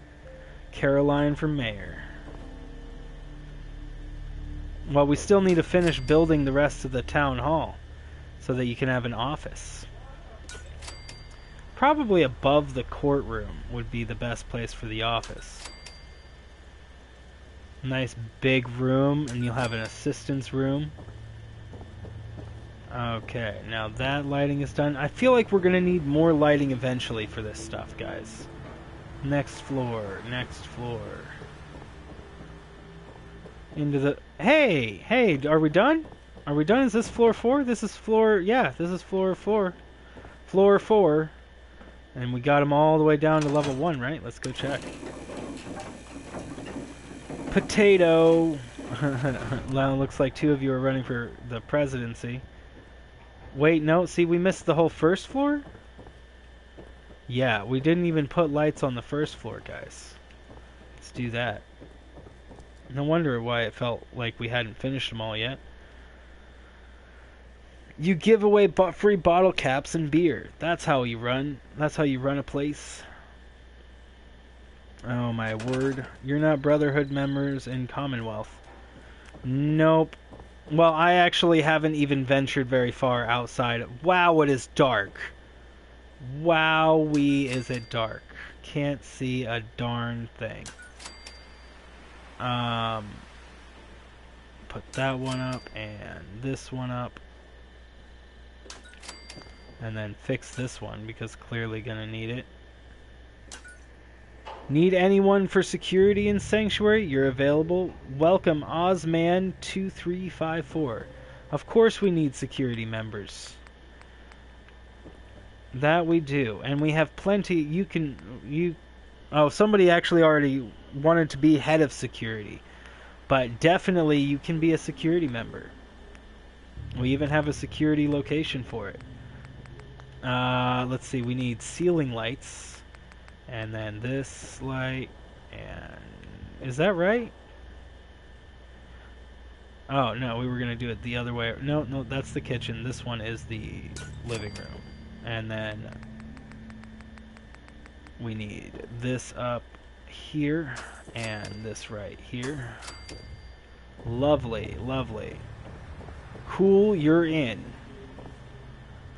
Caroline for mayor. Well, we still need to finish building the rest of the town hall so that you can have an office. Probably above the courtroom would be the best place for the office. Nice big room, and you'll have an assistant's room. Okay, now that lighting is done. I feel like we're going to need more lighting eventually for this stuff, guys. Next floor, next floor. Into the... Hey, are we done? Are we done? Is this floor 4? This is floor... Yeah, this is floor 4. Floor 4. And we got them all the way down to level 1, right? Let's go check. Potato. Well, looks like 2 of you are running for the presidency. Wait, no, see, we missed the whole first floor? Yeah, we didn't even put lights on the first floor, guys. Let's do that. No wonder why it felt like we hadn't finished them all yet. You give away free bottle caps and beer. That's how you run. That's how you run a place. Oh my word. You're not Brotherhood members in Commonwealth. Nope. Well, I actually haven't even ventured very far outside. Wow, it is dark. Wowee, is it dark. Can't see a darn thing. Put that one up and this one up. And then fix this one because clearly gonna need it. Need anyone for security in Sanctuary? You're available. Welcome, Ozman2354. Of course we need security members. That we do. And we have plenty. Oh, somebody actually already wanted to be head of security. But definitely you can be a security member. We even have a security location for it. Let's see. We need ceiling lights. And then this light, and... Is that right? Oh, no, we were going to do it the other way. No, that's the kitchen. This one is the living room. And then we need this up here, and this right here. Lovely, lovely. Cool, you're in.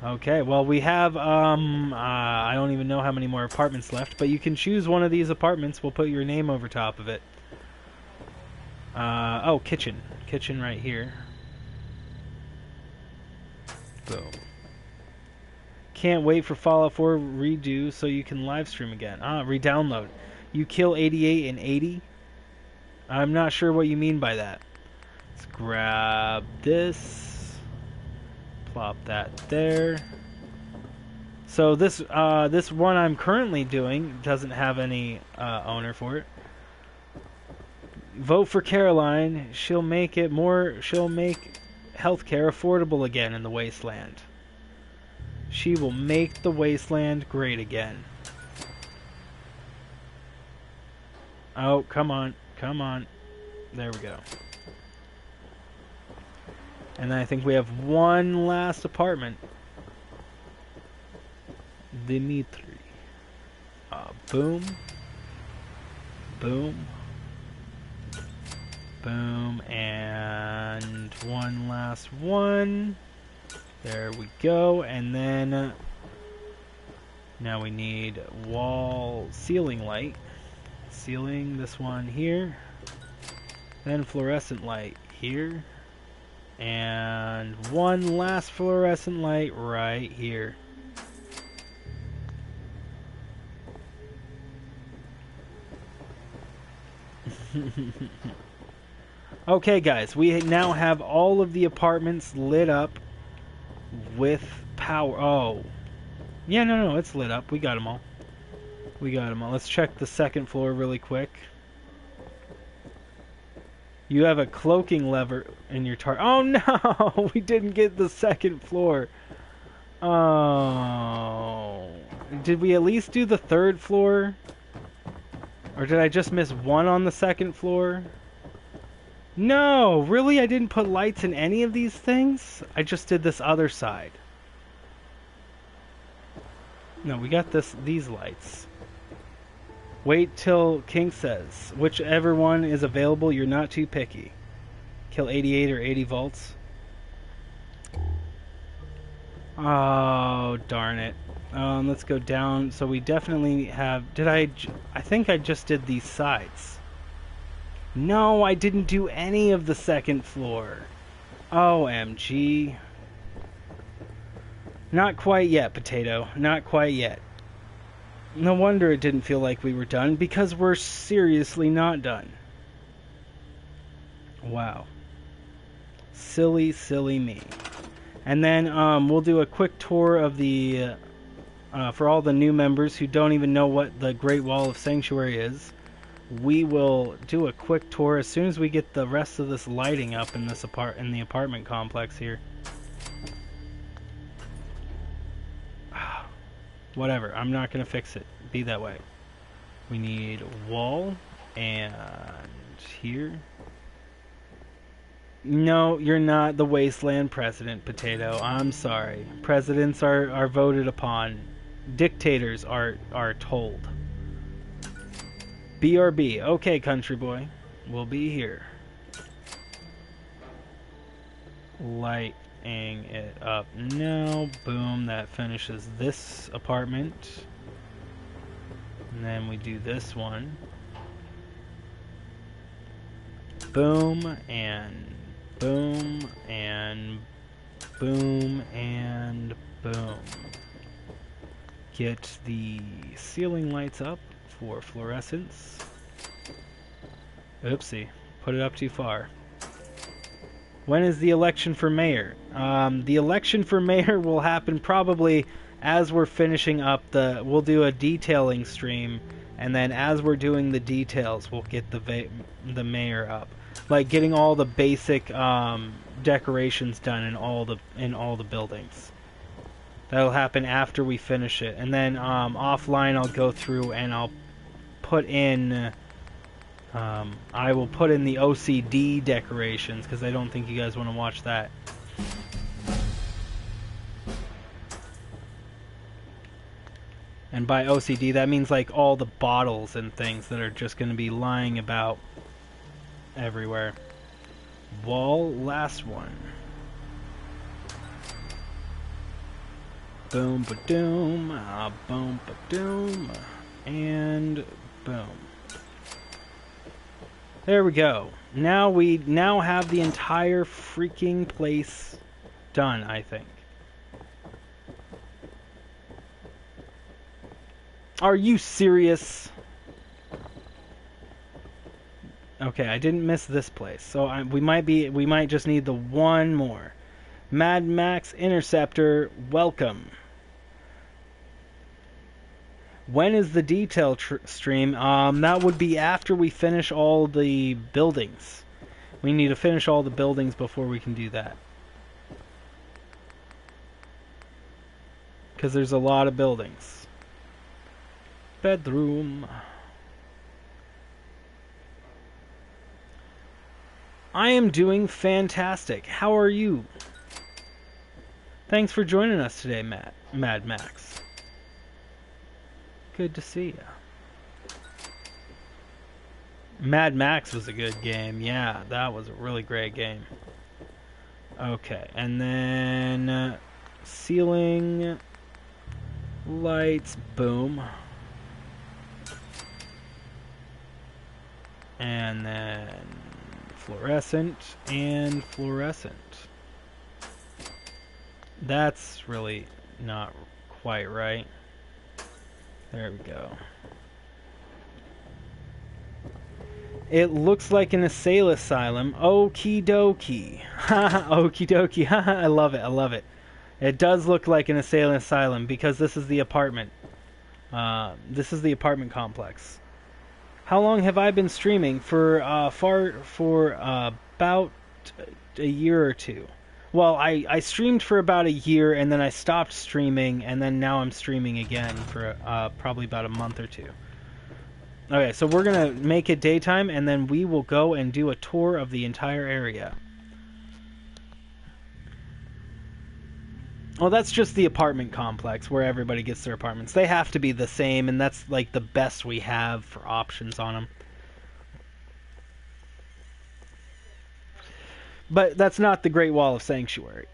Okay, well we have, I don't even know how many more apartments left, but you can choose one of these apartments. We'll put your name over top of it. Oh, kitchen. Kitchen right here. Boom. Can't wait for Fallout 4 redo so you can live stream again. Re-download. You kill 88 and 80? I'm not sure what you mean by that. Let's grab this. Plop that there. So this one I'm currently doing doesn't have any owner for it. Vote for Caroline. She'll make healthcare affordable again in the wasteland. She will make the wasteland great again. Oh, come on. Come on. There we go. And then I think we have one last apartment. Dimitri. Boom. Boom. Boom. And one last one. There we go. And then now we need wall ceiling light. Ceiling, this one here. Then fluorescent light here. And one last fluorescent light right here. Okay, guys, we now have all of the apartments lit up with power. Oh. Yeah, no, it's lit up. We got them all. We got them all. Let's check the second floor really quick. You have a cloaking lever in your target. Oh no! We didn't get the second floor. Oh. Did we at least do the third floor? Or did I just miss one on the second floor? No, really? I didn't put lights in any of these things? I just did this other side. No, we got these lights. Wait till King says. Whichever one is available, you're not too picky. Kill 88 or 80 volts. Oh, darn it. Let's go down. So we definitely have... I think I just did these sides. No, I didn't do any of the second floor. OMG. Not quite yet, Potato. Not quite yet. No wonder it didn't feel like we were done, because we're seriously not done. Wow. Silly, silly me. And then we'll do a quick tour of the... for all the new members who don't even know what the Great Wall of Sanctuary is, we will do a quick tour as soon as we get the rest of this lighting up in this in the apartment complex here. Whatever, I'm not gonna fix it. Be that way. We need a wall, and here. No, you're not the Wasteland President, Potato. I'm sorry. Presidents are voted upon. Dictators are told. BRB. Okay, country boy. We'll be here. Lighting it up now. Boom. That finishes this apartment. And then we do this one. Boom and boom and boom and boom. Get the ceiling lights up for fluorescence. Oopsie, put it up too far. When is the election for mayor? The election for mayor will happen probably as we're finishing up we'll do a detailing stream, and then as we're doing the details, we'll get the mayor up. Like getting all the basic decorations done in all the buildings. That'll happen after we finish it, and then offline I'll go through and I'll put in. I will put in the OCD decorations because I don't think you guys want to watch that. And by OCD, that means like all the bottles and things that are just going to be lying about everywhere. Wall, last one. Boom, ba-doom, boom, ba-doom, and boom. There we go. Now we have the entire freaking place done, I think. Are you serious? Okay, I didn't miss this place, so we might just need the one more. Mad Max Interceptor, welcome. When is the detail stream? That would be after we finish all the buildings. We need to finish all the buildings before we can do that. Because there's a lot of buildings. Bedroom. I am doing fantastic. How are you? Thanks for joining us today, Mad Max. Good to see you. Mad Max was a good game. Yeah, that was a really great game. Okay, and then ceiling lights, boom. And then fluorescent and fluorescent. That's really not quite right. There we go. It looks like an asylum. Okie dokie. Okie dokie. I love it. I love it. It does look like an asylum because this is the apartment. This is the apartment complex. How long have I been streaming? For about a year or two. Well, I streamed for about a year, and then I stopped streaming, and then now I'm streaming again for probably about a month or two. Okay, so we're gonna make it daytime, and then we will go and do a tour of the entire area. Well, that's just the apartment complex where everybody gets their apartments. They have to be the same, and that's like the best we have for options on them. But that's not the Great Wall of Sanctuary.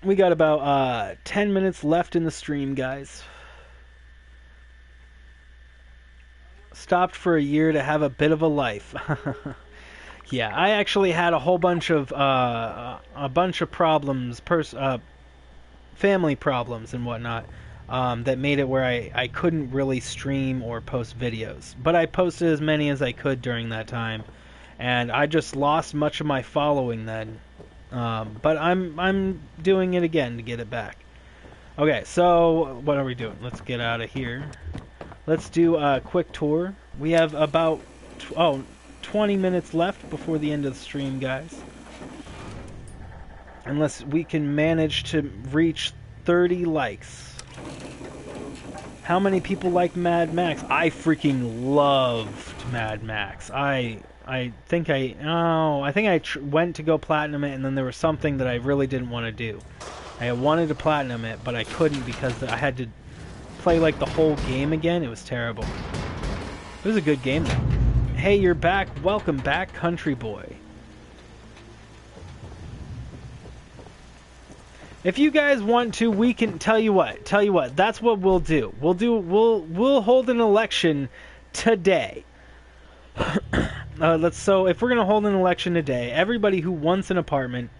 We got about 10 minutes left in the stream, guys. Stopped for a year to have a bit of a life. Yeah, I actually had a whole bunch of problems, family problems and whatnot, that made it where I couldn't really stream or post videos. But I posted as many as I could during that time, and I just lost much of my following then. But I'm doing it again to get it back. Okay, so what are we doing? Let's get out of here. Let's do a quick tour. We have about 20 minutes left before the end of the stream, guys. Unless we can manage to reach 30 likes. How many people like Mad Max? I freaking loved Mad Max. I think I went to go platinum it, and then there was something that I really didn't want to do. I wanted to platinum it, but I couldn't because I had to play like the whole game again. It was terrible. It was a good game though. Hey, you're back. Welcome back, Country Boy. If you guys want to, we can tell you what. That's what we'll do. We'll hold an election today. So if we're gonna hold an election today, everybody who wants an apartment,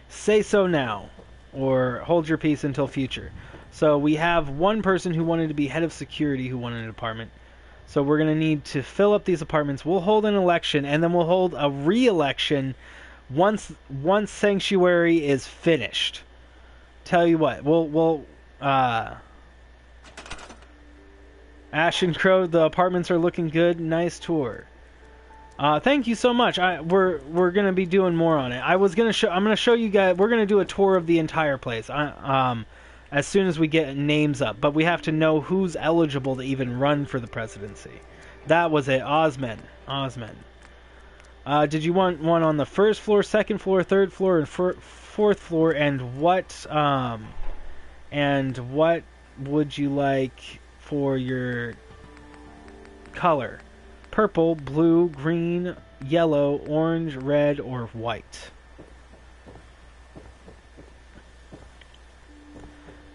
say so now, or hold your peace until future. So we have one person who wanted to be head of security who wanted an apartment. So we're gonna need to fill up these apartments. We'll hold an election, and then we'll hold a re-election once Sanctuary is finished. Tell you what, we'll Ash and Crow, the apartments are looking good. Nice tour. Thank you so much. We're gonna be doing more on it. I'm gonna show you guys. We're gonna do a tour of the entire place. As soon as we get names up, but we have to know who's eligible to even run for the presidency. That was it. Osman. Did you want one on the first floor, second floor, third floor, and fourth floor? And what would you like for your color? Purple, blue, green, yellow, orange, red, or white?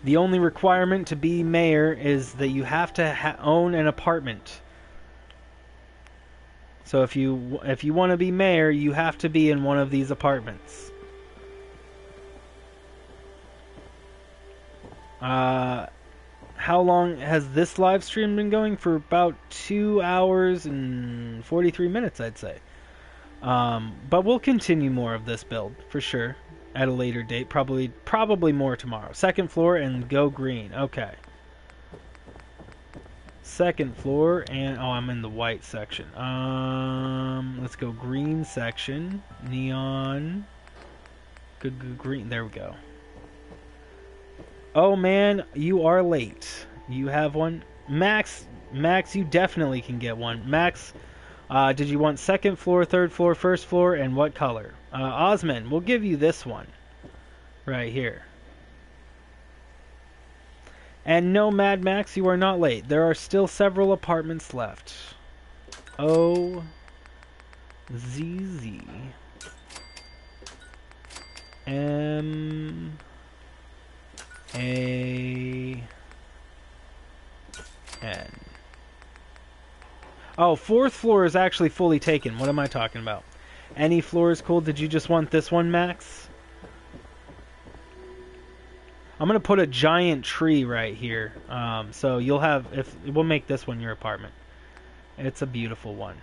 The only requirement to be mayor is that you have to own an apartment. So if you want to be mayor, you have to be in one of these apartments. How long has this live stream been going? For about 2 hours and 43 minutes, I'd say. But we'll continue more of this build for sure at a later date. Probably more tomorrow. Second floor and go green. Okay. Second floor and I'm in the white section. Let's go green section. Neon. Good green. There we go. Oh man, you are late. You have one. Max, you definitely can get one. Max, did you want second floor, third floor, first floor, and what color? Osman, we'll give you this one. Right here. And no, Mad Max, you are not late. There are still several apartments left. O Z M A N. Oh, fourth floor is actually fully taken. What am I talking about? Any floor is cool. Did you just want this one, Max? I'm gonna put a giant tree right here. So you'll have, we'll make this one your apartment. It's a beautiful one.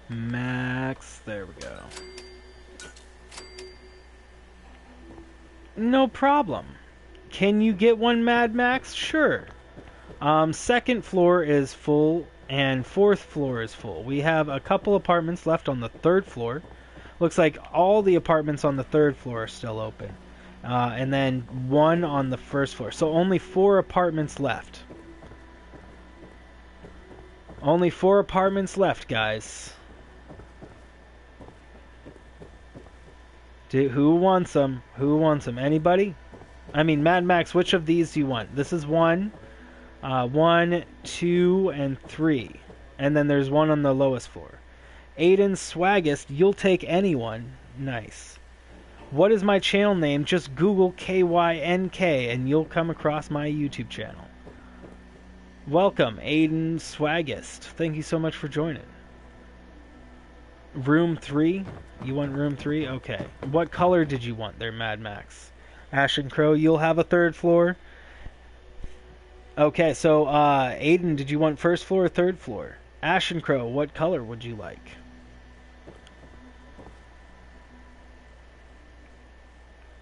Max, there we go. No problem. Can you get one, Mad Max? Sure. Second floor is full and 4th floor is full. We have a couple apartments left on the 3rd floor. Looks like all the apartments on the 3rd floor are still open. And then 1 on the 1st floor. So only 4 apartments left. Only 4 apartments left, guys. Who wants them? Who wants them? Anybody? I mean, Mad Max, which of these do you want? This is 1, 1, 2, and 3. And then there's 1 on the lowest floor. Aiden Swaggist, you'll take anyone. Nice. What is my channel name? Just Google KYNK and you'll come across my YouTube channel. Welcome, Aiden Swaggist. Thank you so much for joining. Room 3? You want room 3? Okay. What color did you want there, Mad Max? Ash and Crow, you'll have a 3rd floor. Okay, so, Aiden, did you want 1st floor or 3rd floor? Ash and Crow, what color would you like?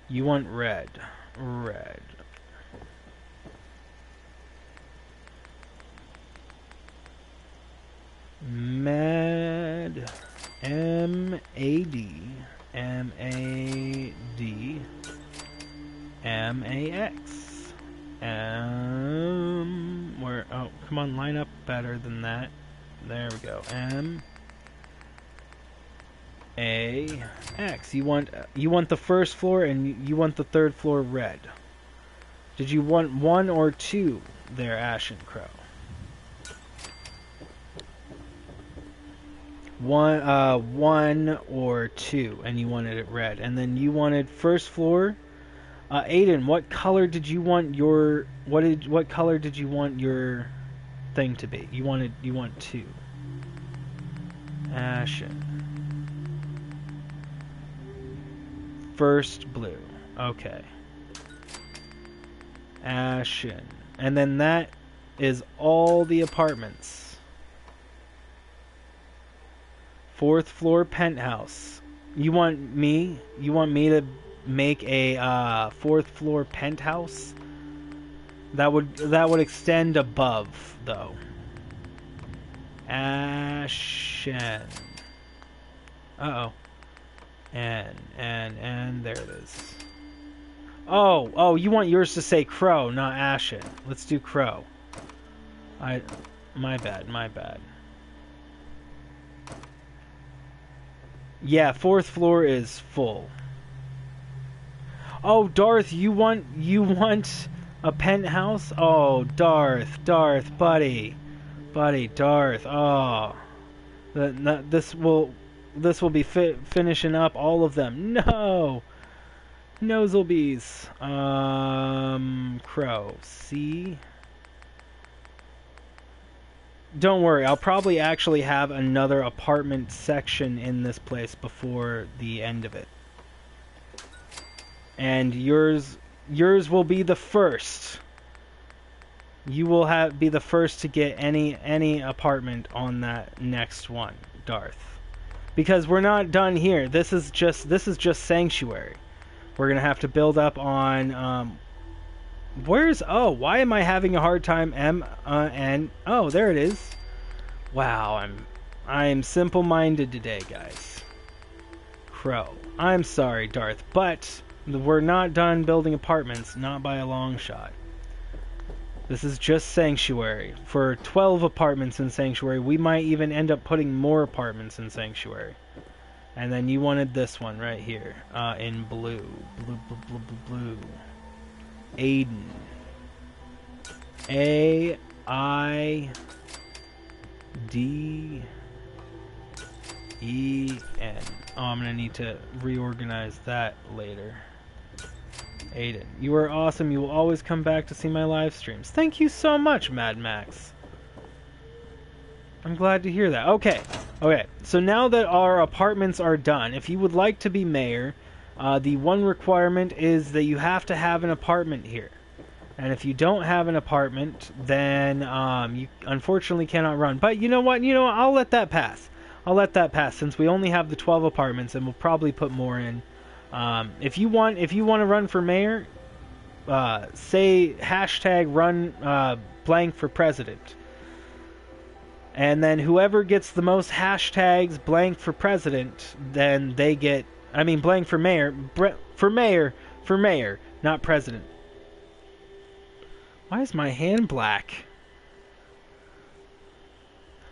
You want red. Red. Mad. M-A-D. M-A-D. M-A-X. Where? Oh, come on, line up better than that. There we go. M-A-X. You want the 1st floor and you want the 3rd floor red. Did you want 1 or 2 there, Ash and Crow? 1 or 2, and you wanted it red. And then you wanted 1st floor. Aiden, what color did you want your what color did you want your thing to be? You want 2. Ashen. 1st blue. Okay. Ashen. And then that is all the apartments. 4th floor penthouse. You want me to make a 4th floor penthouse? That would extend above though. Ashen. Uh-oh. And there it is. Oh, you want yours to say Crow, not Ashen. Let's do Crow. My bad. Yeah, 4th floor is full. Oh, Darth, you want a penthouse? Oh, Darth, buddy, Darth. Oh, this will be finishing up all of them. No, Nozzlebees. Crow. C. Don't worry, I'll probably actually have another apartment section in this place before the end of it. And yours will be the first. You will be the first to get any apartment on that next one, Darth. Because we're not done here. This is just Sanctuary. We're gonna have to build up on why am I having a hard time oh, there it is. Wow, I'm simple-minded today, guys. Crow. I'm sorry, Darth, but we're not done building apartments, not by a long shot. This is just Sanctuary. For 12 apartments in Sanctuary, we might even end up putting more apartments in Sanctuary. And then you wanted this one right here, in blue. Blue. Aiden. A-I-D-E-N. Oh, I'm gonna need to reorganize that later. Aiden, you are awesome. You will always come back to see my live streams. Thank you so much, Mad Max. I'm glad to hear that. Okay, so now that our apartments are done, if you would like to be mayor, the one requirement is that you have to have an apartment here. And if you don't have an apartment, then you unfortunately cannot run. But you know what? I'll let that pass. Since we only have the 12 apartments, and we'll probably put more in. If you want to run for mayor, say #run blank for president. And then whoever gets the most hashtags blank for president, then they get... I mean, blank for mayor. For mayor, not president. Why is my hand black?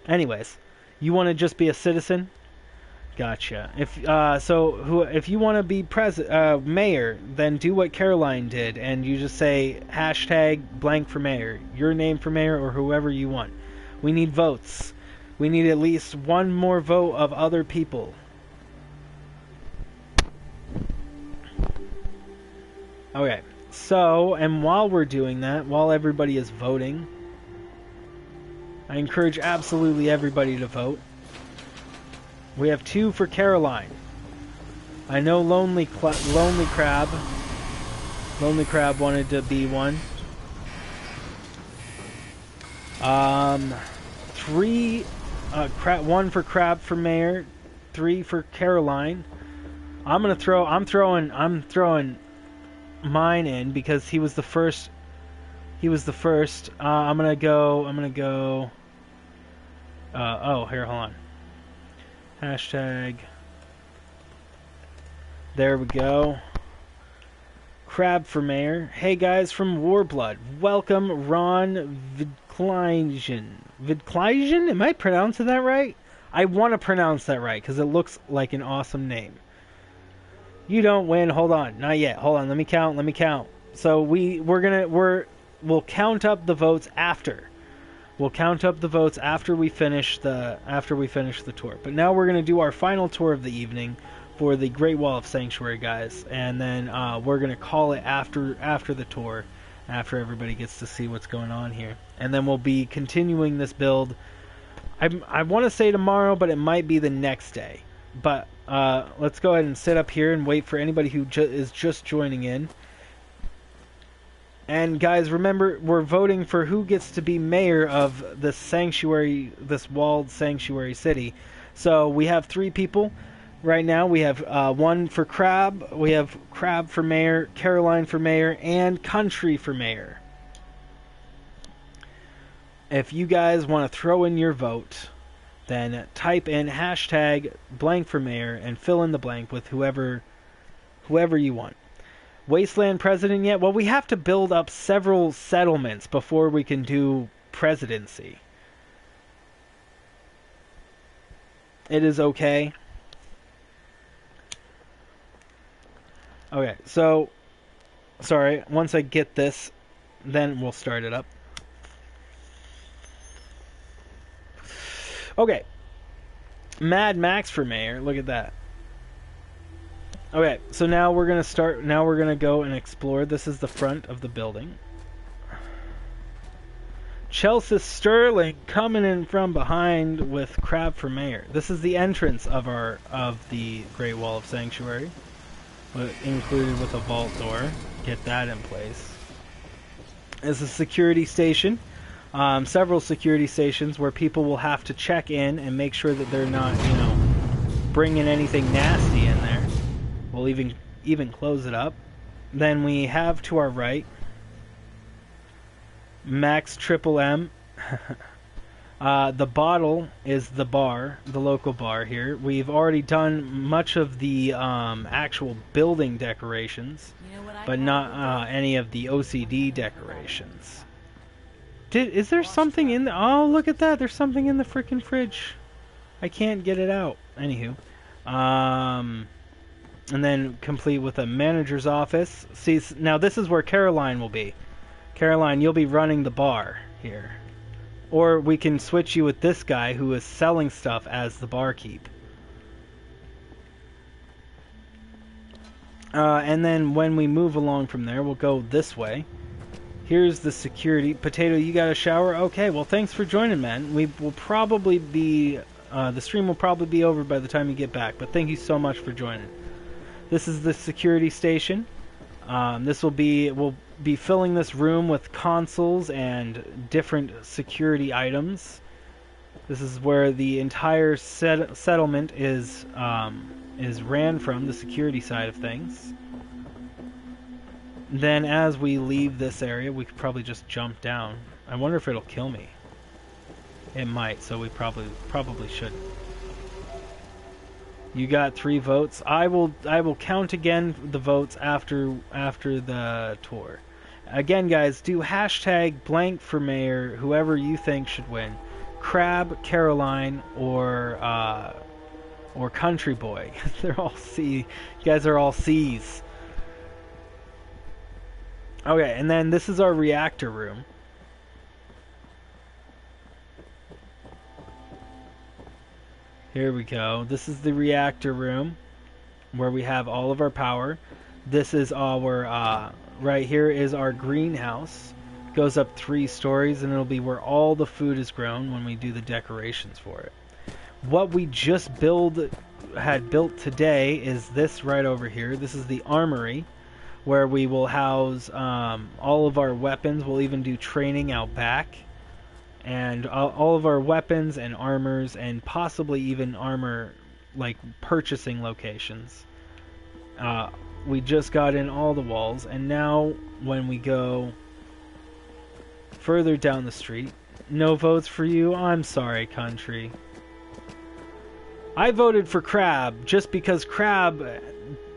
Anyways, you want to just be a citizen? Gotcha. If you want to be mayor, then do what Caroline did, and you just say hashtag blank for mayor, your name for mayor, or whoever you want. We need votes. We need at least one more vote of other people. Okay. So, and while we're doing that, while everybody is voting, I encourage absolutely everybody to vote. We have 2 for Caroline. I know Lonely Crab wanted to be one. 3, 1 for Crab for mayor, 3 for Caroline. I'm throwing mine in because he was the first. I'm gonna go. Oh, here, hold on. Hashtag. There we go. Crab for mayor. Hey guys from Warblood. Welcome, Ron Vidkleisen? Am I pronouncing that right? I want to pronounce that right because it looks like an awesome name. You don't win. Hold on. Not yet. Hold on. Let me count. So we'll count up the votes after. We'll count up the votes after we finish the tour. But now we're going to do our final tour of the evening for the Great Wall of Sanctuary, guys. And then we're going to call it after the tour, after everybody gets to see what's going on here. And then we'll be continuing this build. I want to say tomorrow, but it might be the next day. But let's go ahead and sit up here and wait for anybody who is just joining in. And guys, remember, we're voting for who gets to be mayor of this sanctuary, this walled sanctuary city. So we have 3 people right now. We have 1 for Crab. We have Crab for mayor, Caroline for mayor, and Country for mayor. If you guys want to throw in your vote, then type in hashtag blank for mayor and fill in the blank with whoever you want. Wasteland president yet? Well, we have to build up several settlements before we can do presidency. It is okay. Okay, so sorry, once I get this, then we'll start it up. Okay. Mad Max for mayor. Look at that. Okay, so now we're going to start. Now we're going to go and explore. This is the front of the building. Chelsea Sterling coming in from behind with Crab for mayor. This is the entrance of the Great Wall of Sanctuary, included with a vault door. Get that in place. It's a security station. Several security stations where people will have to check in and make sure that they're not, bringing anything nasty in there. We'll even close it up. Then we have to our right Max Triple M. The bottle is the bar, the local bar here. We've already done much of the actual building decorations, but not any of the OCD decorations. Is there something in the... Oh, look at that. There's something in the freaking fridge. I can't get it out. Anywho. And then complete with a manager's office. See, now this is where Caroline will be. Caroline, you'll be running the bar here. Or we can switch you with this guy who is selling stuff as the barkeep. And then when we move along from there, we'll go this way. Here's the security. Potato, you got a shower? Okay, well, thanks for joining, man. We will probably be... the stream will probably be over by the time you get back, but thank you so much for joining. This is the security station. We'll be filling this room with consoles and different security items. This is where the entire settlement is ran from, the security side of things. Then as we leave this area, we could probably just jump down. I wonder if it'll kill me. It might, so we probably shouldn't. You got 3 votes. I will count again the votes after the tour. Again, guys, do hashtag blank for mayor, whoever you think should win. Crab, Caroline, or Country Boy. They're all C. You guys are all C's. Okay, and then this is our reactor room. Here we go. This is the reactor room where we have all of our power. This is our, right here is our greenhouse. Goes up 3 stories, and it'll be where all the food is grown when we do the decorations for it. What we just had built today is this right over here. This is the armory, where we will house all of our weapons. We'll even do training out back. And all of our weapons and armors, and possibly even armor, like, purchasing locations. We just got in all the walls, and now when we go further down the street, no votes for you? I'm sorry, country. I voted for Crab, just because Crab,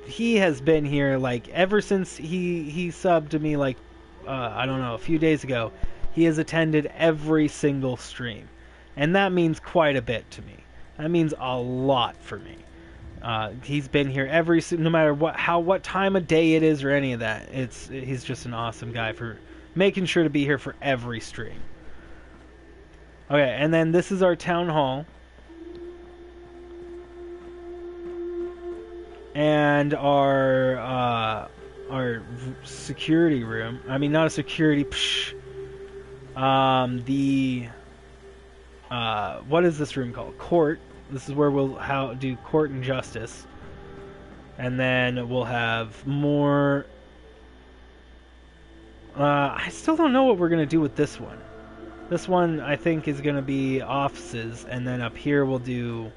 he has been here, like, ever since he subbed to me, like, I don't know, a few days ago. He has attended every single stream, and that means quite a bit to me. That means a lot for me. He's been here no matter what time of day it is or any of that. He's just an awesome guy for making sure to be here for every stream. Okay, and then this is our town hall, and our security room. I mean, not a security. What is this room called? Court. This is where we'll do court and justice. And then we'll have more... I still don't know what we're going to do with this one. This one, I think, is going to be offices. And then up here we'll do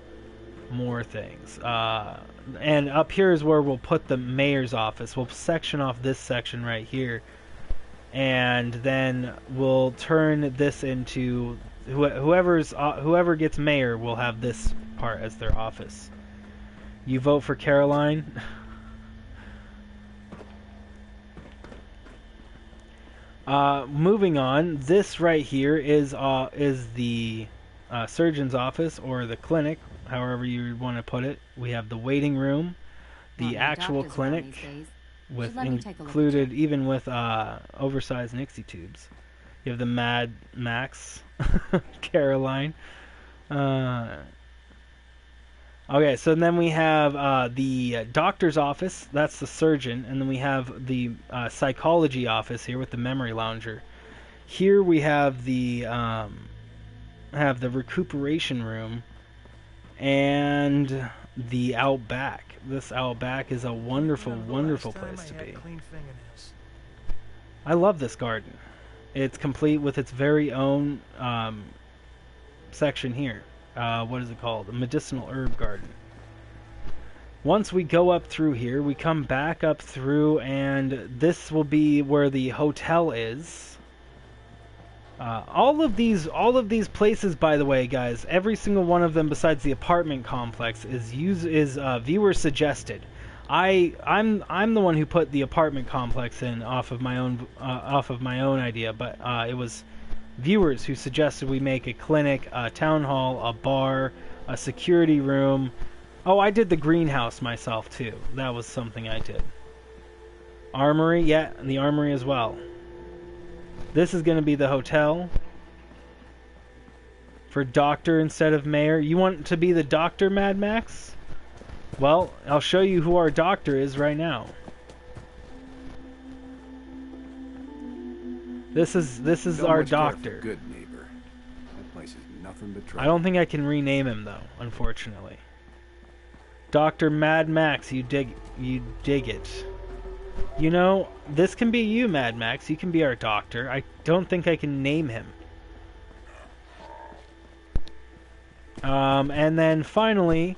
more things. And up here is where we'll put the mayor's office. We'll section off this section right here. And then we'll turn this into whoever gets mayor will have this part as their office. You vote for Caroline. Moving on, this right here is the surgeon's office, or the clinic, however you want to put it. We have the waiting room, the actual clinic, with included, even with oversized Nixie tubes. You have the Mad Max, Caroline. Okay, so then we have the doctor's office. That's the surgeon, and then we have the psychology office here with the memory lounger. Here we have the recuperation room and the outback. This outback is a wonderful, wonderful place to be. I love this garden. It's complete with its very own section here. What is it called? A medicinal herb garden. Once we go up through here, we come back up through, and this will be where the hotel is. All of these places, by the way, guys, every single one of them besides the apartment complex is viewer suggested. I'm the one who put the apartment complex in off of my own idea, but it was viewers who suggested we make a clinic, a town hall, a bar, a security room. Oh, I did the greenhouse myself too. That was something I did. Armory, yeah, and the armory as well. This is going to be the hotel for doctor instead of mayor. You want to be the doctor, Mad Max? Well, I'll show you who our doctor is right now. This is our doctor. Good neighbor. That place is nothing but trouble. I don't think I can rename him though, unfortunately. Dr. Mad Max, you dig it. You know, this can be you, Mad Max. You can be our doctor. I don't think I can name him. And then finally,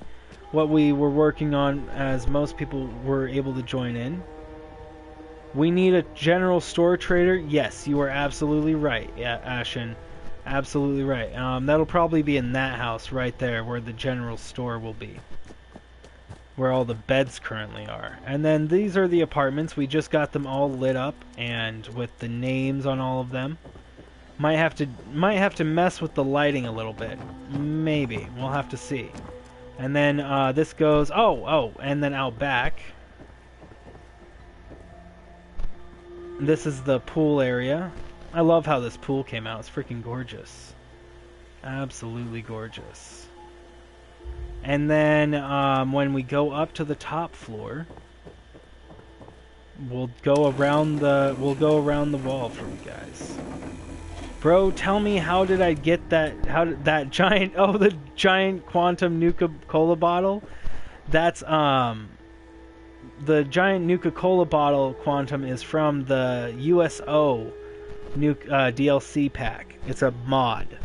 what we were working on, as most people were able to join in, we need a general store trader. Yes, you are absolutely right, yeah, Ashen. Absolutely right. That'll probably be in that house right there where the general store will be. Where all the beds currently are. And then these are the apartments. We just got them all lit up and with the names on all of them. Might have to mess with the lighting a little bit. Maybe. We'll have to see. And then this goes... Oh, and then out back. This is the pool area. I love how this pool came out. It's freaking gorgeous. Absolutely gorgeous. And then when we go up to the top floor, we'll go around the wall for you guys. Bro, tell me, how did I get that? How did that giant? Oh, the giant quantum Nuka-Cola bottle. That's the giant Nuka-Cola bottle quantum is from the USO DLC pack. It's a mod.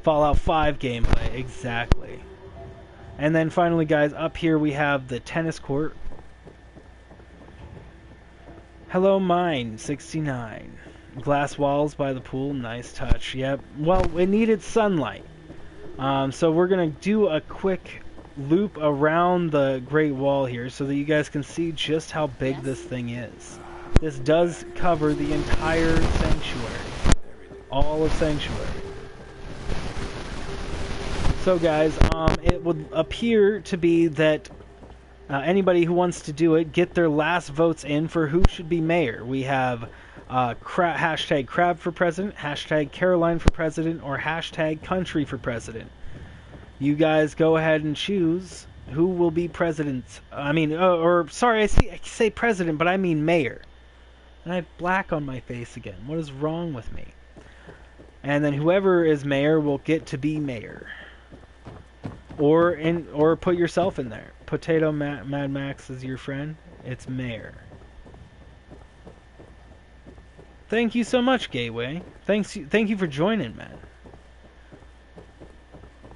Fallout 5 gameplay, exactly. And then finally, guys, up here we have the tennis court. Hello, mine 69. Glass walls by the pool, nice touch. Yep. Well, it needed sunlight. So we're gonna do a quick loop around the Great Wall here so that you guys can see just how big this thing is. This does cover the entire sanctuary. All of Sanctuary. So guys, it would appear to be that anybody who wants to do it, get their last votes in for who should be mayor. We have hashtag Crab for president, hashtag Caroline for president, or hashtag Country for president. You guys go ahead and choose who will be president. I mean, sorry, I say president, but I mean mayor. And I have black on my face again. What is wrong with me? And then whoever is mayor will get to be mayor. Or put yourself in there. Potato Mad Max is your friend. It's mayor. Thank you so much, Gateway. Thank you for joining, man.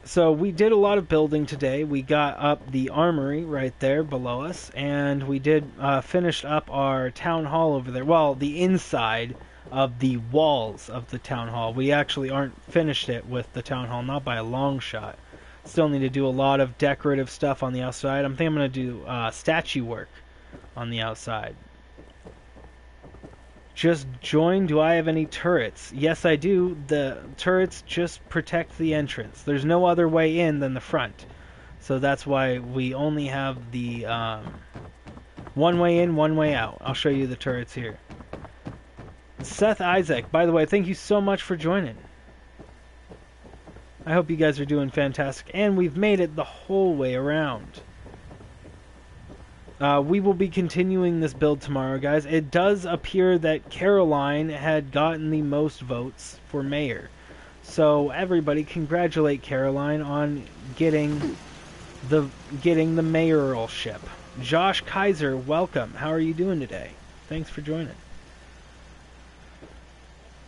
So we did a lot of building today. We got up the armory right there below us, and we did finish up our town hall over there. Well, the inside of the walls of the town hall. We actually aren't finished it with the town hall, not by a long shot. Still need to do a lot of decorative stuff on the outside. I'm going to do statue work on the outside. Just join. Do I have any turrets? Yes, I do. The turrets just protect the entrance. There's no other way in than the front. So that's why we only have the one way in, one way out. I'll show you the turrets here. Seth Isaac, by the way, thank you so much for joining. I hope you guys are doing fantastic. And we've made it the whole way around. We will be continuing this build tomorrow, guys. It does appear that Caroline had gotten the most votes for mayor. So everybody congratulate Caroline on getting the mayoralship. Josh Kaiser, welcome. How are you doing today? Thanks for joining.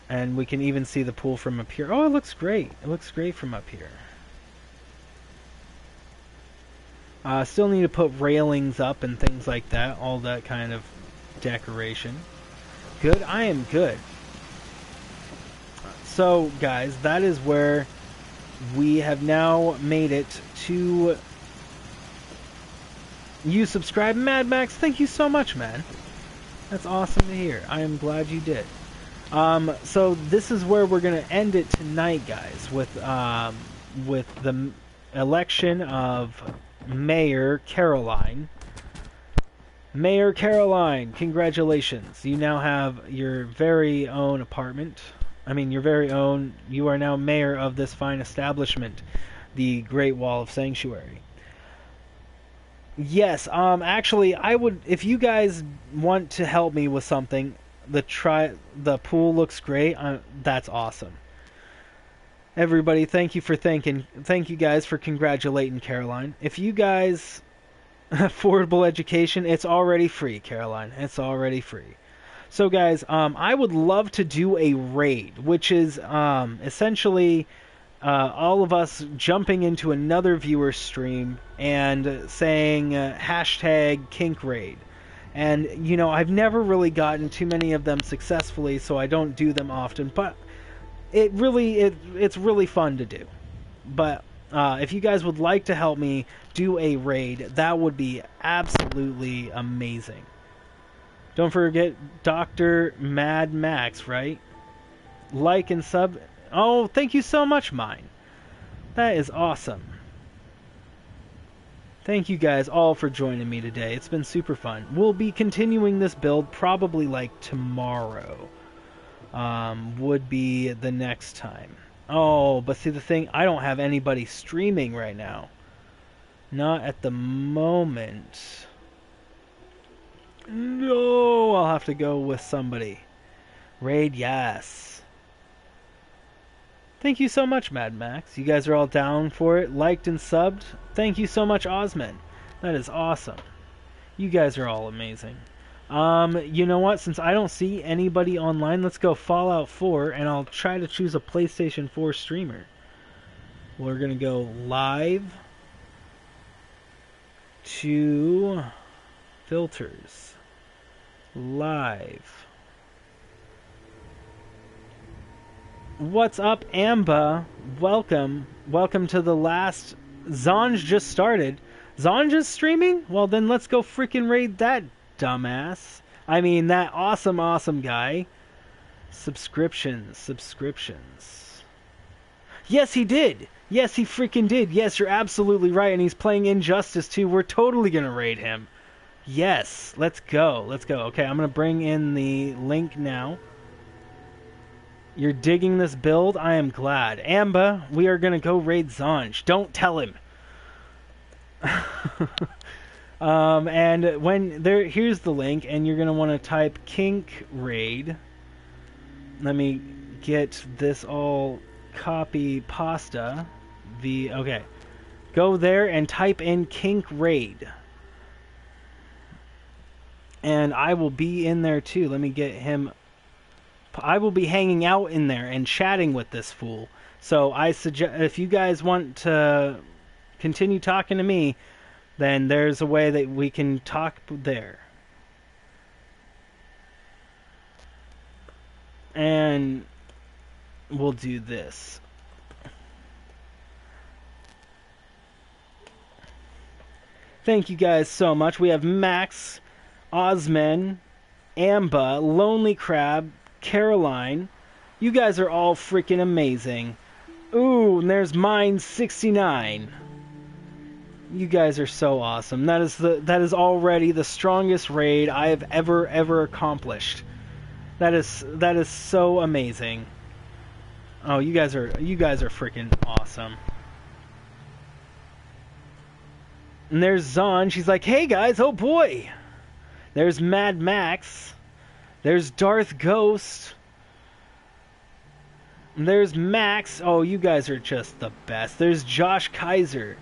And we can even see the pool from up here. Oh, it looks great. It looks great from up here. Still need to put railings up and things like that. All that kind of decoration. Good? I am good. So, guys, that is where we have now made it to... You subscribe, Mad Max. Thank you so much, man. That's awesome to hear. I am glad you did. So this is where we're going to end it tonight, guys, with the election of Mayor Caroline. Mayor Caroline, congratulations. You now have your very own apartment. I mean, your very own... You are now mayor of this fine establishment, the Great Wall of Sanctuary. Yes, actually, I would... If you guys want to help me with something... The pool looks great. That's awesome. Everybody, thank you for thinking. Thank you guys for congratulating Caroline. If you guys affordable education, it's already free, Caroline. It's already free. So guys, I would love to do a raid, which is essentially all of us jumping into another viewer's stream and saying hashtag kink raid. And, you know, I've never really gotten too many of them successfully, so I don't do them often. But it's really fun to do. But if you guys would like to help me do a raid, that would be absolutely amazing. Don't forget Dr. Mad Max, right? Like and sub. Oh, thank you so much, Mine. That is awesome. Thank you guys all for joining me today. It's been super fun. We'll be continuing this build probably like tomorrow. Would be the next time. Oh, but see the thing, I don't have anybody streaming right now. Not at the moment. No, I'll have to go with somebody. Raid, yes. Thank you so much, Mad Max. You guys are all down for it, liked and subbed. Thank you so much, Osman. That is awesome. You guys are all amazing. You know what? Since I don't see anybody online, let's go Fallout 4, and I'll try to choose a PlayStation 4 streamer. We're gonna go live to filters. Live. What's up, Amba? Welcome. Welcome to the last... Zanj just started. Zanj is streaming? Well, then let's go freaking raid that dumbass. I mean, that awesome guy. Subscriptions. Yes, he did. Yes, he freaking did. Yes, you're absolutely right. And he's playing Injustice too. We're totally going to raid him. Yes, let's go. Okay, I'm going to bring in the link now. You're digging this build? I am glad. Amba, we are going to go raid Zanj. Don't tell him. And when there, here's the link, and you're going to want to type kink raid. Let me get this all copy pasta. Okay. Go there and type in kink raid. And I will be in there too. Let me get him. I will be hanging out in there and chatting with this fool. So I suggest, if you guys want to continue talking to me, then there's a way that we can talk there. And we'll do this. Thank you guys so much. We have Max, Osman, Amba, Lonely Crab, Caroline. You guys are all freaking amazing. Ooh, and there's mine 69. You guys are so awesome. That is already the strongest raid I have ever accomplished. That is so amazing. Oh, you guys are freaking awesome. And there's Zon. She's like, "Hey guys, oh boy." There's Mad Max. There's Darth Ghost. And there's Max. Oh, you guys are just the best. There's Josh Kaiser.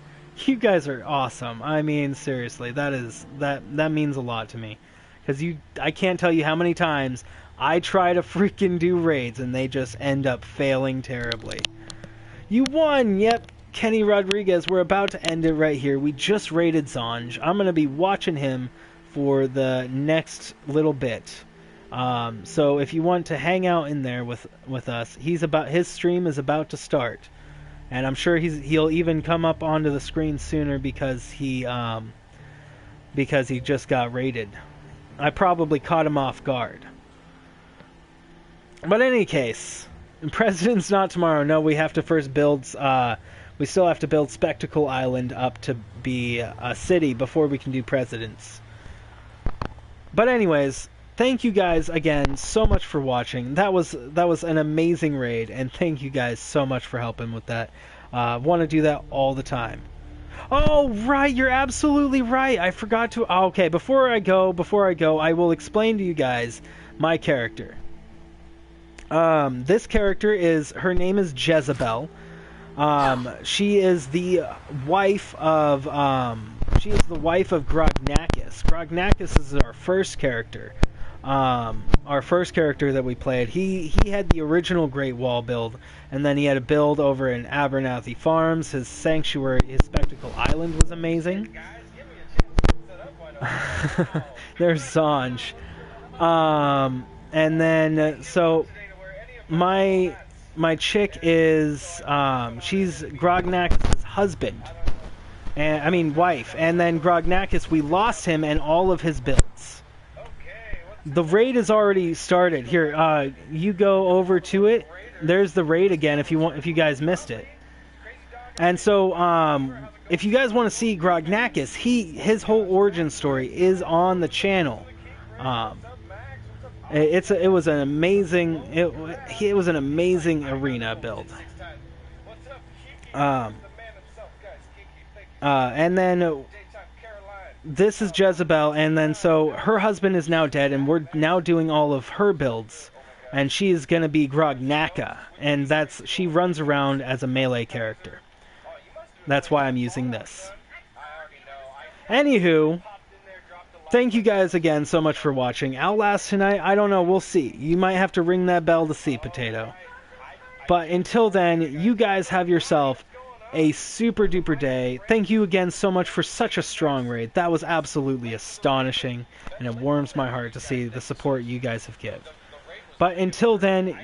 You guys are awesome. I mean, seriously, that means a lot to me. Because I can't tell you how many times I try to freaking do raids and they just end up failing terribly. You won! Yep, Kenny Rodriguez. We're about to end it right here. We just raided Zanj. I'm going to be watching him for the next little bit. So if you want to hang out in there with us, his stream is about to start. And I'm sure he'll even come up onto the screen sooner because he just got raided. I probably caught him off guard. But in any case, President's not tomorrow. No, we have to first build. We still have to build Spectacle Island up to be a city before we can do President's. But anyways, thank you guys again so much for watching. That was an amazing raid, and thank you guys so much for helping with that. Want to do that all the time. Oh, right, you're absolutely right. I forgot to... Oh, okay, before I go, I will explain to you guys my character. This character her name is Jezebel. She is the wife of Grognakis. Grognakis is our first character. Our first character that we played. He had the original Great Wall build, and then he had a build over in Abernathy Farms. His sanctuary, his Spectacle Island was amazing. There's Zanj. And then, so, my my chick is she's Grognakis' husband, and I mean wife. And then Grognakis, we lost him and all of his builds. The raid has already started. Here, you go over to it. There's the raid again if you guys missed it. And so, if you guys want to see Grognakis, his whole origin story is on the channel. It was an amazing arena build. And then this is Jezebel, and then so her husband is now dead, and we're now doing all of her builds, and she is gonna be Grognaka, and she runs around as a melee character. That's why I'm using this. Anywho, thank you guys again so much for watching. Outlast tonight, I don't know, we'll see. You might have to ring that bell to see, Potato. But until then, you guys have yourself a super duper day. Thank you again so much for such a strong raid. That was absolutely astonishing, and it warms my heart to see the support you guys have given. But until then,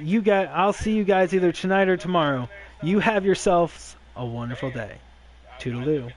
I'll see you guys either tonight or tomorrow. You have yourselves a wonderful day. Toodaloo.